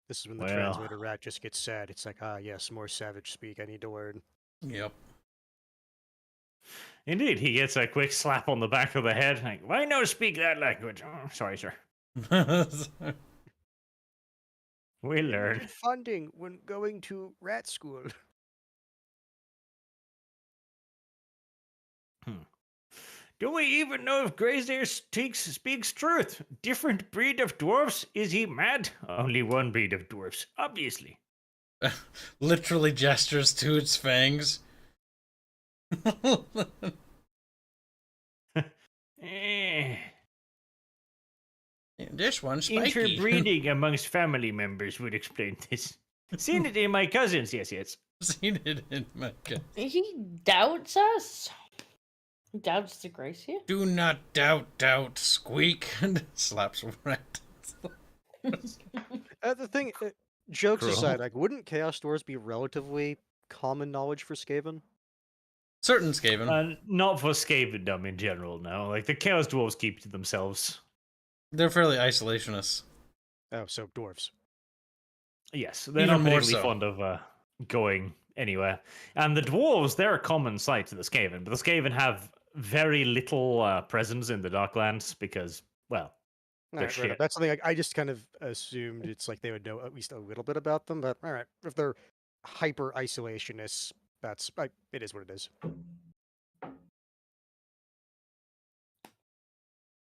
This is when the translator rat just gets sad. It's like, yes, more savage speak. I need to learn. Yep. Indeed, he gets a quick slap on the back of the head. Like, why no speak that language? Oh, sorry, sir. We'll learn. Limited funding when going to rat school. Do we even know if Graysdale speaks truth? Different breed of dwarfs? Is he mad? Only one breed of dwarfs, obviously. Literally gestures to its fangs. Eh. This one's spiky. Interbreeding amongst family members would explain this. Seen it in my cousins, yes. Seen it in my gut. He doubts us. He doubts the grace here. Do not doubt, squeak. Slaps a rat. The thing, jokes Cruel. aside, like, wouldn't Chaos Dwarves be relatively common knowledge for Skaven? Certain Skaven. Not for Skavendom in general, no. Like, the Chaos Dwarves keep to themselves. They're fairly isolationists. Oh, so dwarves. Yes, they're Even not more particularly so. fond of going anywhere. And the dwarves, they're a common sight to the Skaven, but the Skaven have very little presence in the Darklands because, well, they're Alright, right. shit. That's something I just kind of assumed it's like they would know at least a little bit about them, but alright. If they're hyper isolationists, that's it is what it is.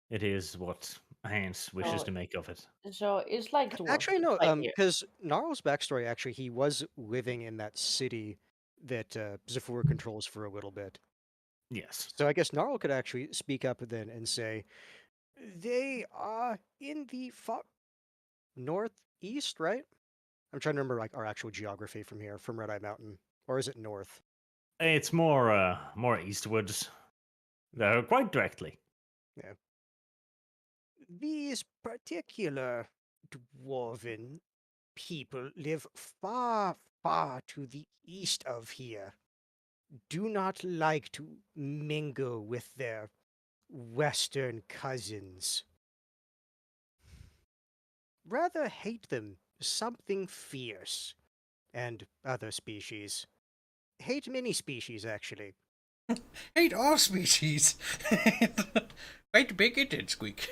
It is what Hans wishes Oh, to make of it. So it's like dwarves. Actually, no, right here. because Gnarl's backstory, actually, he was living in that city that Zephyr controls for a little bit. Yes. So I guess Gnarl could actually speak up then and say, they are in the far northeast, right? I'm trying to remember like our actual geography from here, from Red Eye Mountain. Or is it north? It's more eastwards. Though quite directly. These particular dwarven people live far, far to the east of here. Do not like to mingle with their western cousins. Rather hate them, something fierce. And other species. Hate many species, actually. Hate all species. Quite bigoted, squeak.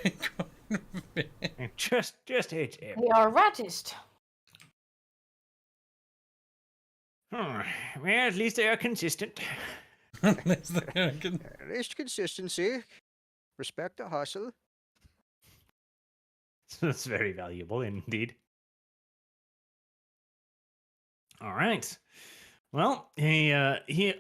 Just hate him. They are ratist. Well, at least they are consistent. At least consistency. Respect the hustle. That's very valuable indeed. All right. Well, he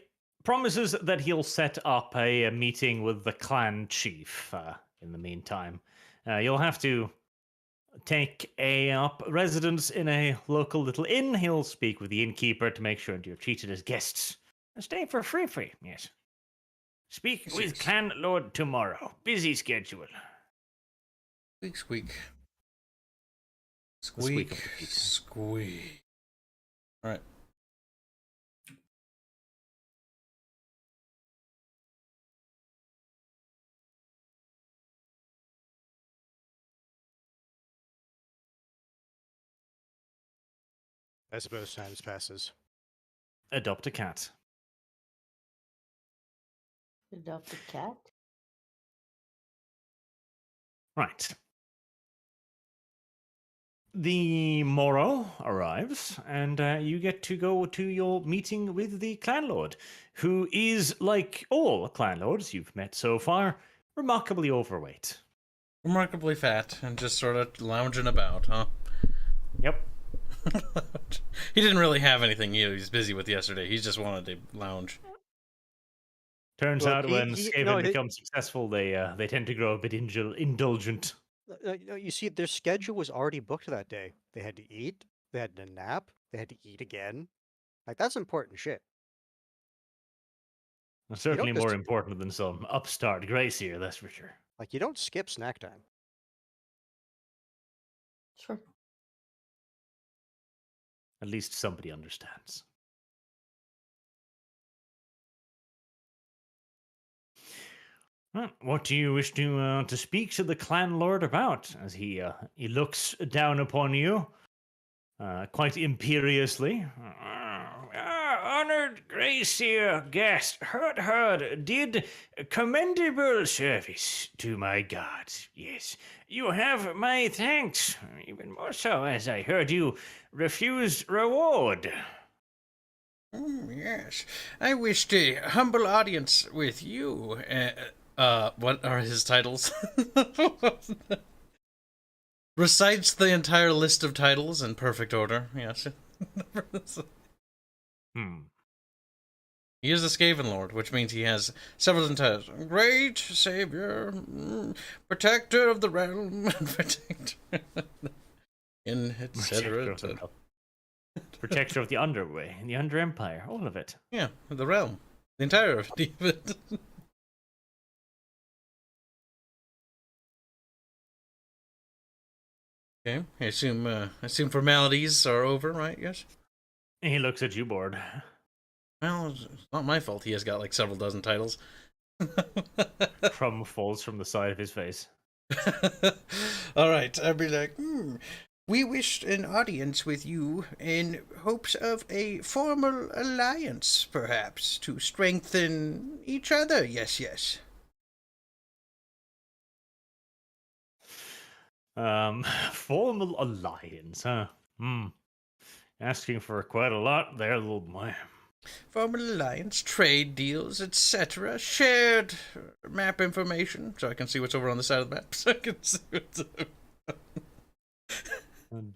promises that he'll set up a meeting with the clan chief in the meantime. You'll have to take up residence in a local little inn. He'll speak with the innkeeper to make sure you're treated as guests. Stay for free, yes. Speak with Yes. Clan Lord tomorrow. Busy schedule. Squeak, squeak. squeak of Squeak, the feet. squeak. Alright. I suppose time passes. Adopt a cat. Adopt a cat. Right. The morrow arrives, and you get to go to your meeting with the clan lord, who is, like all clan lords you've met so far, remarkably overweight. Remarkably fat and just sort of lounging about, huh? Yep. He didn't really have anything he was busy with yesterday. He just wanted to lounge. Turns Well, out when Skaven no, become successful, they tend to grow a bit indulgent. No, you see, their schedule was already booked that day. They had to eat, they had to nap, they had to eat again. Like, that's important shit. Certainly just- more important than some upstart Gracier, that's for sure. Like, you don't skip snack time. Sure. At least somebody understands. Well, what do you wish to speak to the clan lord about? As he looks down upon you, quite imperiously. Honored Gracier guest, heard, did commendable service to my gods. Yes, you have my thanks, even more so as I heard you refused reward. Yes, I wished a humble audience with you. What are his titles? Recites the entire list of titles in perfect order. Yes. He is a Skaven Lord, which means he has several titles. Great Savior, Protector of the Realm, Protector, and etc. Protector of the Underway, the Under Empire, all of it. Yeah, the realm, the entire of it. Okay, I assume formalities are over, right? Yes. He looks at you, bored. Well, it's not my fault. He has got like several dozen titles. Crumb falls from the side of his face. All right, I'd be like, we wished an audience with you in hopes of a formal alliance, perhaps, to strengthen each other. Yes, yes. Formal alliance, huh? Asking for quite a lot there, little boy. Formal alliance, trade deals, etc. Shared map information, so I can see what's over on the side of the map. So I can see what's over.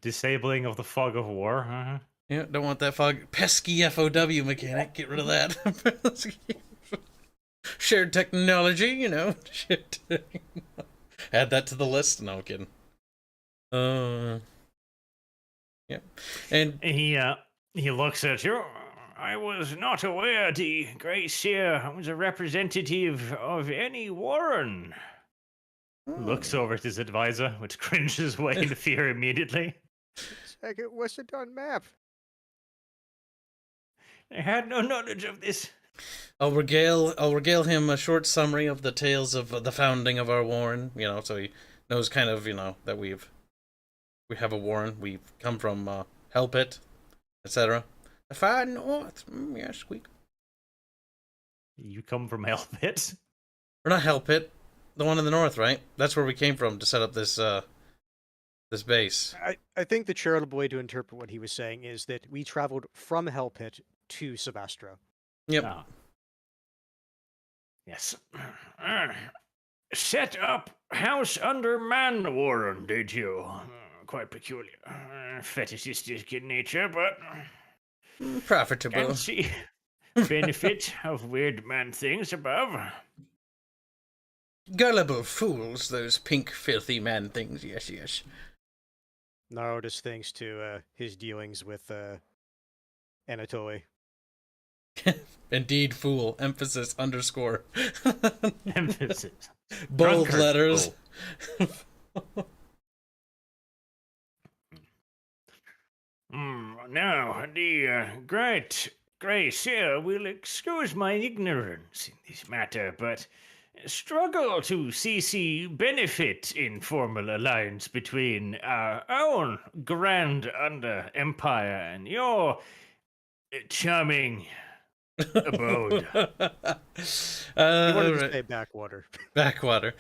Disabling of the fog of war, huh? Yeah, don't want that pesky FOW mechanic. Get rid of that. Shared technology, you know. Add that to the list. No, I'm kidding. Yeah, and he looks at you. I was not aware the Great Seer was a representative of any Warren. Looks over at his advisor, which cringes away in fear immediately. It's like it wasn't on map. I had no knowledge of this. I'll regale him a short summary of the tales of the founding of our Warren. You know, so he knows kind of, you know, that we have a Warren. We've come from Hellpit, etc. The far north. Yes, we. You come from Hellpit? We're not Hellpit. The one in the north, right? That's where we came from to set up this this base. I think the charitable way to interpret what he was saying is that we traveled from Hellpit to Sebastro. Yep. Ah. Yes. Set up house under man, Warren, did you? Quite peculiar. Fetishistic in nature, but Profitable. can see benefit of weird man things above. Gullible fools, those pink, filthy man things. Yes, yes. Narodus thanks to his dealings with Anatoly. Indeed, fool. Emphasis underscore. Emphasis. Bold Drunkard letters. Now, the great Grey Seer will excuse my ignorance in this matter, but struggle to see benefit in formal alliance between our own grand under empire and your charming abode. I wanted to say backwater. Backwater.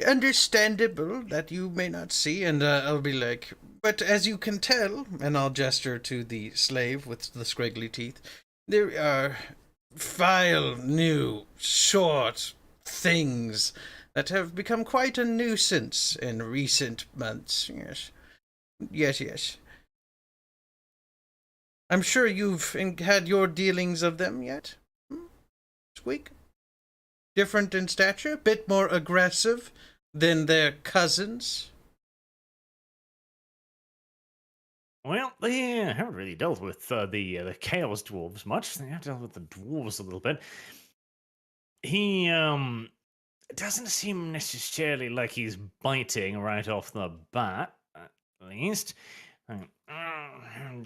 Understandable that you may not see, and I'll be like, but as you can tell, and I'll gesture to the slave with the scraggly teeth, there are vile, new, short things that have become quite a nuisance in recent months. Yes. Yes, yes. I'm sure you've had your dealings of them yet? Squeak? Different in stature, bit more aggressive than their cousins. Well, they haven't really dealt with the Chaos Dwarves much. They have dealt with the Dwarves a little bit. He doesn't seem necessarily like he's biting right off the bat, at least.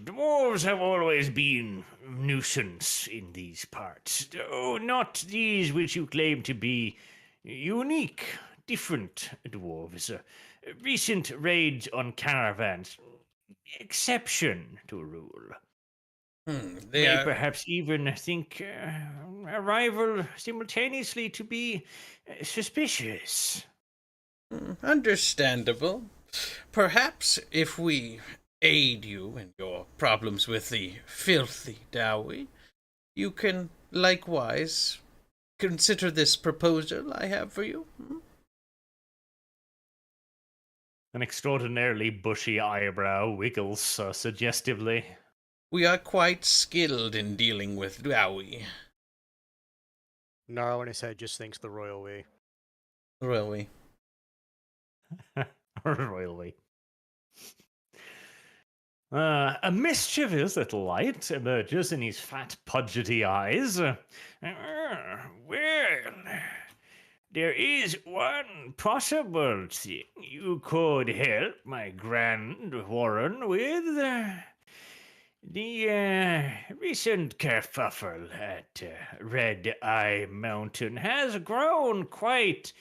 Dwarves have always been nuisance in these parts, though not these which you claim to be unique, different dwarves. Recent raids on caravans, exception to a rule. They May are perhaps even think arrival simultaneously to be suspicious. understandable. Perhaps if we aid you in your problems with the filthy Dowie, you can likewise consider this proposal I have for you. An extraordinarily bushy eyebrow wiggles suggestively. We are quite skilled in dealing with Dowie. Gnarl in his head just thinks the royal we. Really? Royally. A mischievous little light emerges in his fat, pudgety eyes. Well, there is one possible thing you could help my grand Warren with. The recent kerfuffle at Red Eye Mountain has grown quite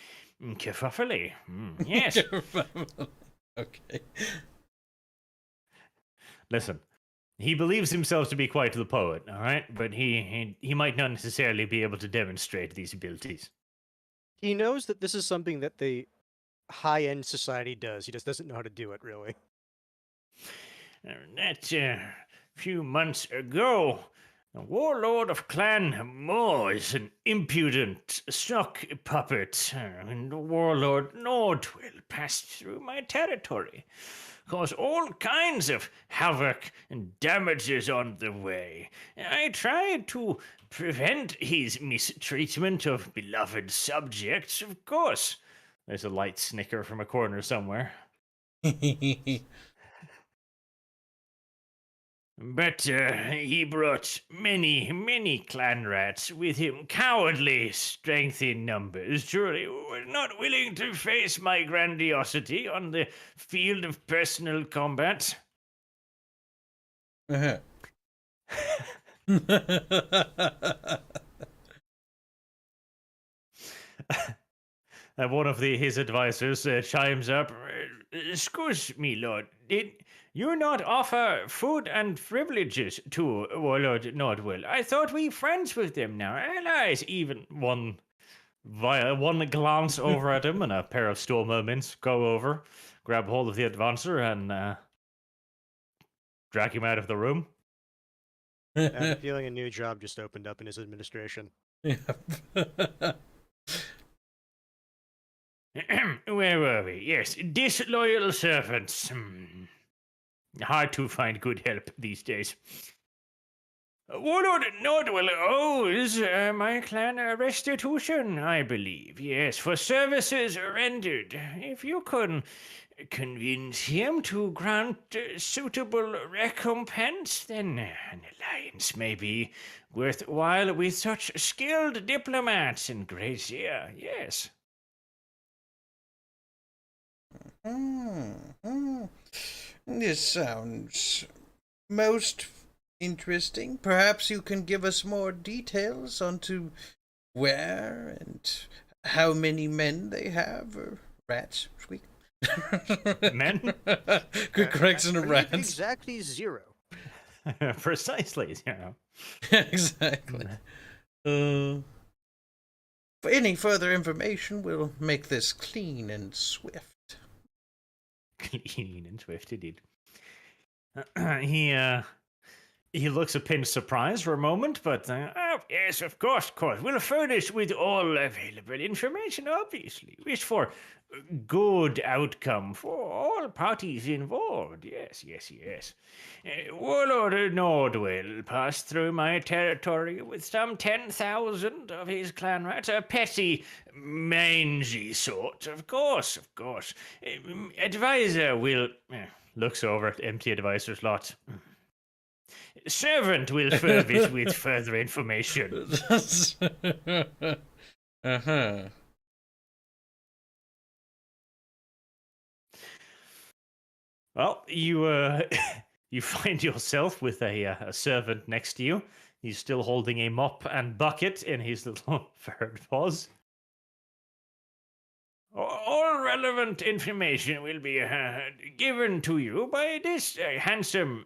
kerfuffly. Yes. Okay. Listen, he believes himself to be quite the poet, all right? But he might not necessarily be able to demonstrate these abilities. He knows that this is something that the high-end society does. He just doesn't know how to do it, really. That few months ago, the warlord of Clan Moors, an impudent sock puppet, and the warlord Nordwill passed through my territory. Caused all kinds of havoc and damages on the way. I tried to prevent his mistreatment of beloved subjects, of course. There's a light snicker from a corner somewhere. But he brought many, many clan rats with him, cowardly strength in numbers, truly were not willing to face my grandiosity on the field of personal combat. Uh-huh. And one of his advisors chimes up, Excuse me, lord, did you not offer food and privileges to Warlord Nordwill? I thought we friends with them now, allies, even one glance over at him and a pair of stole moments go over, grab hold of the advancer and drag him out of the room. I have a feeling a new job just opened up in his administration. Where were we? Yes, disloyal servants. Hard to find good help these days. Warlord Nordwell owes my clan a restitution, I believe. Yes, for services rendered. If you can convince him to grant suitable recompense, then an alliance may be worthwhile with such skilled diplomats and grazier. Yes. This sounds most interesting. Perhaps you can give us more details onto where and how many men they have, or rats, squeak. Men? Good correction of I believe rats. Exactly 0. Precisely, you know. Exactly. For any further information, we'll make this clean and swift. Clean and swift, indeed. He looks a pinch surprised for a moment, but oh, yes, of course. We'll furnish with all available information, obviously. Wish for good outcome for all parties involved. Yes. Warlord Nordwell passed through my territory with some 10,000 of his clan rats, a petty, mangy sort, of course. Advisor will... looks over at empty advisor's lot. Servant will furnish with further information. Uh-huh. Well, you you find yourself with a servant next to you. He's still holding a mop and bucket in his little furred paws. All relevant information will be given to you by this handsome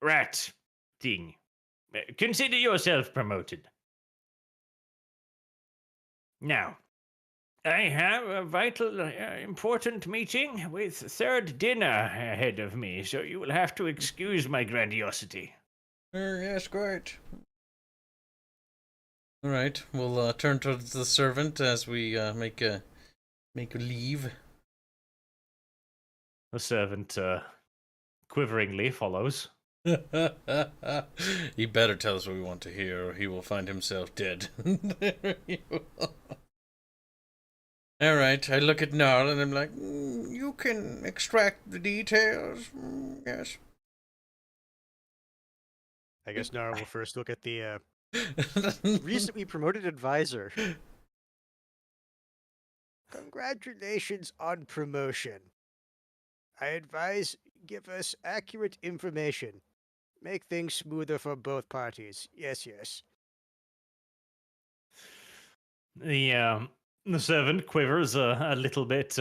rat thing. Consider yourself promoted. Now, I have a vital, important meeting with third dinner ahead of me, so you will have to excuse my grandiosity. Yes, great. All right, we'll turn towards the servant as we make a leave. The servant quiveringly follows. He better tell us what we want to hear, or he will find himself dead. All right, I look at Gnarl and I'm like, you can extract the details. Yes. I guess Nara will first look at the recently promoted advisor. Congratulations on promotion. I advise give us accurate information. Make things smoother for both parties. Yes, yes. The servant quivers a little bit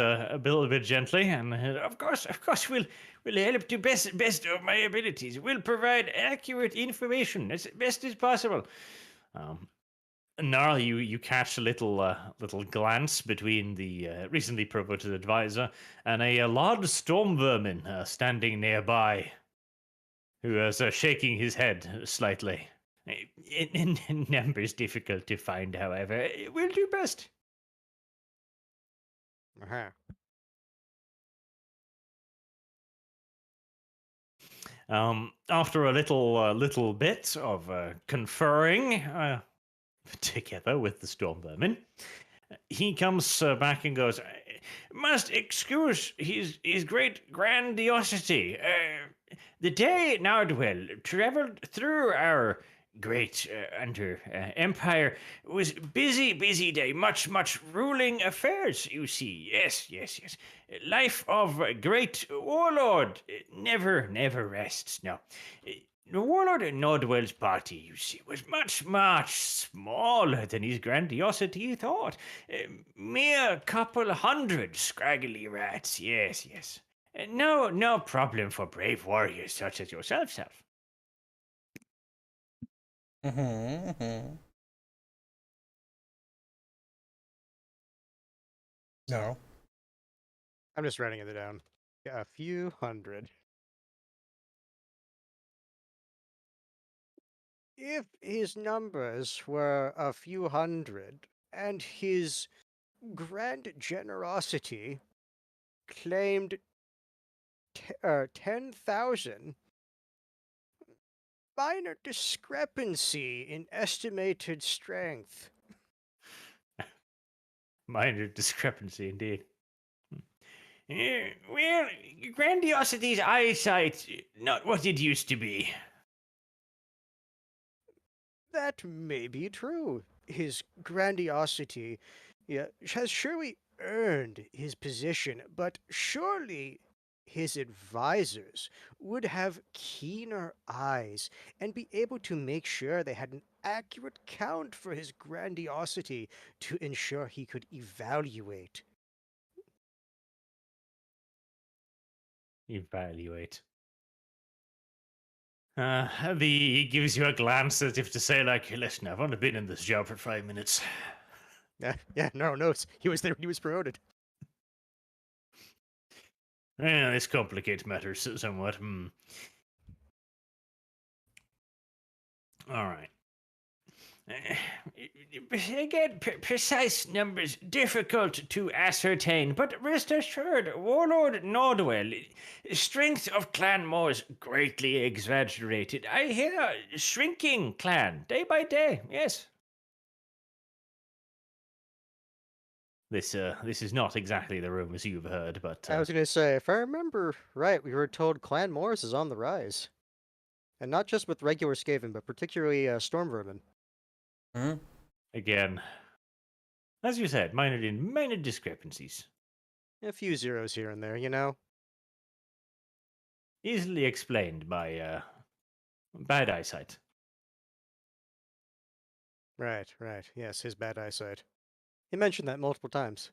gently, and of course, we'll help to best of my abilities. We'll provide accurate information as best as possible. Gnarl, you catch a little glance between the recently promoted advisor and a large storm vermin standing nearby, who is shaking his head slightly. In numbers difficult to find, however. We'll do best. Uh-huh. After a little bit of conferring together with the storm vermin, he comes back and goes, "Must excuse his great grandiosity. The day Nardwell traveled through our great empire was busy day, much ruling affairs, you see. Yes. Life of a great warlord never rests. No. The warlord in Nordwell's party, you see, was much smaller than his grandiosity thought. Mere couple hundred scraggly rats, yes. No problem for brave warriors such as yourself, self. No. I'm just writing it down. Yeah, a few hundred. If his numbers were a few hundred, and his grand generosity claimed 10,000, minor discrepancy in estimated strength. Minor discrepancy, indeed. Well, grandiosity's eyesight, not what it used to be. That may be true. His grandiosity has surely earned his position, but surely his advisors would have keener eyes and be able to make sure they had an accurate count for his grandiosity to ensure he could evaluate. Evaluate. He gives you a glance as if to say, like, listen, I've only been in this job for 5 minutes. No, he was there when he was promoted. Yeah, this complicates matters somewhat. All right. Again, precise numbers difficult to ascertain, but rest assured, Warlord Nordwell, strength of Clan Moors greatly exaggerated. I hear shrinking clan day by day. Yes. This is not exactly the rumors you've heard, but I was going to say, if I remember right, we were told Clan Morris is on the rise. And not just with regular Skaven, but particularly Storm Vermin. Again, as you said, minor discrepancies. A few zeros here and there, you know? Easily explained by bad eyesight. Right. Yes, his bad eyesight. He mentioned that multiple times.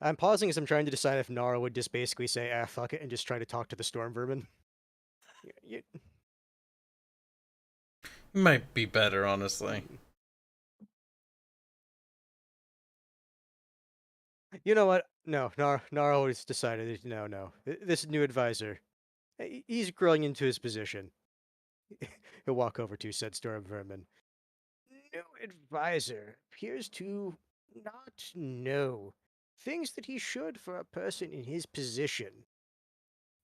I'm pausing as I'm trying to decide if Nara would just basically say, ah, fuck it, and just try to talk to the storm vermin. Might be better, honestly. You know what? No, Nara has decided, no. This new advisor, he's growing into his position. He'll walk over to said storm vermin. New advisor appears to not know things that he should for a person in his position.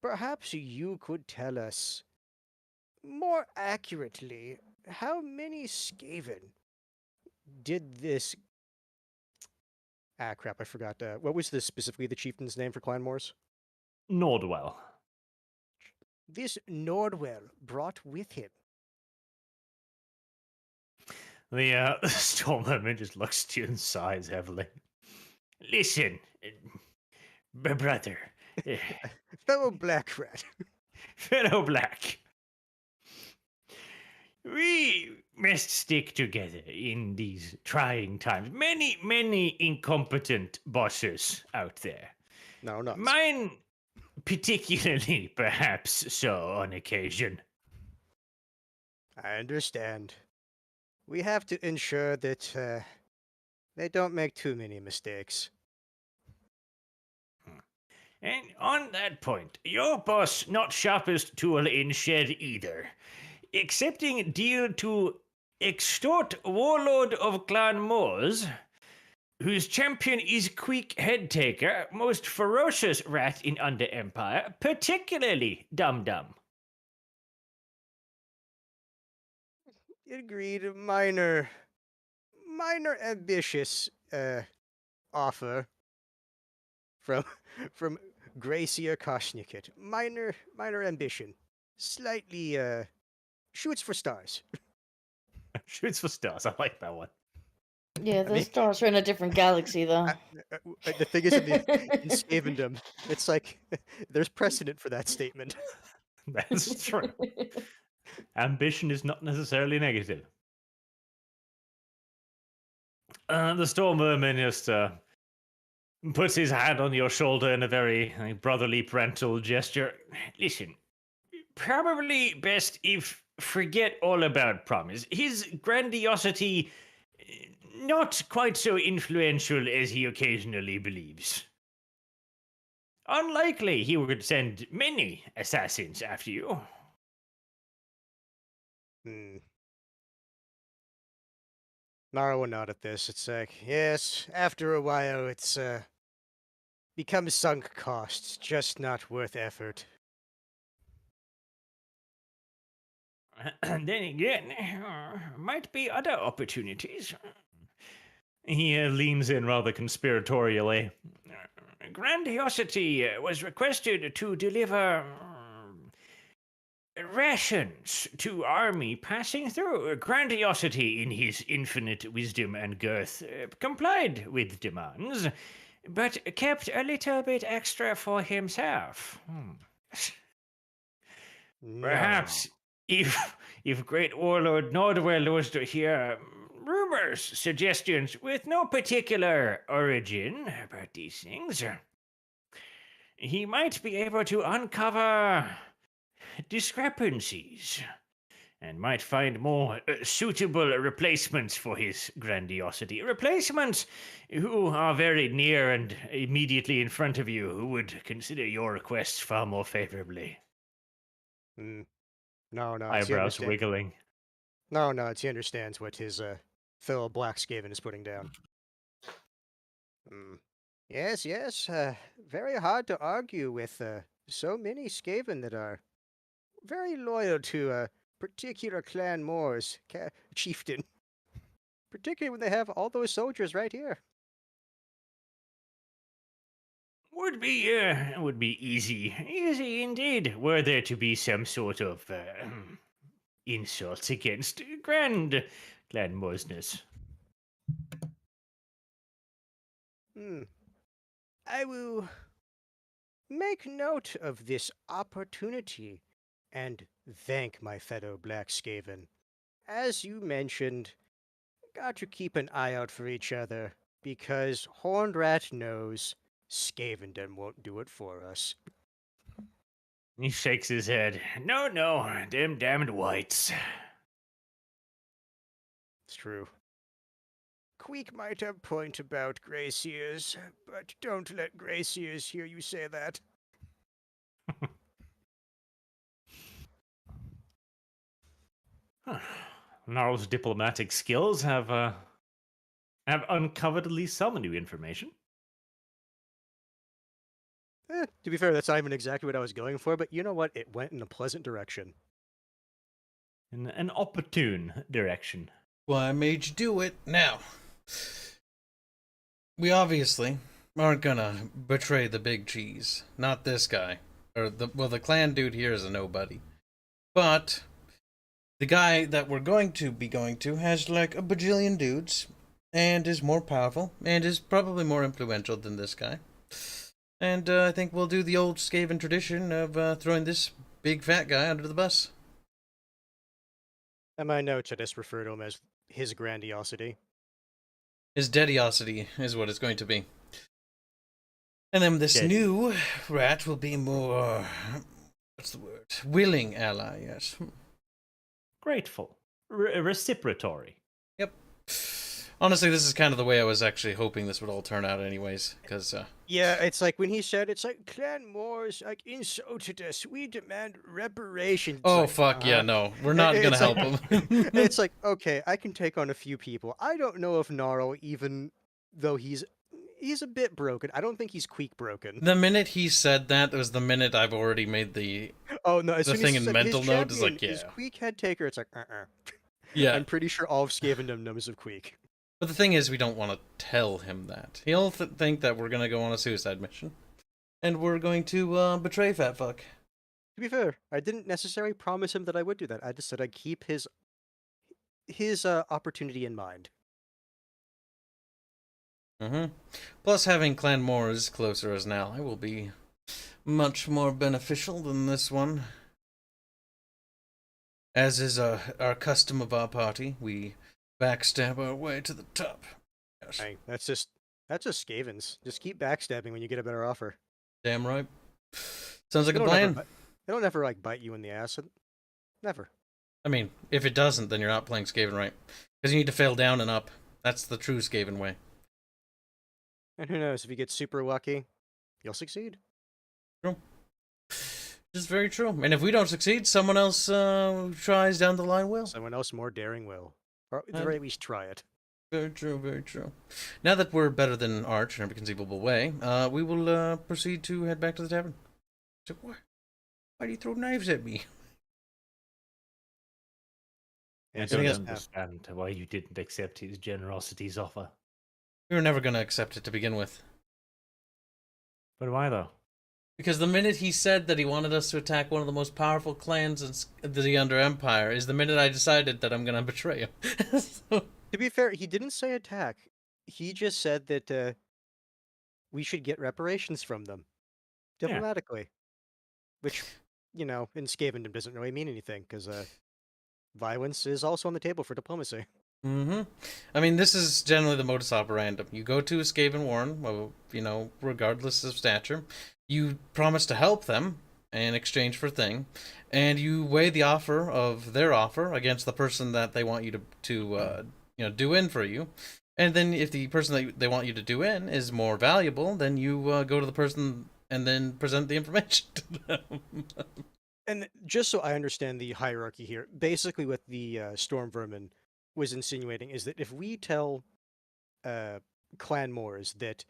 Perhaps you could tell us more accurately how many Skaven did this. Ah, crap! I forgot. What was specifically the chieftain's name for Clan Moors? Nordwell. This Nordwell brought with him. The Stormman just looks at you and sighs heavily. Listen, brother, Fellow Black Rat. fellow Black. We must stick together in these trying times. Many incompetent bosses out there. No, not. Mine, particularly, perhaps so on occasion. I understand. We have to ensure that they don't make too many mistakes. And on that point, your boss not sharpest tool in shed either. Accepting deal to extort warlord of Clan Moors, whose champion is quick head taker, most ferocious rat in Under Empire, particularly dum-dum. Agreed. Minor ambitious offer from Gracia Koshniket. Minor ambition. Slightly shoots for stars. Shoots for stars, I like that one. Yeah, I the mean- stars are in a different galaxy, though. The thing is, in Skavendom, it's like there's precedent for that statement. That's true. Ambition is not necessarily negative. The Storm Merman just puts his hand on your shoulder in a very brotherly parental gesture. Listen, probably best if forget all about Promise. His grandiosity not quite so influential as he occasionally believes. Unlikely he would send many assassins after you. Nara will nod at this. It's like, yes, after a while, it's becomes sunk costs, just not worth effort. And then again, might be other opportunities. He leans in rather conspiratorially. Grandiosity was requested to deliver rations to army passing through. Grandiosity, in his infinite wisdom and girth, complied with demands, but kept a little bit extra for himself. Perhaps if Great Warlord Nordwell was to hear rumors, suggestions with no particular origin about these things, he might be able to uncover discrepancies and might find more suitable replacements for his grandiosity. Replacements who are very near and immediately in front of you, who would consider your requests far more favorably. No, it's he Eyebrows understand- wiggling. No, it's he understands what his fellow Black Skaven is putting down. Yes, very hard to argue with so many Skaven that are very loyal to a particular clan Moors chieftain. Particularly when they have all those soldiers right here. Would be easy indeed, were there to be some sort of insults against Grand Clan Morsness. I will make note of this opportunity and thank my fellow Black Skaven. As you mentioned, got to keep an eye out for each other because Horned Rat knows Skaven won't do it for us. He shakes his head. No, them damned whites. It's true. Queek might have point about Gracie's, but don't let Gracie's hear you say that. Gnarl's diplomatic skills have uncovered at least some new information. To be fair, that's not even exactly what I was going for, but you know what? It went in a pleasant direction. In an opportune direction. Well, I made you do it. Now, we obviously aren't gonna betray the big cheese. Not this guy. The clan dude here is a nobody. But the guy that we're going to has like a bajillion dudes, and is more powerful, and is probably more influential than this guy. And I think we'll do the old Skaven tradition of throwing this big fat guy under the bus. And my notes, I just refer to him as his grandiosity. His dediosity is what it's going to be. And then this Dead. new rat will be more... what's the word? Willing ally, yes. Grateful. Reciprocatory. Yep. Honestly, this is kind of the way I was actually hoping this would all turn out anyways, because... Yeah, it's like when he said, it's like, Clan Moors, like, insulted us, we demand reparations. It's oh, like, fuck, yeah, no. We're not It's gonna like- help him. It's like, okay, I can take on a few people. I don't know if Gnarl, even though he's a bit broken, I don't think he's Queek broken. The minute he said that was the minute I've already made the... Oh, no, as the soon thing as he in said his mental note is like, champion is yeah. Queek head taker, it's like, Yeah. I'm pretty sure all of Skavendom knows of Queek. But the thing is, we don't want to tell him that. He'll think that we're gonna go on a suicide mission. And we're going to betray Fat Fuck. To be fair, I didn't necessarily promise him that I would do that. I just said I'd keep his opportunity in mind. Plus, having Clan Moors closer as an ally will be much more beneficial than this one. As is our custom of our party, we backstab our way to the top. Yes. Hey, that's just Skavens. Just keep backstabbing when you get a better offer. Damn right. Sounds like They a don't ever plan. They don't ever like bite you in the ass. Never. I mean, if it doesn't, then you're not playing Skaven right. Because you need to fail down and up. That's the true Skaven way. And who knows, if you get super lucky, you'll succeed. True. This is very true. And if we don't succeed, someone else tries down the line will. Someone else more daring will. Or at the very least try it. Very true, very true. Now that we're better than Arch in every conceivable way, we will proceed to head back to the tavern. So, why do you throw knives at me? I And don't yes. understand why you didn't accept his generosity's offer. We were never going to accept it to begin with. But why though? Because the minute he said that he wanted us to attack one of the most powerful clans in the Under Empire is the minute I decided that I'm going to betray him. So, to be fair, he didn't say attack. He just said that we should get reparations from them. Diplomatically. Which, you know, in Skavendom doesn't really mean anything, because violence is also on the table for diplomacy. I mean, this is generally the modus operandi. You go to a Skaven warren, well, you know, regardless of stature. You promise to help them in exchange for thing, and you weigh the offer of their offer against the person that they want you to do in for you. And then if the person that they want you to do in is more valuable, then you go to the person and then present the information to them. And just so I understand the hierarchy here, basically what the Storm Vermin was insinuating is that if we tell Clan Moors that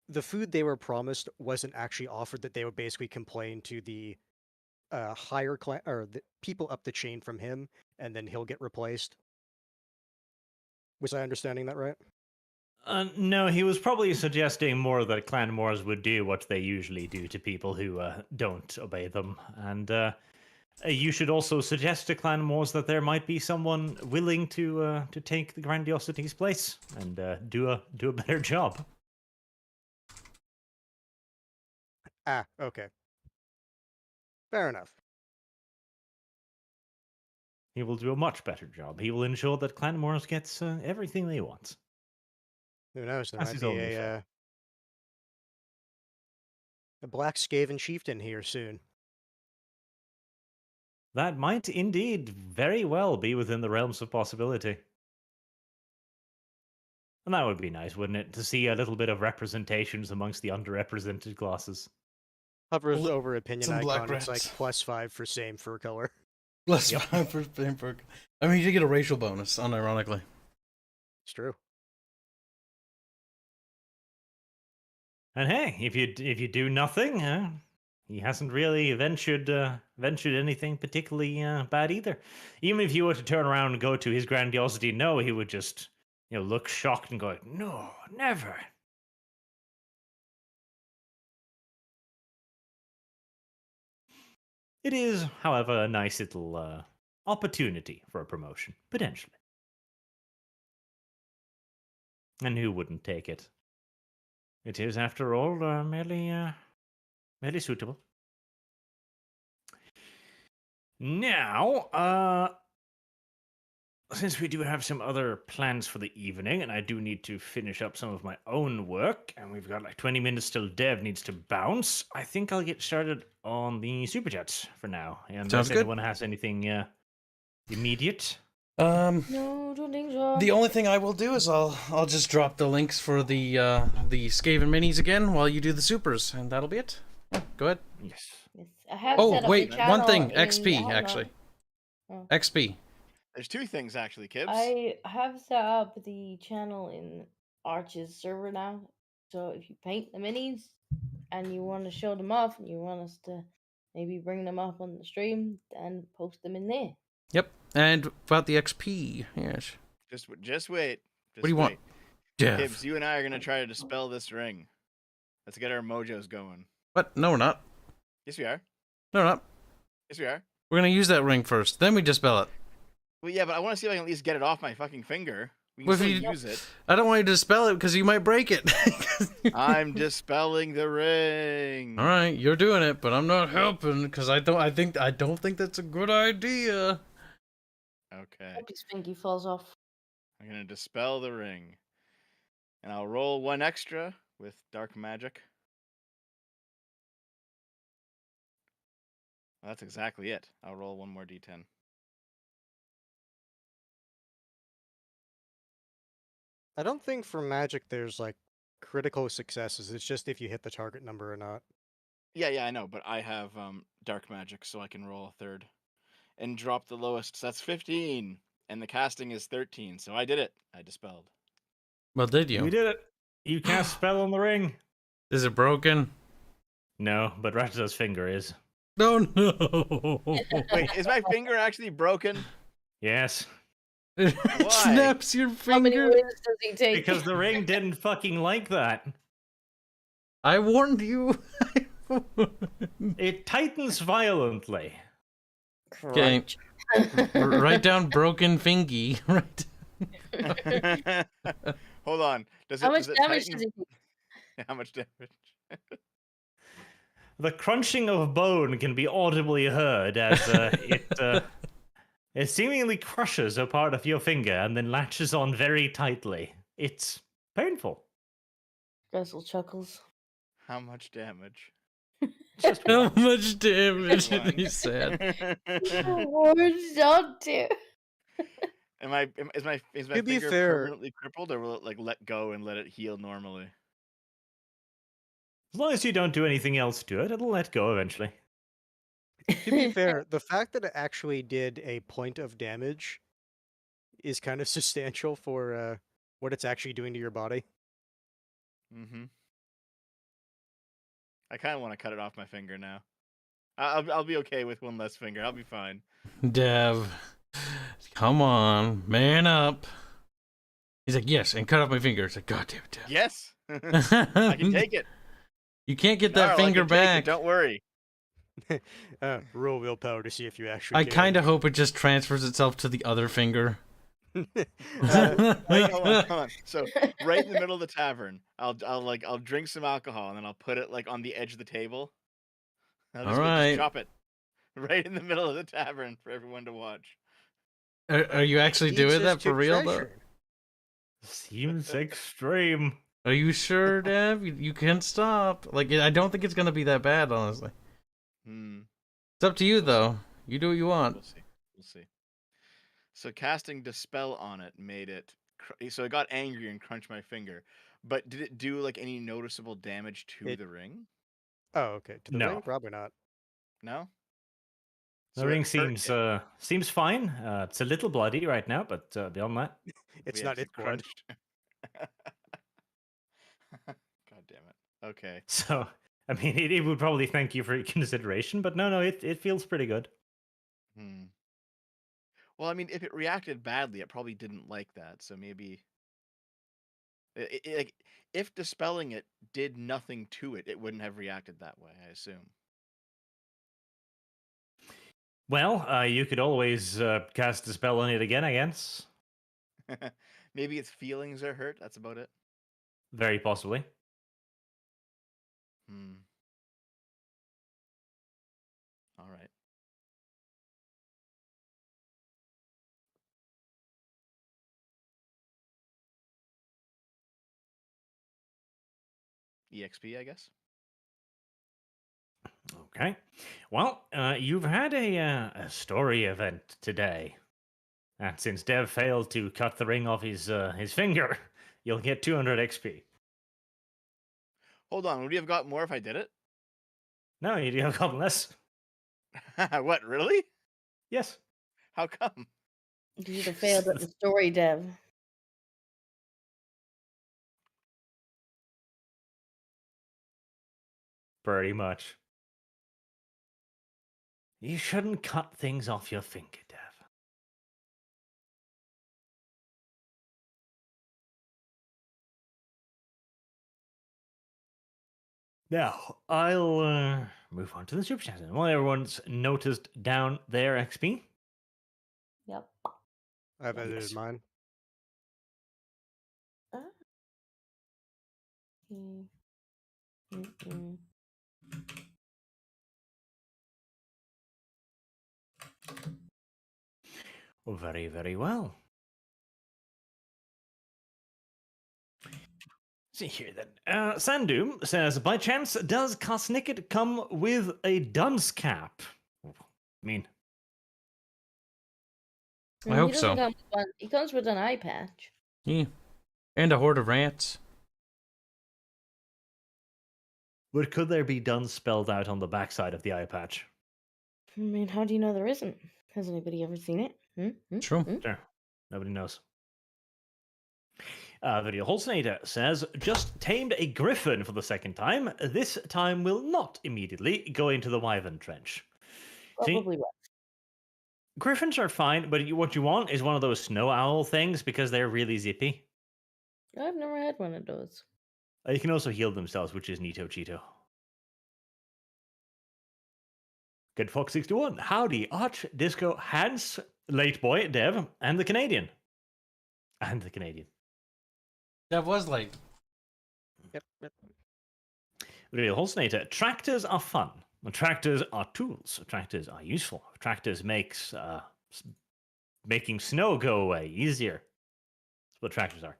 the food they were promised wasn't actually offered, that they would basically complain to the higher clan or the people up the chain from him, and then he'll get replaced. Was I understanding that right? No, he was probably suggesting more that Clan Moors would do what they usually do to people who don't obey them. And you should also suggest to Clan Moors that there might be someone willing to take the Grandiosity's place and do a better job. Ah, okay. Fair enough. He will do a much better job. He will ensure that Clan Moors gets everything they want. Who knows? There That's might his be only a fault. A black Skaven chieftain here soon. That might indeed very well be within the realms of possibility. And that would be nice, wouldn't it? To see a little bit of representations amongst the underrepresented classes. Hovers Well, over opinion some black icon. It's like rats. +5 for same fur color. Plus Yep. 5 for Spamberg. I mean, you get a racial bonus, unironically. It's true. And hey, if you do nothing, he hasn't really ventured anything particularly bad either. Even if you were to turn around and go to his grandiosity, no, he would just look shocked and go, "No, never." It is, however, a nice little opportunity for a promotion, potentially. And who wouldn't take it? It is, after all, merely suitable. Now, since we do have some other plans for the evening, and I do need to finish up some of my own work, and we've got like 20 minutes till Dev needs to bounce, I think I'll get started on the super chats for now. And Sounds if good. anyone has anything immediate, No, don't think so. The only thing I will do is I'll just drop the links for the Skaven minis again while you do the supers, and that'll be it. Yeah, go ahead. yes. Yes, I have Oh set up wait, a one channel thing, in- XP hold on. actually. Oh. XP. There's two things actually, Kibbs. I have set up the channel in Arch's server now. So if you paint the minis and you want to show them off and you want us to maybe bring them up on the stream, then post them in there. Yep. And about the XP, yes. Just wait. What do you want? Dev. Kibbs, you and I are gonna try to dispel this ring. Let's get our mojos going. What? No, we're not. Yes, we are. No, we're not. Yes, we are. We're gonna use that ring first, then we dispel it. Well, yeah, but I want to see if I can at least get it off my fucking finger. We can Well, if still you- use it. I don't want you to dispel it because you might break it. I'm dispelling the ring. All right, you're doing it, but I'm not helping because I don't think that's a good idea. Okay. Hope his fingy falls off. I'm gonna dispel the ring, and I'll roll one extra with dark magic. Well, that's exactly it. I'll roll one more d10. I don't think for magic there's like critical successes. It's just if you hit the target number or not. Yeah, I know, but I have dark magic, so I can roll a third and drop the lowest. So that's 15, and the casting is 13. So I did it. I dispelled. Well, did you? We did it. You cast spell on the ring. Is it broken? No, but Ratata's finger is. No, no. Wait, is my finger actually broken? Yes. It Why? snaps your How many finger. wins does he take? Because the ring didn't fucking like that. I warned you. It tightens violently. Okay. Write down broken fingy. Right. Hold on. How much does it damage tighten- does he take? How much damage? The crunching of bone can be audibly heard as it seemingly crushes a part of your finger and then latches on very tightly. It's painful. Gressel chuckles. How much damage? Just How once. much damage One. did he said? Words don't do. Is my To be finger fair- permanently crippled, or will it like let go and let it heal normally? As long as you don't do anything else to it, it'll let go eventually. To be fair, the fact that it actually did a point of damage is kind of substantial for what it's actually doing to your body. Mm-hmm. I kind of want to cut it off my finger now. I'll be okay with one less finger. I'll be fine. Dev, come on, man up. He's like, yes, and cut off my finger. It's like, God damn it, Dev. Yes, I can take it. You can't get that Carl, I finger can take it, back. Don't worry. Roll willpower to see if you actually. I can. kind of hope it just transfers itself to the other finger. Wait, hold on. So right in the middle of the tavern, I'll drink some alcohol and then I'll put it like on the edge of the table. I'll just, Alright. just chop it right in the middle of the tavern for everyone to watch. Are you actually Eats doing his that for to real though? treasure. Seems extreme. Are you sure, Dev? You can't stop. Like, I don't think it's gonna be that bad, honestly. Hmm. It's up to you, We'll see. though. You do what you want. We'll see. We'll see. So casting Dispel on it made it. So it got angry and crunched my finger. But did it do like any noticeable damage to It- the ring? Oh, okay. To the No. ring, probably not. No. The So ring it hurt seems fine. It's a little bloody right now, but beyond that, It's Yeah, not 'cause its it blood. crunched. God damn it. Okay. so I mean, it would probably thank you for your consideration, but no, it feels pretty good. Hmm. Well, I mean, if it reacted badly, it probably didn't like that. So maybe, like, if dispelling it did nothing to it, it wouldn't have reacted that way. I assume. Well, you could always cast a spell on it again, I guess. Maybe its feelings are hurt. That's about it. Very possibly. Hmm. All right. EXP, I guess. Okay. Well, you've had a story event today. And since Dev failed to cut the ring off his finger, you'll get 200 XP. Hold on. Would you have got more if I did it? No, you have gotten less. What? Really? Yes. How come? You should have failed at the story, Dev. Pretty much. You shouldn't cut things off your finger, Dev. Now, I'll move on to the super chat. Well, everyone's noticed down their XP. Yep. I've edited Yes. mine. Ah. Mm. Mm-mm. Very, very well. See here then. Sandu says, by chance, does Kosnicket come with a dunce cap? I mean, I hope He doesn't so. come with one. He comes with an eye patch. Yeah. And a horde of rants. but could there be dunce spelled out on the backside of the eye patch? I mean, how do you know there isn't? Has anybody ever seen it? True. Sure. Nobody knows. Video Holznator says, just tamed a griffin for the second time. This time will not immediately go into the wyvern trench. See, Probably what? griffins are fine, but what you want is one of those snow owl things because they're really zippy. I've never had one of those. You can also heal themselves, which is neato cheeto. Good Fox 61. Howdy, Arch, Disco, Hans, Late Boy, Dev, and the Canadian. And the Canadian. That was late. Yep. Real Holznator. Tractors are fun. Tractors are tools. Tractors are useful. Tractors makes making snow go away easier. That's what tractors are.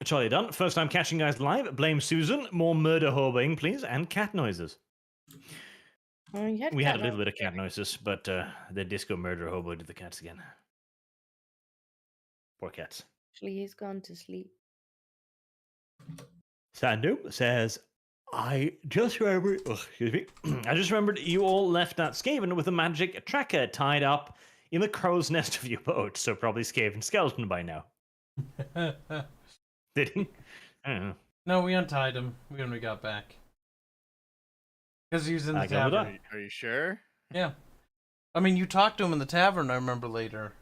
Charlie Dunn. First time catching guys live. Blame Susan. More murder hoboing, please. And cat noises. We had a little bit of cat noises, but the disco murder hobo did the cats again. Poor cats. Actually, he's gone to sleep. Sandu says, I just remembered. Excuse me. I just remembered you all left that Skaven with a magic tracker tied up in the crow's nest of your boat. So probably Skaven skeleton by now. Did he? I don't know. No, we untied him when we got back. Because he was in the Glad we tavern. Are you sure? Yeah. I mean, you talked to him in the tavern, I remember later.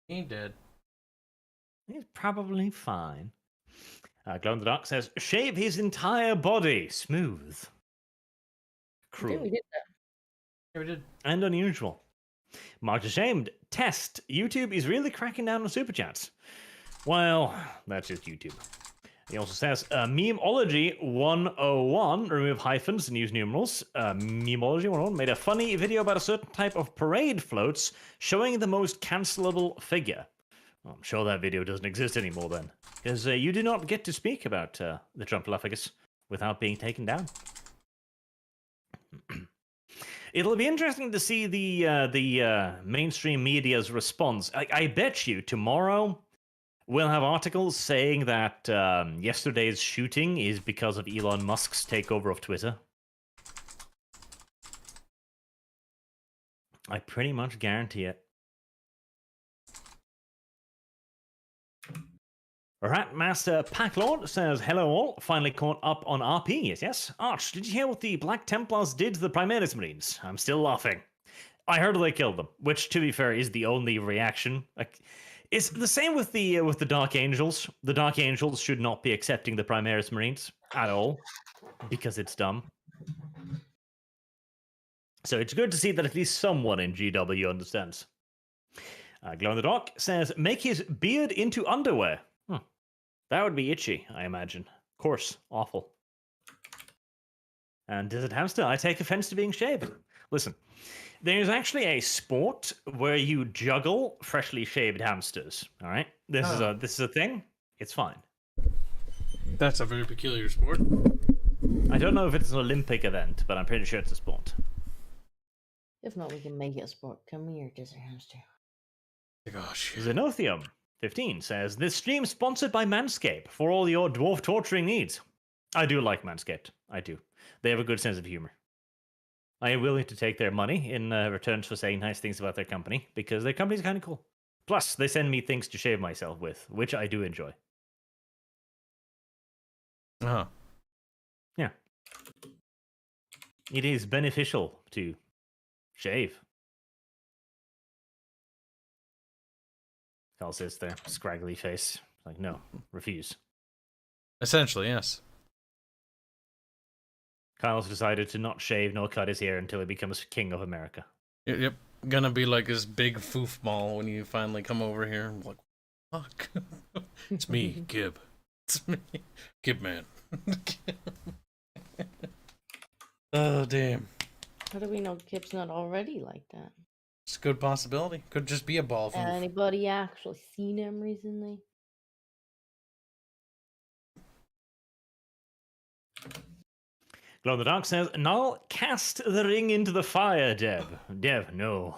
He ain't dead. He's probably fine. Glow in the Dark says, shave his entire body smooth. Yeah, Cruel. we did that. Yeah, we did. And unusual. Marked ashamed. Test. YouTube is really cracking down on super chats. Well, that's just YouTube. He also says, Memeology 101, remove hyphens and use numerals. Memeology 101 made a funny video about a certain type of parade floats showing the most cancelable figure. Well, I'm sure that video doesn't exist anymore then, because you do not get to speak about the Trumpalophagus without being taken down. It'll be interesting to see the mainstream media's response. I bet you tomorrow we'll have articles saying that yesterday's shooting is because of Elon Musk's takeover of Twitter. I pretty much guarantee it. Ratmaster Packlord says, hello all, finally caught up on RP, yes? Arch, did you hear what the Black Templars did to the Primaris Marines? I'm still laughing. I heard they killed them, which, to be fair, is the only reaction. Like, it's the same with the Dark Angels. The Dark Angels should not be accepting the Primaris Marines at all, because it's dumb. So it's good to see that at least someone in GW understands. Glow in the Dark says, make his beard into underwear. That would be itchy, I imagine. Coarse. Awful. And Desert Hamster, I take offense to being shaved. Listen, there's actually a sport where you juggle freshly shaved hamsters. All right? This is a thing. It's fine. That's a very peculiar sport. I don't know if it's an Olympic event, but I'm pretty sure it's a sport. If not, we can make it a sport. Come here, Desert Hamster. Gosh. Zenothium 15 says, this stream sponsored by Manscaped for all your dwarf torturing needs. I do like Manscaped. I do. They have a good sense of humor. I am willing to take their money in return for saying nice things about their company, because their company's kind of cool. Plus, they send me things to shave myself with, which I do enjoy. Uh-huh. Yeah. It is beneficial to shave. Carl says their scraggly face. Like, no, refuse. Essentially, yes. Kyle's decided to not shave nor cut his hair until he becomes king of America. Yep. Gonna be like this big foofball when you finally come over here. I'm like, fuck. It's me, Gib. It's me. Gib man. Oh, damn. How do we know Kip's not already like that? It's a good possibility. Could just be a ball foof. Anybody actually seen him recently? Glow in the Dark says, Null, cast the ring into the fire, Deb. Deb, no.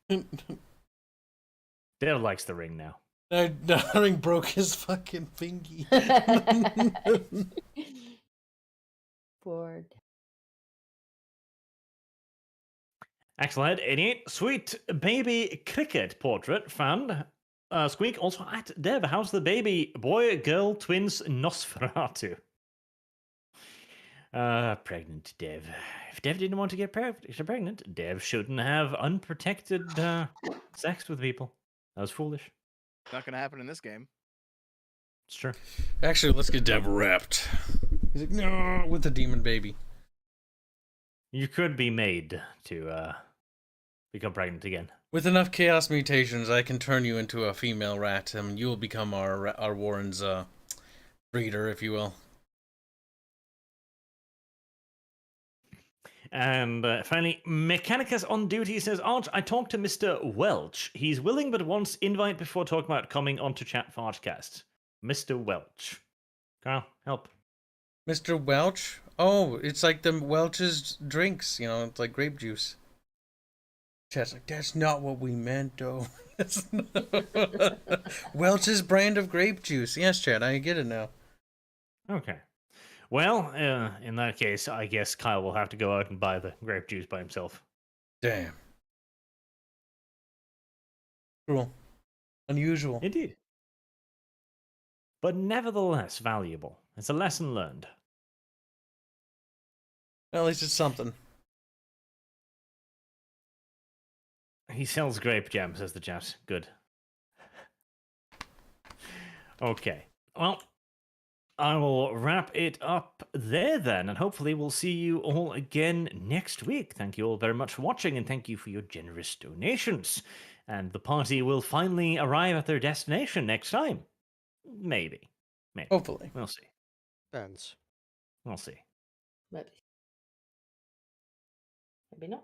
Deb likes the ring now. The ring broke his fucking fingy. Bored. Excellent. 88. Sweet baby cricket portrait found. Squeak also at Deb. How's the baby? Boy, girl, twins, Nosferatu. Pregnant Dev. If Dev didn't want to get pregnant, Dev shouldn't have unprotected sex with people. That was foolish. Not gonna happen in this game. It's true. Actually, let's get Dev wrapped. He's like, no, with the demon baby. You could be made to become pregnant again. With enough chaos mutations, I can turn you into a female rat, and you will become our Warren's breeder, if you will. And finally, Mechanicus on duty says, Arch, I talked to Mr. Welch. He's willing but wants invite before talking about coming onto chat for Archcast. Mr. Welch. Carl, help. Mr. Welch? Oh, it's like the Welch's drinks, you know, it's like grape juice. Chat's like, that's not what we meant, though. Welch's brand of grape juice. Yes, Chad, I get it now. Okay. Well, in that case, I guess Kyle will have to go out and buy the grape juice by himself. Damn. Cool. Unusual. Indeed. But nevertheless valuable. It's a lesson learned. Well, at least it's something. He sells grape jam, says the chat. Good. Okay. Well, I will wrap it up there then, and hopefully we'll see you all again next week. Thank you all very much for watching, and thank you for your generous donations. And the party will finally arrive at their destination next time. Maybe. Maybe. Hopefully. We'll see. Depends. We'll see. Maybe. Maybe not.